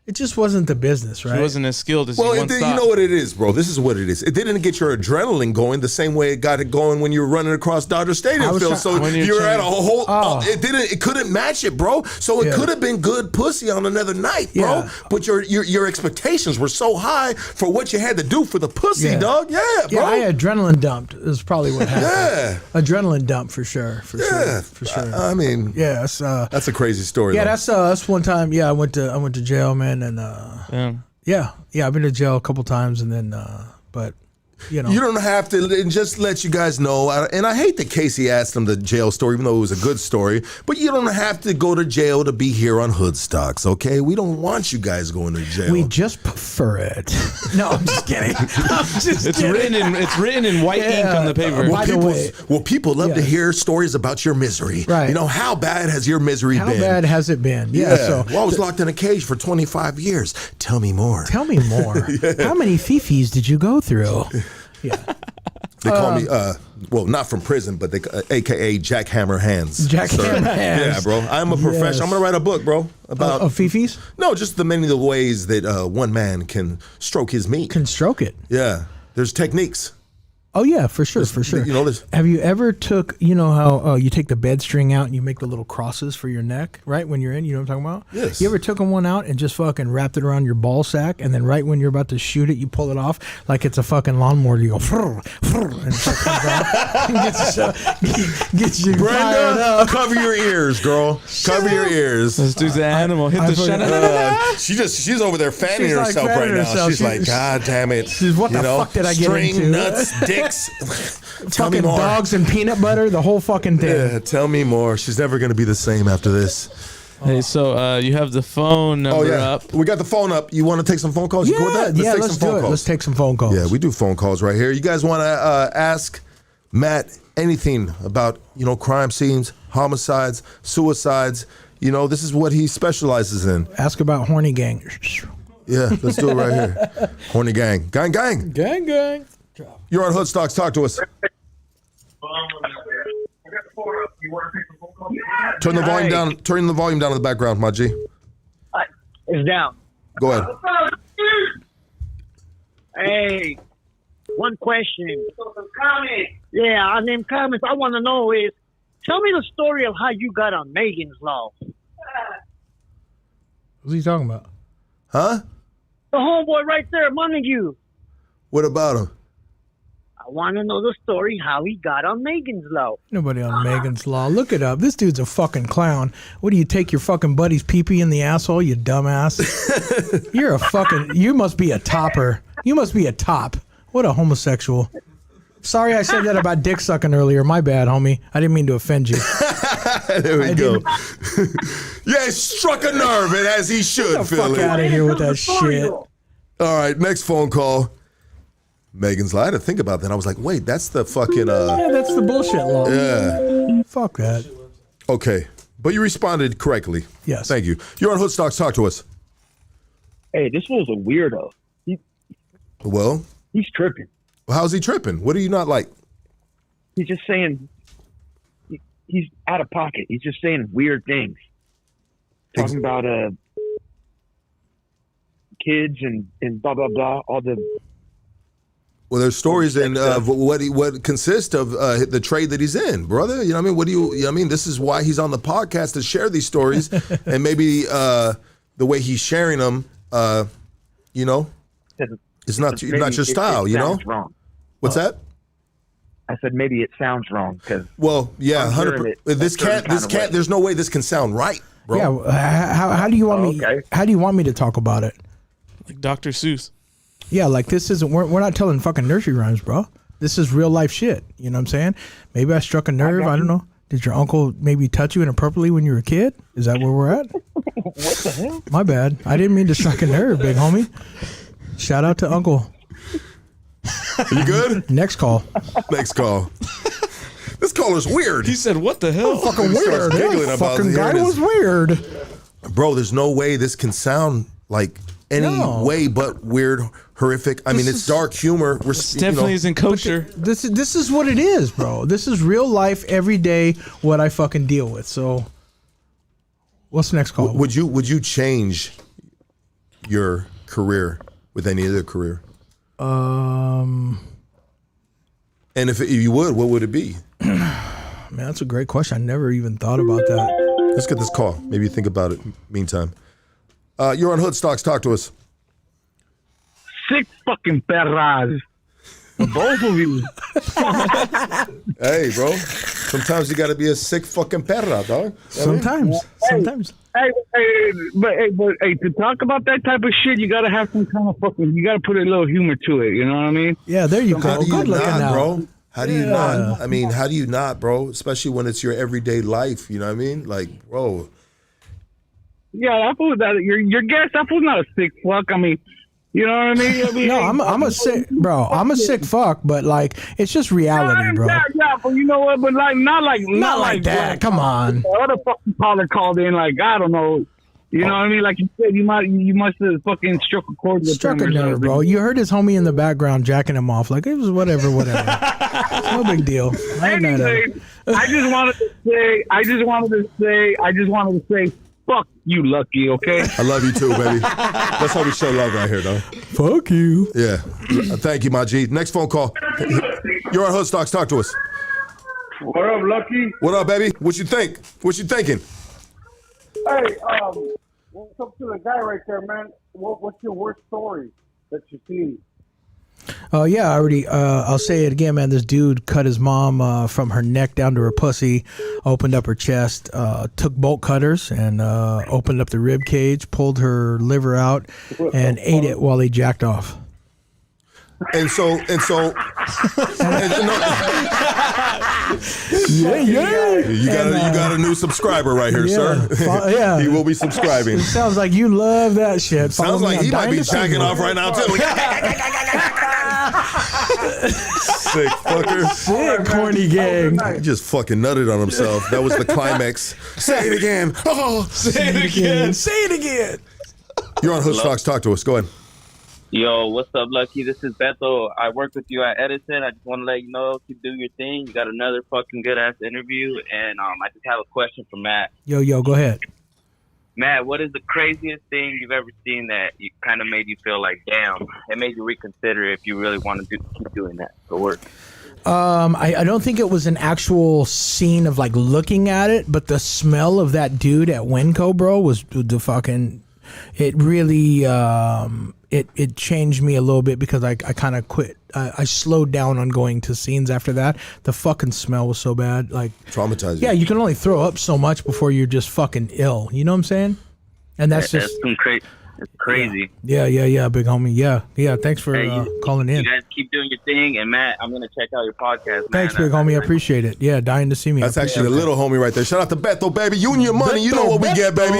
It just wasn't the business, right? She wasn't as skilled as Well, you once you thought. know what it is, bro. This is what it is. It didn't get your adrenaline going the same way it got it going when you were running across Dodger Stadium, was Phil. try- So When you're you were at a trying- whole. It couldn't match it, bro. So it Yeah. could have been good pussy on another night, bro. Yeah. But your expectations were so high for what you had to do for the pussy, Yeah. dog. Yeah, bro. Yeah, I adrenaline dumped is probably what happened. Yeah. Adrenaline dump for sure. Yeah, For sure. I mean, Yeah, that's a crazy story. yeah, though. that's one time. Yeah, I went to jail, man, and Damn. yeah, I've been to jail a couple times, and then but you know, You don't have to, and just let you guys know. And I hate that Casey asked him the jail story, even though it was a good story. But you don't have to go to jail to be here on Hoodstocks, okay? We don't want you guys going to jail. we just prefer it. No, I'm just kidding. I'm just It's kidding. written in white ink on the paper. By the way, people love to yes. hear stories about your misery. Right. You know, how bad has your misery how been? bad has it been? Yeah. So Well, I was locked in a cage for 25 years. Tell me more. tell me more. How many fifis did you go through? Yeah. They call me, well, not from prison, but AKA Jackhammer Hands. Jackhammer Hands. Yeah, bro. I'm a professional. Yes. I'm going to write a book, bro, about Of fifis? No, just the many of the ways that one man can stroke his meat. Can stroke it. Yeah, there's techniques. Oh yeah, for sure, for sure. you know, there's- Have you ever took, you know how you take the bed string out and you make the little crosses for your neck, right? When you're in, you know what I'm talking about? Yes. You ever took one out and just fucking wrapped it around your ball sack, and then right when you're about to shoot it, you pull it off like it's a fucking lawnmower. You go, and it comes out and gets you fired Brenda, up. cover your ears, girl. Cover your ears. This dude's an animal. Hit I the forgot- shut. She's over there fanning She's like herself fanning right now. herself. She's like, God damn it. She's, what the fuck did I get string, into? nuts, dicks. Tell me Fucking more. dogs and peanut butter, the whole fucking thing. Yeah, tell me more. She's never going to be the same after this. Hey, so you have the phone number up. We got the phone up. You want to take some phone calls? You go with that? Yeah, take let's some phone do it. calls. Let's take some phone calls. Yeah, we do phone calls right here. You guys want to ask Matt anything about, crime scenes, homicides, suicides? This is what he specializes in. Ask about horny gang. Yeah, let's do it right here. Horny gang. Gang, gang. Gang, gang. You're on Hoodstocks. Talk to us. Turn the volume down. Turn the volume down in the background, my G. It's down. Go ahead. Hey, one question. Yeah, I named comments. I want to know is, tell me the story of how you got on Megan's Law. What's he talking about? Huh? The homeboy right there, Montague. What about him? I want to know the story how he got on Megan's Law. Nobody on Megan's Law. Look it up. This dude's a fucking clown. What do you take your fucking buddy's pee-pee in the asshole, you dumbass? You're a fucking... You must be a topper. You must be a top. What a homosexual. Sorry I said that about dick sucking earlier. My bad, homie. I didn't mean to offend you. There we go. Yeah, it struck a nerve, and as he should, Get the fuck Philly. out of here with that shit. All right, next phone call. Megan's Law. I had to think about that. I was like, wait, that's the fucking... Yeah, that's the bullshit law. Yeah. Fuck that. Okay, but you responded correctly. Yes. Thank you. You're on Hoodstocks. Talk to us. Hey, this fool's a weirdo. Well, He's tripping. how's he tripping? What do you not like? He's just saying, he's out of pocket. He's just saying weird things, talking about kids and blah blah blah. All the Well, there's stories in what consists of the trade that he's in, brother. You know what I mean? What do you know what I mean? This is why he's on the podcast to share these stories, and maybe the way he's sharing them, you know, it's not your style. You know, wrong. What's that? I said maybe it sounds wrong because. Well, yeah, 100%. This can't. There's no way this can sound right, bro. Yeah. How do you want me? Okay. How do you want me to talk about it? Like Dr. Seuss. Yeah, like this isn't. We're not telling fucking nursery rhymes, bro. This is real life shit. You know what I'm saying? Maybe I struck a nerve. I don't know. Did your uncle maybe touch you inappropriately when you were a kid? Is that where we're at? What the hell? My bad. I didn't mean to strike a nerve, big homie. Shout out to Uncle. You good? Next call. Next call. This caller's weird. He said, "What the hell?" Fucking He starts weird. giggling That about fucking guy hearing was his- weird. Bro, there's no way this can sound like any way but weird, horrific. I mean, it's dark humor. Definitely isn't kosher. This is what it is, bro. This is real life, every day, what I fucking deal with. So, what's the next call? Would you change your career with any other career? And if you would, what would it be? Man, that's a great question. I never even thought about that. Let's get this call. Maybe you think about it. Meantime, you're on Hood Stocks. Talk to us. Sick fucking perras. Both of you. Hey, bro. Sometimes you got to be a sick fucking perra, dog. Sometimes. Hey, to talk about that type of shit, you gotta have some kind of you gotta put a little humor to it. You know what I mean? Yeah, there you How go. do you Good looking not, out, bro? How do you not? I mean, how do you not, bro? Especially when it's your everyday life. You know what I mean? Like, bro. Yeah, that fool. Your guess. That fool's not a sick fuck. I mean, you know what I mean? No, I'm a sick, bro. I'm a sick fuck, but like it's just reality, bro. Yeah, but you know what? But like, not like that. Come on. The other fucking caller called in, like, I don't know. You know what I mean? Like you said, you must have fucking struck a chord with Struck him a or nerve, something. bro. You heard his homie in the background jacking him off. Like it was whatever. No big deal. I ain't mad at Anyway, it. I just wanted to say, fuck you, Lucky. Okay. I love you too, baby. That's how we show love right here, though. Fuck you. Yeah. Thank you, my G. Next phone call. You're on Hood Stocks. Talk to us. What up, Lucky? What up, baby? What you think? What you thinking? Hey, what's up to the guy right there, man? What's your worst story that you've seen? Yeah, I already. I'll say it again, man. This dude cut his mom from her neck down to her pussy, opened up her chest, took bolt cutters and opened up the rib cage, pulled her liver out, and ate it while he jacked off. And so. Yeah. You got a new subscriber right here, sir. Yeah. He will be subscribing. It sounds like you love that shit. Sounds like he might be jacking off right now too. Sick fucker. Sick, corny gang. He just fucking nutted on himself. That was the climax. Say it again. Oh, Say it again. Say it again. You're on Hood Stocks. Talk to us. Go ahead. Yo, what's up, Lucky? This is Beto. I work with you at Edison. I just want to let you know, keep doing your thing. You got another fucking good-ass interview, and I just have a question for Matt. Yo, go ahead. Matt, what is the craziest thing you've ever seen that you kind of made you feel like, damn, it made you reconsider if you really want to keep doing that for work? I don't think it was an actual scene of like looking at it, but the smell of that dude at Winco, bro, was the fucking. It really it changed me a little bit because I kind of quit. I slowed down on going to scenes after that. The fucking smell was so bad. Like Traumatizing. yeah, you can only throw up so much before you're just fucking ill. You know what I'm saying? And that's just It's crazy. yeah, big homie. Yeah. Thanks for calling in. You guys keep doing your thing, and Matt, I'm gonna check out your podcast. Man. Thanks, big homie. I appreciate it. Yeah, dying to see me. That's actually a little homie right there. Shout out to Beto, baby. Union money. You know what we get, baby.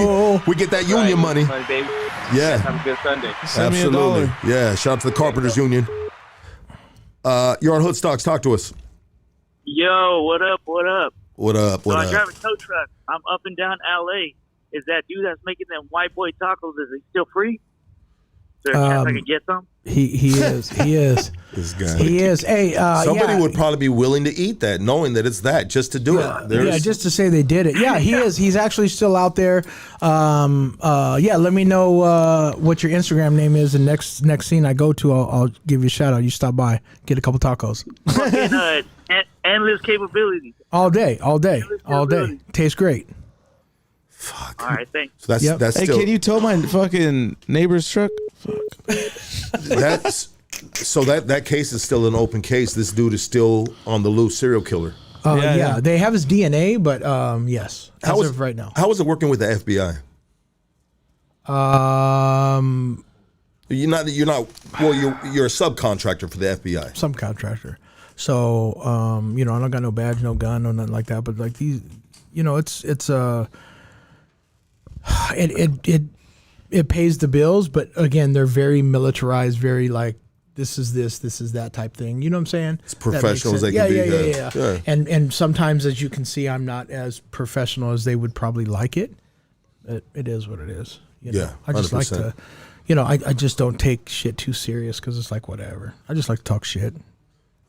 We get that union money. Baby. Yeah. Have a good Sunday. Send me Absolutely. $1. Yeah. Shout out to the Carpenters Union. You're on Hood Stocks. Talk to us. Yo, what up? What up? What up? So What I up? drive a tow truck. I'm up and down LA. Is that dude that's making them white boy tacos, is he still free? there a chance I could get some? He is. This guy. He is. Hey, Somebody would probably be willing to eat that, knowing that it's that, just to do it. Yeah, just to say they did it. Yeah, he is. He's actually still out there. Let me know what your Instagram name is, and next scene I go to, I'll give you a shout out. You stop by, get a couple tacos. Fucking endless capabilities. All day. Tastes great. Fuck. All right, thanks. So that's Hey, still. can you tow my fucking neighbor's truck? Fuck. That case is still an open case. This dude is still on the loose, serial killer. Yeah, they have his DNA, but yes, as of right now. How is it working with the FBI? You're not. Well, you're a subcontractor for the FBI. Subcontractor. So I don't got no badge, no gun, no nothing like that. But like these, it pays the bills. But again, they're very militarized, very like this is that type thing. You know what I'm saying? It's professional as they can be. Yeah. And sometimes, as you can see, I'm not as professional as they would probably like it. It is what it is. I just 100%. like to, I just don't take shit too serious because it's like whatever. I just like to talk shit.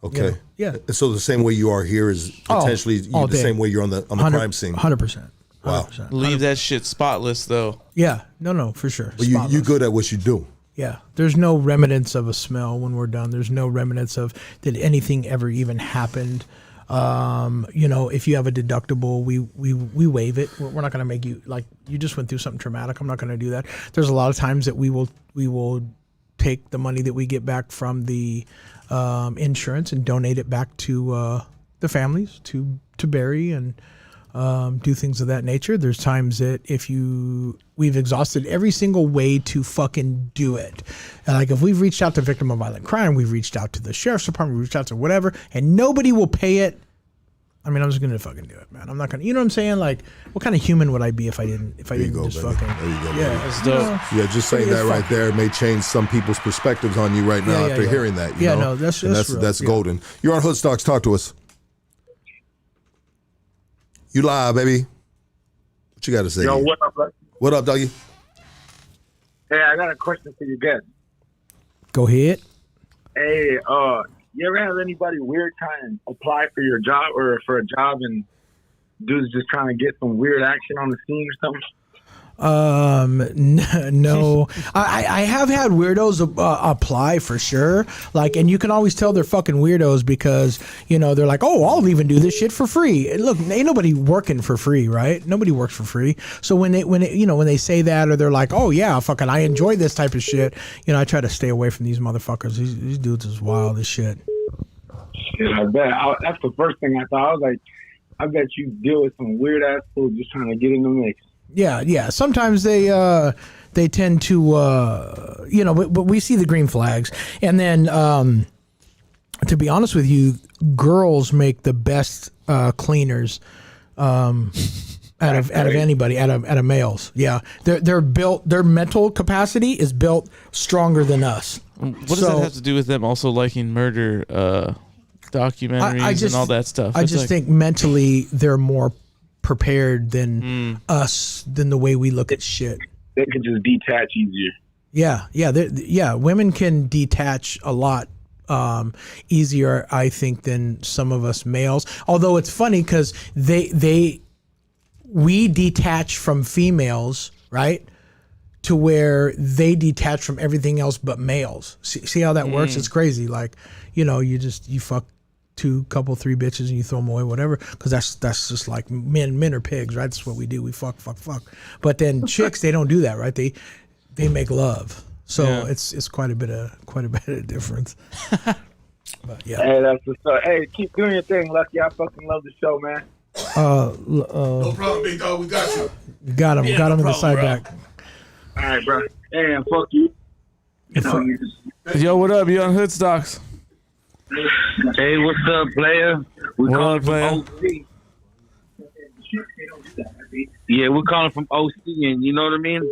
Okay. Yeah. So the same way you are here is potentially the same way you're on the crime scene. 100%. Wow. Leave that shit spotless though. Yeah. No, for sure. But you good at what you do. Yeah. There's no remnants of a smell when we're done. There's no remnants of did anything ever even happened. If you have a deductible, we waive it. We're not going to make you like you just went through something traumatic. I'm not going to do that. There's a lot of times that we will take the money that we get back from the insurance and donate it back to the families to bury and do things of that nature. There's times that we've exhausted every single way to fucking do it. And like if we've reached out to victim of violent crime, we've reached out to the sheriff's department, we've reached out to whatever, and nobody will pay it. I mean, I'm just gonna fucking do it, man. I'm not gonna. You know what I'm saying? Like, what kind of human would I be if I didn't just baby. fucking? There you go, baby. That's dope. Yeah, just saying that right there may change some people's perspectives on you right now after hearing that. You know? That's real. golden. You're on Hoodstocks. Talk to us. You live, baby. What you got to say? Yo, what up, bro? What up, doggy? Hey, I got a question for you guys. Go ahead. Hey, you ever have anybody weird trying to apply for your job or for a job and dudes just trying to get some weird action on the scene or something? No. I have had weirdos apply for sure. Like, and you can always tell they're fucking weirdos because, they're like, oh, I'll even do this shit for free. And look, ain't nobody working for free, right? Nobody works for free. So when they say that or they're like, oh yeah, fucking, I enjoy this type of shit. I try to stay away from these motherfuckers. These dudes is wild as shit. Shit, I bet. That's the first thing I thought. I was like, I bet you deal with some weird ass fools just trying to get in the mix. Yeah. Sometimes they tend to, but we see the green flags. And then, to be honest with you, girls make the best cleaners out of anybody, out of males. Yeah, they're built. Their mental capacity is built stronger than us. What does that have to do with them also liking murder documentaries and all that stuff? I just think mentally they're more prepared than us, than the way we look at shit. They can just detach easier. Yeah. Women can detach a lot easier, I think, than some of us males. Although it's funny because we detach from females, right? To where they detach from everything else but males. See how that works? It's crazy. Like, you fuck couple, three bitches and you throw them away, whatever, because that's just like men are pigs, right? That's what we do. We fuck. But then chicks, they don't do that, right? They make love. So it's quite a bit of difference. But yeah. Hey, that's what's up. Hey, keep doing your thing, Lucky. I fucking love the show, man. No problem, big dog. We got you. Got him. Got him in the side back. All right, bro. Hey, and fuck you. Yo, what up? You on Hoodstocks? Hey, what's up, player? We're calling from OC. Yeah, we're calling from OC, and you know what I mean?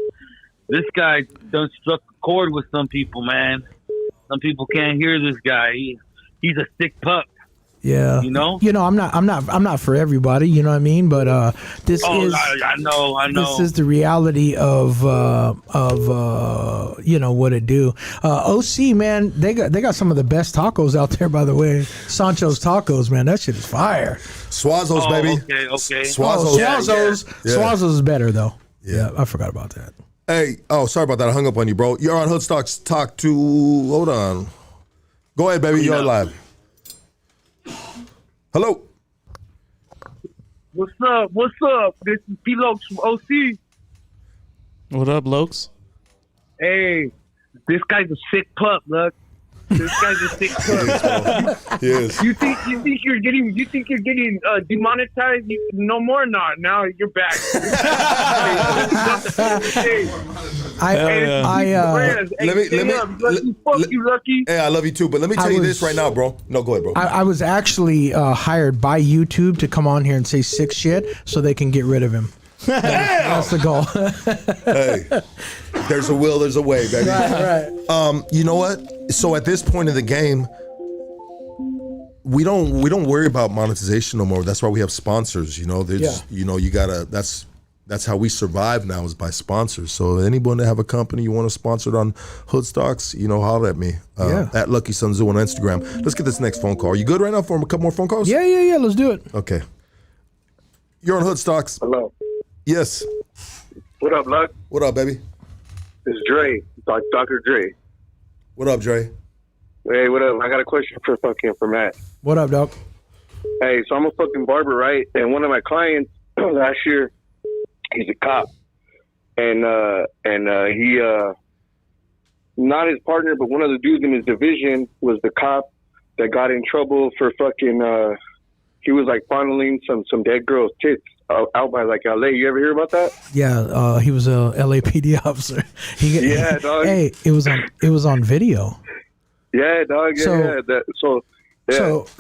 This guy done struck a chord with some people, man. Some people can't hear this guy. He's a sick pup. Yeah. You know? I'm not for everybody, you know what I mean? But this is I know. This is the reality of what it do. OC, man, they got some of the best tacos out there, by the way. Sancho's Tacos, man, that shit is fire. Swazos, baby. Okay. Swazos. Swazos is better though. Yeah, I forgot about that. Hey, sorry about that. I hung up on you, bro. You're on Hoodstocks Talk to. Hold on. Go ahead, baby. You're live. Hello. What's up? This is P-Lokes from OC. What up, Lokes? Hey, this guy's a sick pup, look. This guy's a sick pup. Yes. You think you're getting demonetized? No more not. Now you're back. Fuck you, Lucky. Hey, I love you too, but let me tell you this right now, bro. No, go ahead, bro. I was actually hired by YouTube to come on here and say sick shit so they can get rid of him. That's the goal. Hey, there's a will, there's a way, baby. Right. You know what? So at this point in the game, we don't worry about monetization no more. That's why we have sponsors. You know, you gotta. That's how we survive now, is by sponsors. So anyone that have a company you want to sponsor it on Hoodstocks, holler at me at Lucky Sun Zoo on Instagram. Let's get this next phone call. Are you good right now for a couple more phone calls? Yeah. Let's do it. Okay. You're on Hoodstocks. Hello. Yes. What up, Luck? What up, baby? It's Dre, Dr. Dre. What up, Dre? Hey, what up? I got a question for Matt. What up, Doc? Hey, so I'm a fucking barber, right? And one of my clients last year, he's a cop, and he not his partner, but one of the dudes in his division was the cop that got in trouble for fucking. He was like fondling some dead girl's tits out by like LA. You ever hear about that? Yeah, he was a LAPD officer. Yeah, dog. Hey, it was on video. Yeah, dog.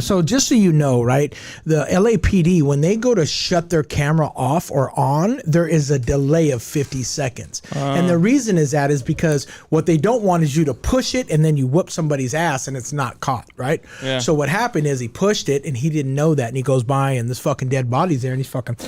So just so you know, right, the LAPD, when they go to shut their camera off or on, there is a delay of 50 seconds. And the reason is because what they don't want is you to push it and then you whoop somebody's ass and it's not caught, right? Yeah. So what happened is he pushed it and he didn't know that, and he goes by and this fucking dead body's there and he's fucking...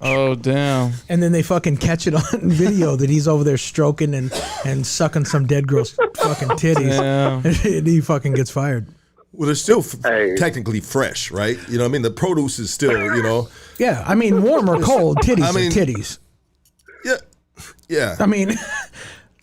Oh, damn. And then they fucking catch it on video that he's over there stroking and sucking some dead girl's fucking titties. And he fucking gets fired. Well, they're still technically fresh, right? You know what I mean? The produce is still, Yeah, I mean, warm or cold, titties are titties. Yeah. I mean...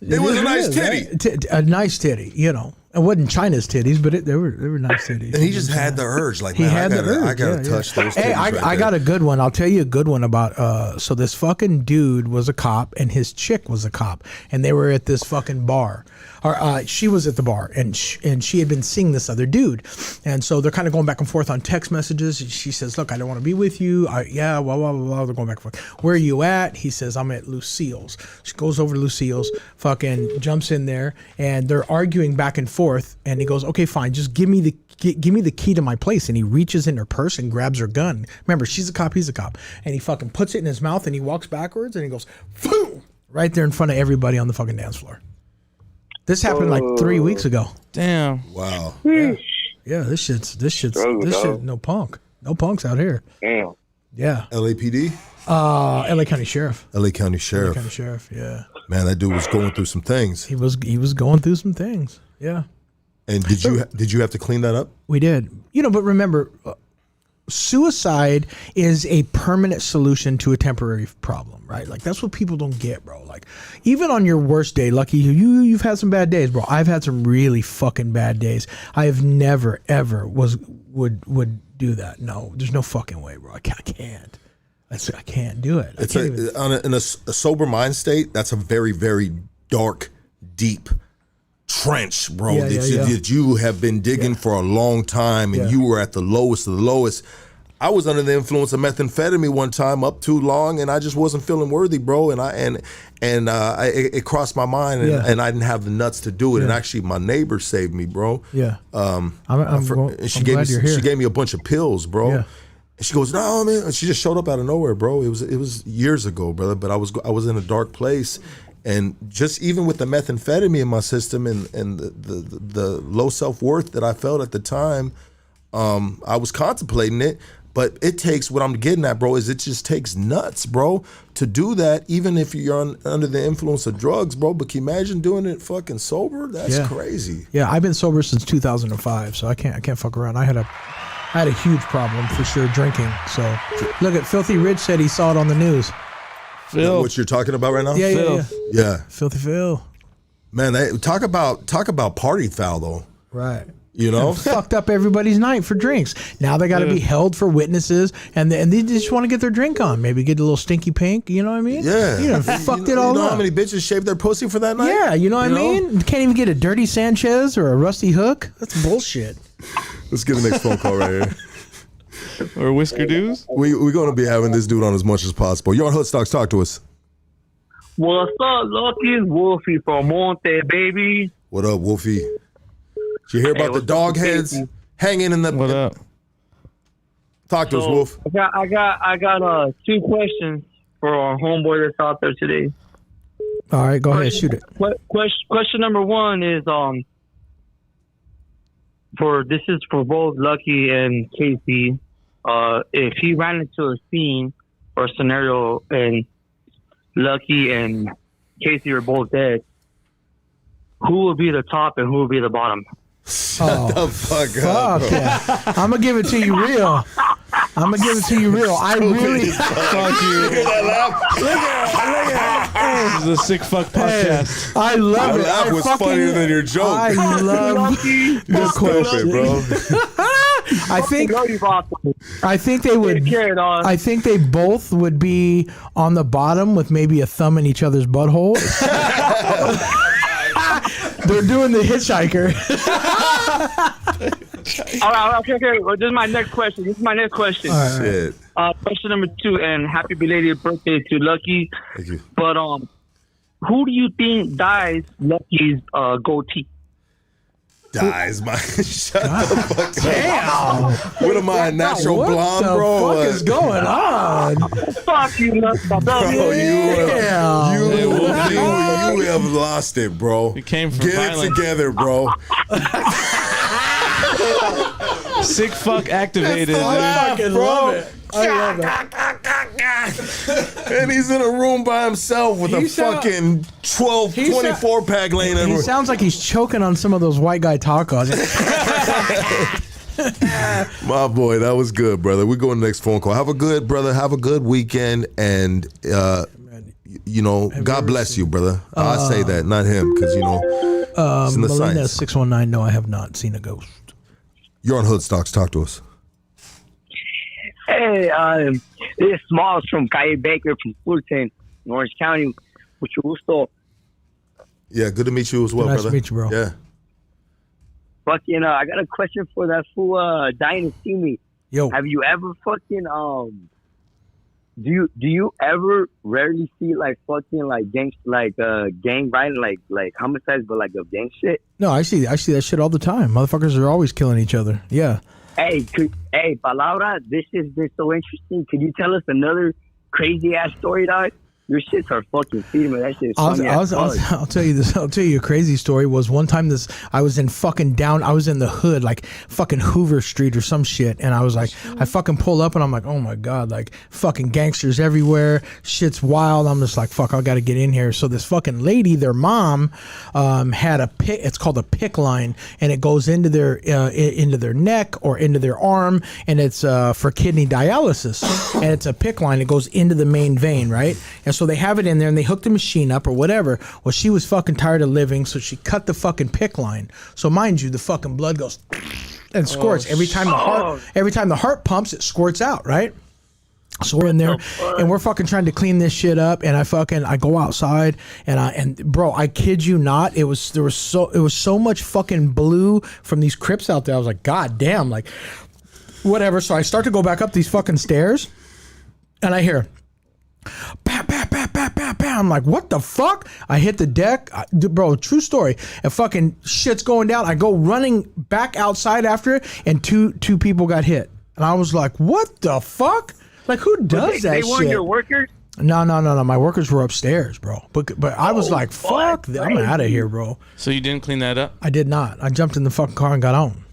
It was a nice titty. Right? A nice titty, It wasn't China's titties, but they were nice titties. And he just had the urge, like, he man, had the urge. I gotta touch those titties. Hey, I got a good one. I'll tell you a good one about. So this fucking dude was a cop, and his chick was a cop, and they were at this fucking bar. Or she was at the bar, and she had been seeing this other dude, and so they're kind of going back and forth on text messages. She says, "Look, I don't want to be with you." Blah blah blah blah. They're going back and forth. Where are you at? He says, "I'm at Lucille's." She goes over to Lucille's, fucking jumps in there, and they're arguing back and forth. And he goes, "Okay, fine, just give me the key to my place." And he reaches in her purse and grabs her gun. Remember, she's a cop, he's a cop, and he fucking puts it in his mouth and he walks backwards and he goes, boom, right there in front of everybody on the fucking dance floor. This happened like 3 weeks ago. Damn. Wow. Yeah, this shit's no punks out here. Damn. Yeah. LAPD? LA County Sheriff. LA County Sheriff. LA County Sheriff, yeah. Man, that dude was going through some things. He was going through some things. Yeah. And did you have to clean that up? We did. But remember, suicide is a permanent solution to a temporary problem, right? Like, that's what people don't get, bro. Like, even on your worst day, Lucky, you've had some bad days, bro. I've had some really fucking bad days. I have never ever would do that. No, there's no fucking way, bro. I can't. I can't do it. In a sober mind state, that's a very, very dark, deep trench, bro, that you have been digging for a long time, and you were at the lowest of the lowest. I was under the influence of methamphetamine one time up too long, and I just wasn't feeling worthy, bro. And it crossed my mind, and I didn't have the nuts to do it. And actually, my neighbor saved me, bro. Yeah. She gave me a bunch of pills, bro. Yeah. And she goes, "No, man." And she just showed up out of nowhere, bro. It was years ago, brother. But I was in a dark place. And just even with the methamphetamine in my system and the low self-worth that I felt at the time, I was contemplating it, but it takes, what I'm getting at, bro, is it just takes nuts, bro, to do that, even if you're under the influence of drugs, bro. But can you imagine doing it fucking sober? That's crazy. Yeah, I've been sober since 2005, so I can't fuck around. I had a huge problem for sure drinking. So look at Filthy Rich said he saw it on the news. Phil. What you're talking about right now? Yeah. Filthy Phil. Man, talk about party foul though. Right. You know, fucked up everybody's night for drinks. Now they got to be held for witnesses, and they just want to get their drink on. Maybe get a little stinky pink. You know what I mean? Yeah. You know, fucked it all up. You know up. how many bitches shaved their pussy for that night? Yeah, you know what I mean? You can't even get a dirty Sanchez or a rusty hook. That's bullshit. Let's get the next phone call right here. Or Whisker Doos. We're going to be having this dude on as much as possible. You're on Hoodstocks. Talk to us. What's up, Lucky? Wolfie from Montague, baby. What up, Wolfie? Did you hear about the dog heads hanging in the? What up? Talk to us, Wolf. I got 2 questions for our homeboy that's out there today. All right, go ahead, shoot it. Question number 1 is this is for both Lucky and Casey. If he ran into a scene or a scenario and Lucky and Casey are both dead, who will be the top and who will be the bottom? Shut the fuck up, bro. Yeah. I'm gonna give it to you real. I really Fuck you. Look at that laugh. This is a sick fuck podcast. I love it. That was funnier than your joke. I love the question, bro. I think they would. I think they both would be on the bottom with maybe a thumb in each other's butthole. They're doing the hitchhiker. All right, okay. Well, this is my next question. Right. Shit. Question number 2, and happy belated birthday to Lucky. Thank you. But who do you think dyes Lucky's goatee? Dies, my shut the fuck up. Damn. What am I, a natural blonde, bro? What the fuck is going on? Fuck you, Lucky. Bro, you have lost it, bro. We came from Get violence. it together, bro. Sick fuck activated. I fucking love it. I love it. And he's in a room by himself with fucking 24 pack laying He everywhere. sounds like he's choking on some of those white guy tacos. My boy, that was good, brother. We're going to the next phone call. Have a good, brother. Have a good weekend, and God bless you, brother. I say that, not him, because it's in the Melina science. 619. No, I have not seen a ghost. You're on Hoodstocks. Talk to us. Hey, this is Smalls from Calle Baker from Fulton, Orange County. Mucho gusto. Yeah, good to meet you as well, Nice brother. to meet you, bro. Yeah. Fucking, I got a question for that fool dying to see me. Yo. Have you ever fucking do you ever rarely see like fucking like gang violence like homicides but like of gang shit? No, I see that shit all the time. Motherfuckers are always killing each other. Yeah. Hey, Palabra, this has been so interesting. Could you tell us another crazy ass story, dog? Your shits are fucking feeding me. That shit is funny as fuck. I'll tell you this. I'll tell you a crazy story. Was one time I was in the hood, like fucking Hoover Street or some shit, and I was like, I fucking pull up and I'm like, oh my god, like fucking gangsters everywhere. Shit's wild. I'm just like, fuck, I got to get in here. So this fucking lady, their mom, had a pick. It's called a pick line, and it goes into their neck or into their arm, and it's for kidney dialysis, and it's a pick line. It goes into the main vein, right? And so they have it in there and they hook the machine up or whatever. Well, she was fucking tired of living, so she cut the fucking pick line. So mind you, the fucking blood goes and squirts every time the heart pumps, it squirts out, right? So we're in there and we're fucking trying to clean this shit up, and I go outside and bro, I kid you not, it was so much fucking blue from these Crips out there. I was like, god damn, like whatever. So I start to go back up these fucking stairs and I hear bam, bam, bam, bam, bam, bam. I'm like, what the fuck? I hit the deck. Bro, true story. And fucking shit's going down. I go running back outside after it, and two people got hit. And I was like, what the fuck? Like, who does that shit? They weren't your workers? No. My workers were upstairs, bro. But I was like, fuck, I'm out of here, bro. So you didn't clean that up? I did not. I jumped in the fucking car and got on.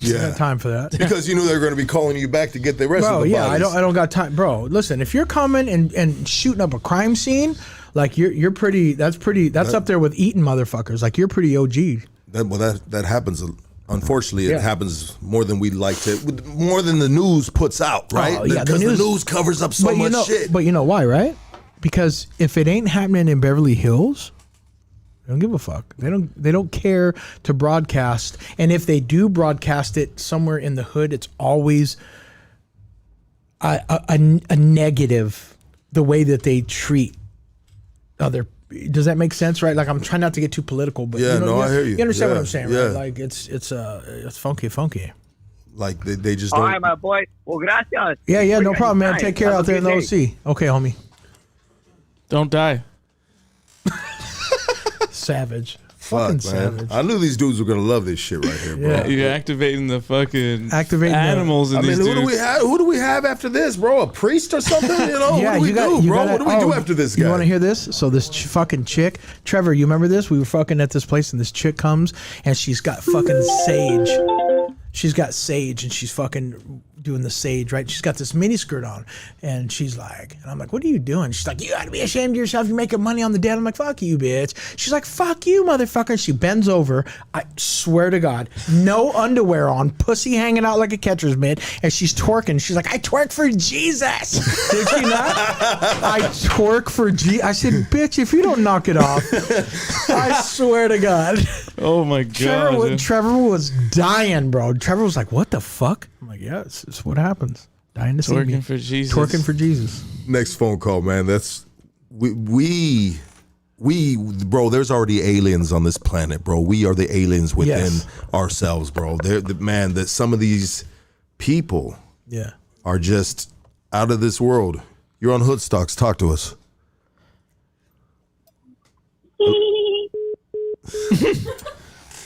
I don't got time for that. Because you knew they were going to be calling you back to get the rest of the bodies. I don't got time, bro. Listen, if you're coming and shooting up a crime scene, like you're pretty. That's up there with eating motherfuckers. Like you're pretty OG. That happens. Unfortunately, it happens more than we'd like to, more than the news puts out, right? Because the news covers up so much shit. But you know why, right? Because if it ain't happening in Beverly Hills, they don't give a fuck. They don't care to broadcast. And if they do broadcast it somewhere in the hood, it's always a negative, the way that they treat other. Does that make sense, right? Like I'm trying not to get too political, but I hear you. You understand what I'm saying, right? Like it's funky. Like they just All don't. right, my boy. Well, gracias. Yeah, no problem, man. Take care out there in the OC. Okay, homie. Don't die. Savage. Fuck, man. Savage. I knew these dudes were gonna love this shit right here, bro. Yeah, you're activating the fucking animals in these who dudes. do we have after this, bro? A priest or something? You know, what do we do, bro? What do we do after this guy? You want to hear this? So this fucking chick, Trevor, you remember this? We were fucking at this place and this chick comes and she's got fucking sage. She's got sage and she's fucking doing the sage, right? She's got this mini skirt on and she's like, and I'm like, what are you doing? She's like, you gotta be ashamed of yourself. You're making money on the dead. I'm like, fuck you, bitch. She's like, fuck you, motherfucker. And she bends over. I swear to God, no underwear on, pussy hanging out like a catcher's mitt, and she's twerking. She's like, I twerk for Jesus. Did she not? I twerk for Jesus. I said, bitch, if you don't knock it off, I swear to God. Oh my God. Trevor was dying, bro. Trevor was like, what the fuck? I'm like, yeah, it's what happens. Dying to see me. Twerking for Jesus. Twerking for Jesus. Next phone call, man. That's we bro, there's already aliens on this planet, bro. We are the aliens within ourselves, bro. They're that some of these people are just out of this world. You're on Hoodstocks. Talk to us.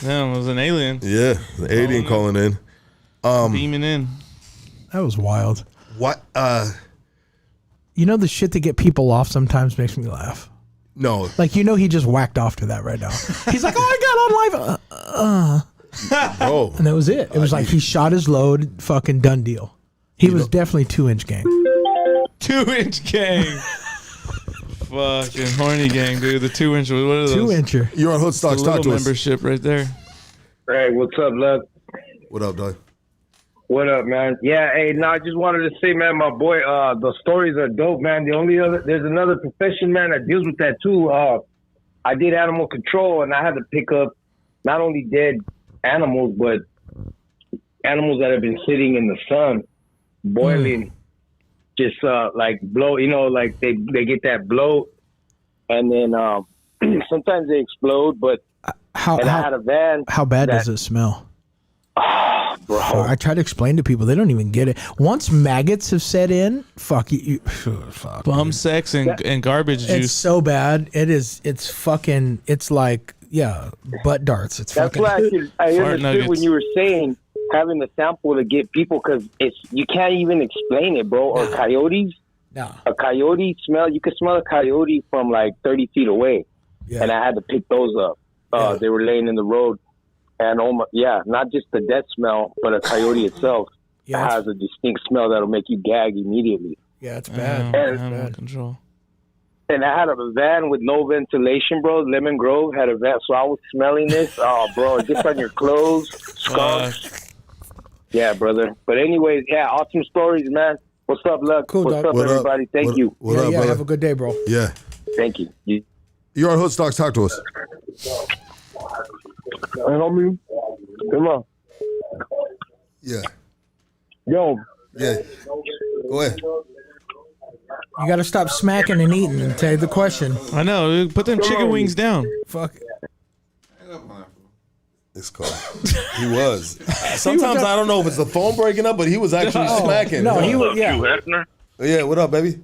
Yeah, it was an alien. Yeah, the alien calling in. Beaming in. That was wild. What? You know the shit that get people off sometimes makes me laugh. No. Like, you know, he just whacked off to that right now. He's like, oh, I got on live. Bro. And that was it. It was like he shot his load, fucking done deal. He was definitely 2-inch gang. 2-inch gang. Fucking horny gang, dude. The 2-inch. What are those? 2-incher. You're on Hoodstocks. Talk to us. Membership right there. Hey, what's up, love? What up, dog? What up, man? Yeah, hey, no, I just wanted to say, man, my boy, the stories are dope, man. There's another profession, man, that deals with that too. I did animal control, and I had to pick up not only dead animals, but animals that have been sitting in the sun, boiling, just like blow, you know, like they get that bloat, and then sometimes they explode. But I had a van. How bad does it smell? Bro. I try to explain to people, they don't even get it. Once maggots have set in, fuck you. Fuck. Bum sex and garbage juice. It's so bad. It's fucking, it's like, butt darts. It's That's fucking. why I understood when you were saying having the sample to get people, because you can't even explain it, bro. Or coyotes. No. A coyote smell, you could smell a coyote from like 30 feet away. Yeah. And I had to pick those up. They were laying in the road. And not just the death smell, but a coyote itself has a distinct smell that'll make you gag immediately. Yeah, it's bad. Animal control. And I had a van with no ventilation, bro. Lemon Grove had a van, so I was smelling this. Oh, bro, just on your clothes, scarves. Yeah, brother. But anyways, awesome stories, man. What's up, Luck? Cool, What's dog. up, everybody? Thank you. What up, brother? Have a good day, bro. Yeah. Thank you. You're on Hoodstocks. Talk to us. Homie, come on. Yeah. Yo. Yeah. Go ahead. You got to stop smacking and eating and take the question. I know. Put them chicken wings down. Fuck. It's cool. He was. Sometimes I don't know if it's the phone breaking up, but he was actually smacking. No, he was. Yeah. Hefner, Yeah. What up, baby?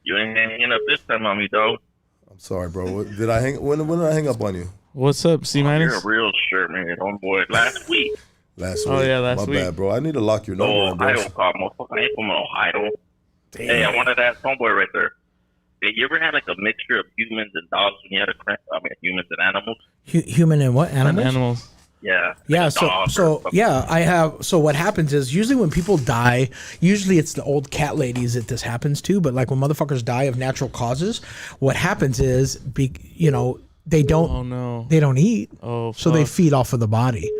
you ain't hanging up this time on me, though. I'm sorry, bro. Did I hang? When did I hang up on you? What's up, C minus? You're a real shirt, man. Homeboy. Last week. Last week. Oh, yeah, last week. My bad, bro. I need to lock your number. in, bro. Ohio call, motherfucker. I ain't from Ohio. Damn. Hey, I wanted to ask homeboy right there. Did you ever have like a mixture of humans and dogs when you had a cramp? I mean, humans and animals? Human and what? Animals? Animals. Yeah. Yeah, Like a dog or so something. yeah, I have. So what happens is usually when people die, usually it's the old cat ladies that this happens to. But like when motherfuckers die of natural causes, what happens is, they don't. Oh no. They don't eat. Oh, so they fuck. feed off of the body.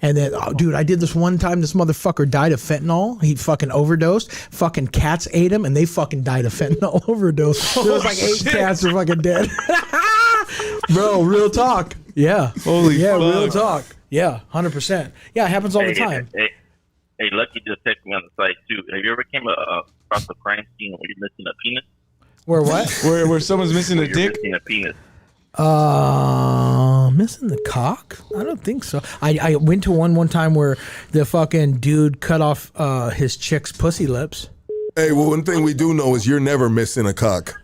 And then, dude, I did this one time. This motherfucker died of fentanyl. He fucking overdosed. Fucking cats ate him, and they fucking died of fentanyl overdose. There was like 8 cats are fucking dead. Bro, real talk. Yeah. Holy yeah, fuck. real talk. Yeah, 100%. Yeah, it happens all the time. Hey, Lucky just texted me on the site too. Have you ever came across a crime scene where you're missing a penis? Where what? Where someone's missing a Where you're dick? missing a penis. Missing the cock? I don't think so. I went to one time where the fucking dude cut off his chick's pussy lips. Hey, well, one thing we do know is you're never missing a cock.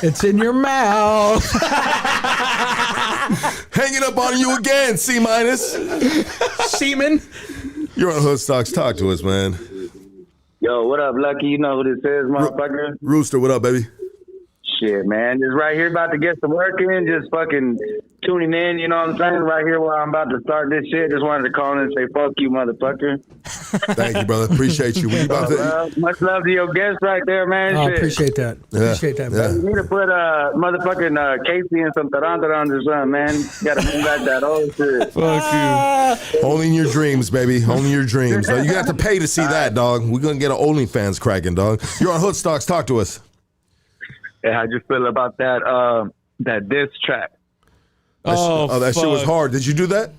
It's in your mouth. Hanging up on you again, C minus. Semen. You're on Hood Stocks. Talk to us, man. Yo, what up, Lucky? You know what it says, motherfucker? Rooster, what up, baby? Shit, man. Just right here about to get some work in. Just fucking tuning in, you know what I'm saying? Right here while I'm about to start this shit. Just wanted to call in and say, fuck you, motherfucker. Thank you, brother. Appreciate you. We about to... Much love to your guest right there, man. Oh, Shit. appreciate that. Appreciate that, man. You need to put motherfucking Casey and some tarantarans or something, man. You gotta bring back that old shit. Fuck you. Only in your dreams, baby. Only in your dreams. You have to pay to see that, dog. We're going to get an OnlyFans cracking, dog. You're on Hood Stocks. Talk to us. Hey, how'd you feel about that diss track? Oh, that shit was hard. Did you do that?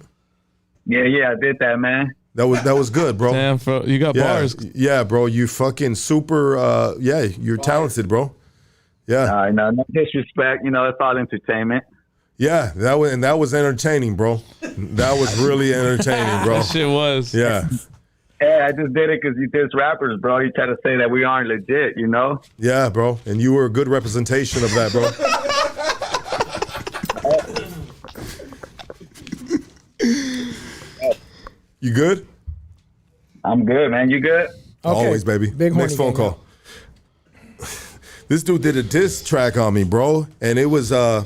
Yeah, I did that, man. That was good, bro. Damn, bro, you got bars. Yeah, bro. You fucking super. You're talented, bro. Yeah. No disrespect. You know, it's all entertainment. Yeah, that was entertaining, bro. That was really entertaining, bro. That shit was. Yeah. Hey, I just did it because you diss rappers, bro. You try to say that we aren't legit, you know? Yeah, bro. And you were a good representation of that, bro. You good? I'm good, man. You good? Always, baby. Big Next horny phone gang, call. This dude did a diss track on me, bro, and it was and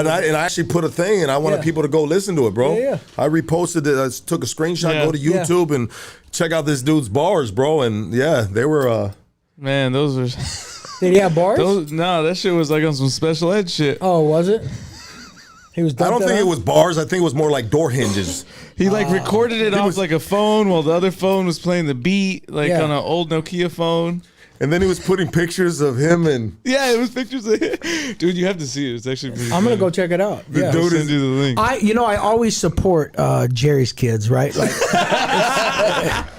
I actually put a thing, and I wanted people to go listen to it, bro. Yeah. I reposted it. I took a screenshot, Yeah. go to YouTube, and check out this dude's bars, bro. And yeah, they were. Man, those were. Did he have bars? No, that shit was like on some special ed shit. Oh, was it? He was. I don't think it was bars. I think it was more like door hinges. He like recorded it off like a phone while the other phone was playing the beat, like Yeah. on an old Nokia phone. And then he was putting pictures of him and Yeah, it was pictures of it. Dude, you have to see it. It's actually pretty I'm gonna funny. go check it out. Yeah. I'll send you the link. I always support Jerry's kids, right? Like,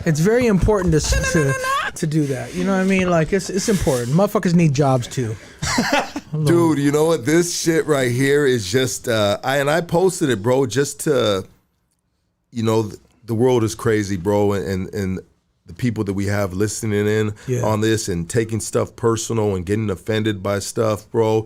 it's very important to do that. You know what I mean? Like, it's important. Motherfuckers need jobs too. dude, you know what? This shit right here is just I posted it, bro, just to, you know, the world is crazy, bro, and the people that we have listening in on this and taking stuff personal and getting offended by stuff, bro,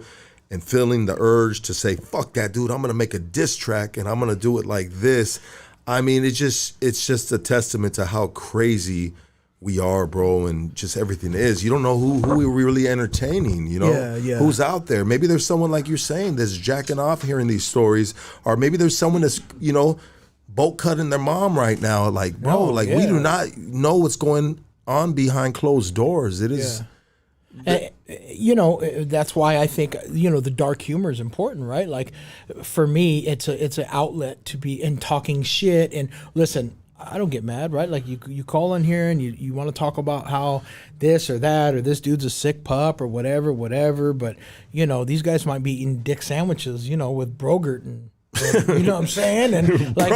and feeling the urge to say, fuck that, dude, I'm going to make a diss track and I'm going to do it like this. I mean, it's just a testament to how crazy we are, bro, and just everything is. You don't know who we're really entertaining, you know? Yeah. Who's out there. Maybe there's someone, like you're saying, that's jacking off hearing these stories, or maybe there's someone that's, you know, boat cutting their mom right now. Like, bro, we do not know what's going on behind closed doors. It is. You know, that's why I think, you know, the dark humor is important, right? Like, for me, it's an outlet to be in talking shit. And listen, I don't get mad, right? Like, you call in here and you want to talk about how this or that or this dude's a sick pup or whatever. But, you know, these guys might be eating dick sandwiches, you know, with Brogurt and you know what I'm saying? And like,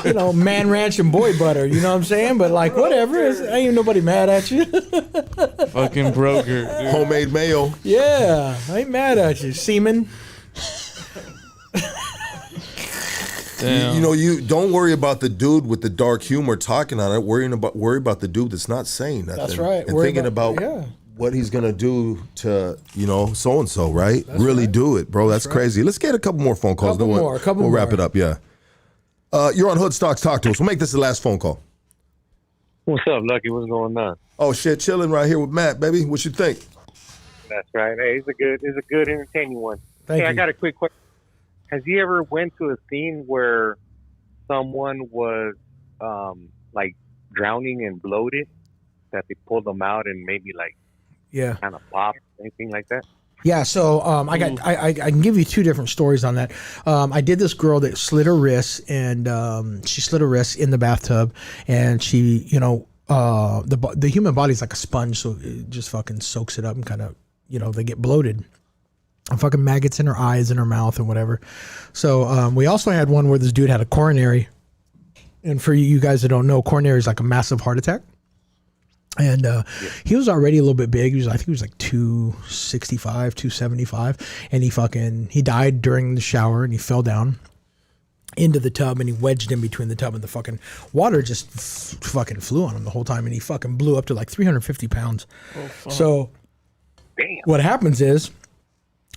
you know, Man Ranch and Boy Butter, you know what I'm saying? But like, whatever, ain't nobody mad at you. Fucking broker, dude. Homemade mayo. Yeah, I ain't mad at you, semen. You know, you don't worry about the dude with the dark humor talking on it. Worry about the dude that's not saying nothing. That's right. And Worry thinking about yeah. what he's gonna do to, you know, so and so, right? Really do it, bro. That's crazy. Let's get a couple more phone calls. Couple Then more. we'll wrap it up. Yeah. You're on Hood Stocks. Talk to us. We'll make this the last phone call. What's up, Lucky? What's going on? Oh shit, chilling right here with Matt, baby. What you think? That's right. Hey, it's a good entertaining one. Thank I you. got a quick question. Has he ever went to a scene where someone was like drowning and bloated, that they pulled them out and maybe like kind of popped, anything like that? Yeah, so I can give you two different stories on that. I did this girl that slid her wrists, and she slid her wrists in the bathtub, and she, the human body's like a sponge, so it just fucking soaks it up and kind of, they get bloated. And fucking maggots in her eyes and her mouth and whatever. So we also had one where this dude had a coronary, and for you guys that don't know, coronary is like a massive heart attack. And he was already a little bit big. I think he was like 265, 275. And he died during the shower, and he fell down into the tub, and he wedged in between the tub, and the fucking water just fucking flew on him the whole time. And he fucking blew up to like 350 pounds. Oh, fuck. So what happens is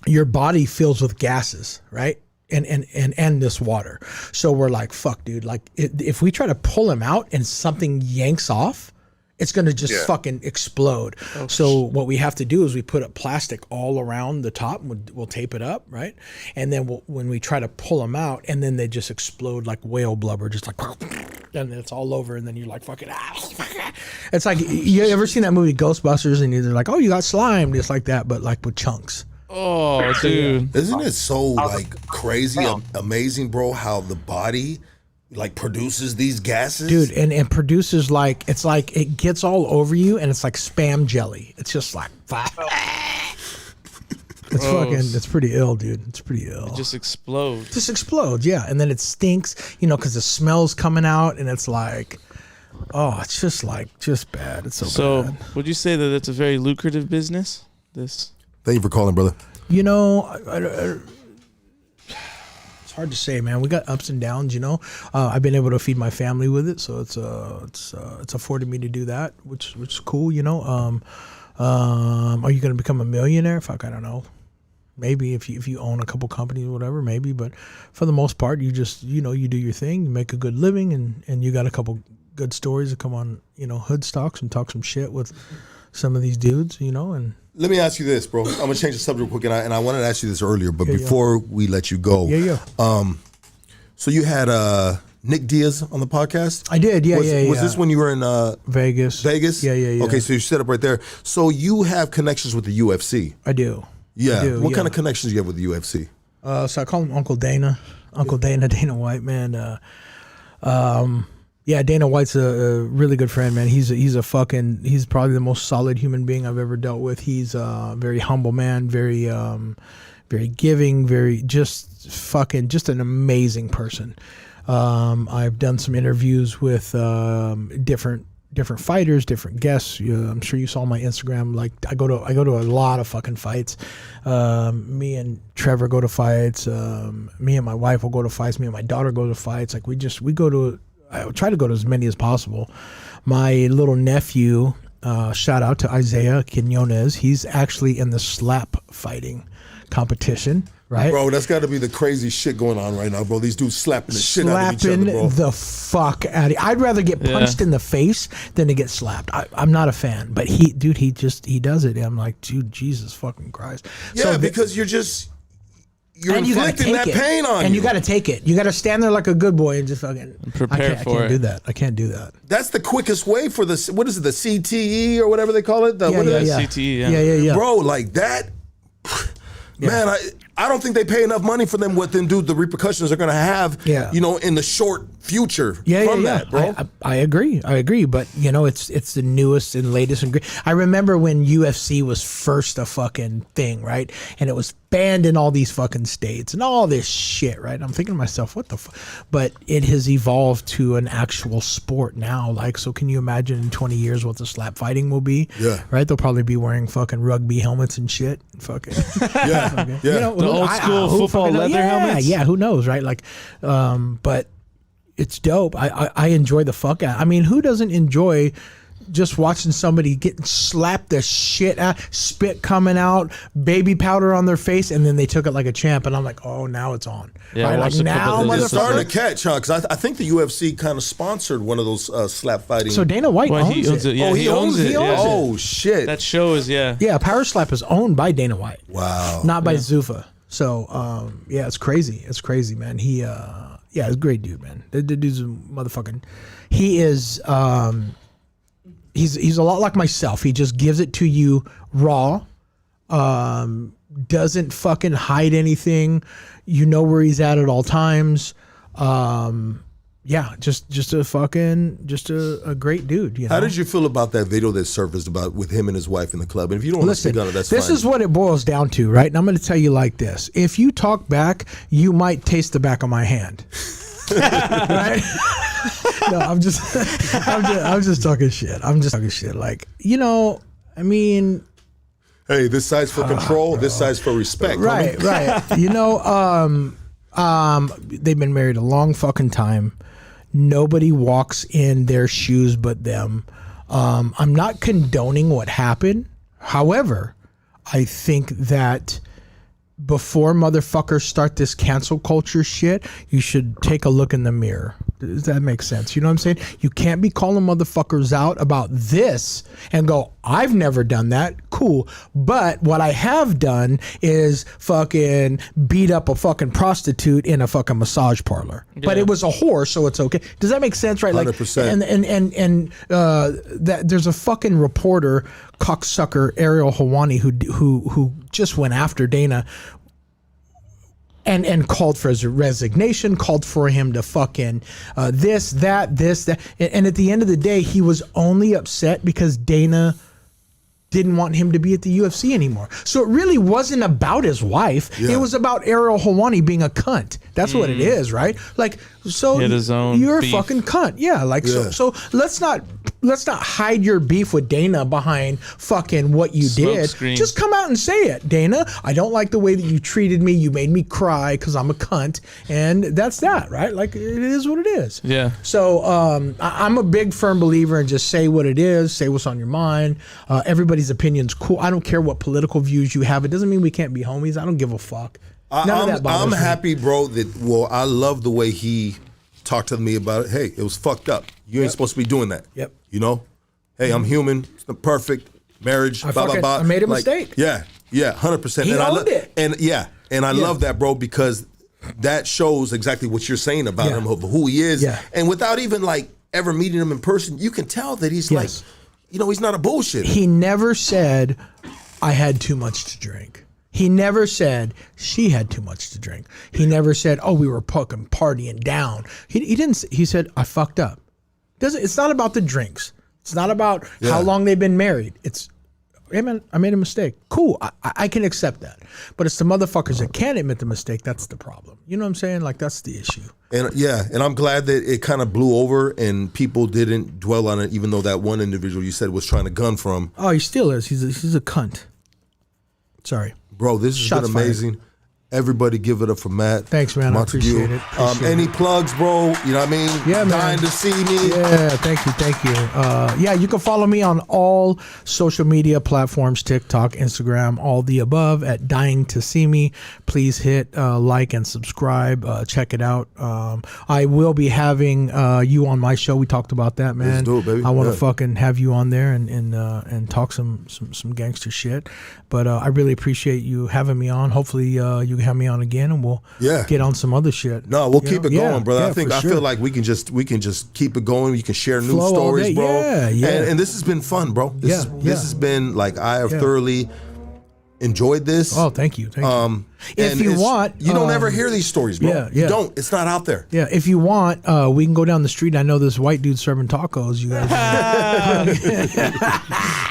your body fills with gases, right? And this water. So we're like, fuck, dude. Like if we try to pull him out and something yanks off, it's going to just fucking explode. Oh, so what we have to do is we put up plastic all around the top. We'll tape it up, right? And then when we try to pull them out, and then they just explode like whale blubber, just like, and it's all over. And then you're like, fucking, It's like, you ever seen that movie Ghostbusters? And you're like, oh, you got slimed. It's like that, but like with chunks. Oh, dude. Isn't it so like crazy, amazing, bro, how the body like produces these gases? Dude, and produces like, it's like it gets all over you, and it's like Spam jelly. It's just like, it's fucking, it's pretty ill, dude. It's pretty ill. It just explodes. Just explodes, yeah. And then it stinks, because the smell's coming out, and it's like, oh, it's just bad. It's so bad. Would you say that it's a very lucrative business? This. Thank you for calling, brother. It's hard to say, man. We got ups and downs, I've been able to feed my family with it, so it's afforded me to do that, which is cool, Are you going to become a millionaire? Fuck, I don't know. Maybe if you own a couple companies or whatever, maybe. But for the most part, you just you do your thing, you make a good living, and you got a couple good stories to come on, Hood Stocks and talk some shit with some of these dudes, and. Let me ask you this, bro. I'm gonna change the subject real quick, and I wanted to ask you this earlier, but before we let you go, so you had Nick Diaz on the podcast. I did, Was this when you were in Vegas? Vegas, yeah. Okay, so you set up right there. So you have connections with the UFC. I do. Yeah. I do, what kind of connections do you have with the UFC? So I call him Uncle Dana. Dana White, man. Yeah, Dana White's a really good friend, man. He's probably the most solid human being I've ever dealt with. He's a very humble man, very giving, just an amazing person. I've done some interviews with different fighters, different guests. I'm sure you saw my Instagram. Like I go to a lot of fucking fights. Me and Trevor go to fights. Me and my wife will go to fights. Me and my daughter go to fights. Like I try to go to as many as possible. My little nephew, shout out to Isaiah Quinones. He's actually in the slap fighting competition, right? Bro, that's got to be the crazy shit going on right now, bro. These dudes slapping the shit out of each other, bro. Slapping the fuck out of you. I'd rather get punched in the face than to get slapped. I'm not a fan, but he does it. And I'm like, dude, Jesus fucking Christ. Yeah, so because you're inflicting that pain on you. And you got to take it. You got to stand there like a good boy and just fucking prepare for it. I can't do that. That's the quickest way for the CTE or whatever they call it. CTE, yeah. Bro, like that, man, I don't think they pay enough money for them. What them do, the repercussions they're going to have, in the short future from that, bro. I agree. But, it's the newest and latest. I remember when UFC was first a fucking thing, right? And it was banned in all these fucking states and all this shit, right? And I'm thinking to myself, what the fuck? But it has evolved to an actual sport now. Like, so can you imagine in 20 years what the slap fighting will be? Yeah. Right? They'll probably be wearing fucking rugby helmets and shit. Fucking. Yeah. The old school football leather helmets? Yeah, who knows, right? Like, but it's dope. I enjoy the fuck out. I mean, who doesn't enjoy just watching somebody getting slapped the shit out, spit coming out, baby powder on their face, and then they took it like a champ, and I'm like, oh, now it's on. Yeah, right? Like now, it's starting to catch, huh? Because I think the UFC kind of sponsored one of those slap fighting. So Dana White owns it. Yeah, he owns it. Oh, shit. That show is, Yeah, Power Slap is owned by Dana White. Wow. Not by Zuffa. So yeah, it's crazy. It's crazy, man. He yeah, he's a great dude, man. The dude's a motherfucking. He is he's a lot like myself. He just gives it to you raw. Doesn't fucking hide anything. You know where he's at all times. Yeah, just a great dude. You know? How did you feel about that video that surfaced about with him and his wife in the club? And if you don't want to speak on it, that's fine. This is what it boils down to, right? And I'm going to tell you like this: if you talk back, you might taste the back of my hand. Right? No, I'm just talking shit. I'm just talking shit. Like, you know, I mean. Hey, this side's for control. This side's for respect. Right, right. You know, they've been married a long fucking time. Nobody walks in their shoes but them. I'm not condoning what happened. However, I think that before motherfuckers start this cancel culture shit, you should take a look in the mirror. Does that make sense? You know what I'm saying? You can't be calling motherfuckers out about this and go, I've never done that. Cool. But what I have done is fucking beat up a fucking prostitute in a fucking massage parlor. Yeah. But it was a whore, so it's okay. Does that make sense, right? 100%. And that there's a fucking reporter, cocksucker Ariel Helwani, who just went after Dana and called for his resignation, called for him to fucking this, that. And at the end of the day, he was only upset because Dana didn't want him to be at the UFC anymore. So it really wasn't about his wife. Yeah. It was about Ariel Helwani being a cunt. That's what it is, right? Like, so you're a fucking cunt. Yeah, like, yeah. So let's not hide your beef with Dana behind fucking what you did. Just come out and say it, Dana. I don't like the way that you treated me. You made me cry because I'm a cunt, and that's that, right? Like, it is what it is. Yeah. So I'm a big firm believer in just say what it is, say what's on your mind. Everybody's opinion's cool. I don't care what political views you have. It doesn't mean we can't be homies. I don't give a fuck. I'm happy, bro, that, I love the way he talked to me about it. Hey, it was fucked up. You ain't supposed to be doing that. Yep. You know? Hey, I'm human. It's not perfect. Marriage, blah, blah, blah. I made a mistake. Yeah, 100%. He owned it. And I love that, bro, because that shows exactly what you're saying about him, of who he is. Yeah. And without even, like, ever meeting him in person, you can tell that he's like, you know, he's not a bullshit. He never said, I had too much to drink. He never said she had too much to drink. He never said, oh, we were fucking partying down. He didn't. He said, I fucked up. It's not about the drinks. It's not about how long they've been married. It's, hey man, I made a mistake. Cool, I can accept that. But it's the motherfuckers that can't admit the mistake. That's the problem. You know what I'm saying? Like, that's the issue. And I'm glad that it kind of blew over and people didn't dwell on it, even though that one individual you said was trying to gun for him. Oh, he still is. He's a cunt. Sorry. Bro, this has been amazing. Fired. Everybody give it up for Matt. Thanks, man. Montague. I appreciate it. Any plugs, bro? You know what I mean? Yeah, man. Dying to see me. Yeah, thank you. Yeah, you can follow me on all social media platforms, TikTok, Instagram, all the above at Dying to See Me. Please hit like and subscribe. Check it out. I will be having you on my show. We talked about that, man. Let's do it, baby. I want to fucking have you on there and talk some gangster shit. But I really appreciate you having me on. Hopefully you can have me on again and we'll get on some other shit. No, we'll keep it going, brother. I feel like we can just keep it going. You can share new stories, bro. Yeah. And this has been fun, bro. This has been like, I have thoroughly enjoyed this. Oh, thank you. If you want, you don't ever hear these stories, bro. Yeah. You don't. It's not out there. Yeah, if you want, we can go down the street. I know this white dude serving tacos. You guys.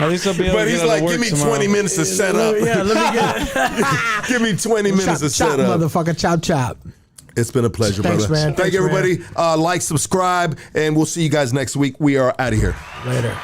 At least I'll be able but to he's get like, tomorrow. give me 20 minutes to set up. Yeah, let me get. Give me 20 minutes to set up. Motherfucker, chop. It's been a pleasure, Thanks, brother. Man. Thank you, everybody. Like, subscribe, and we'll see you guys next week. We are out of here. Later.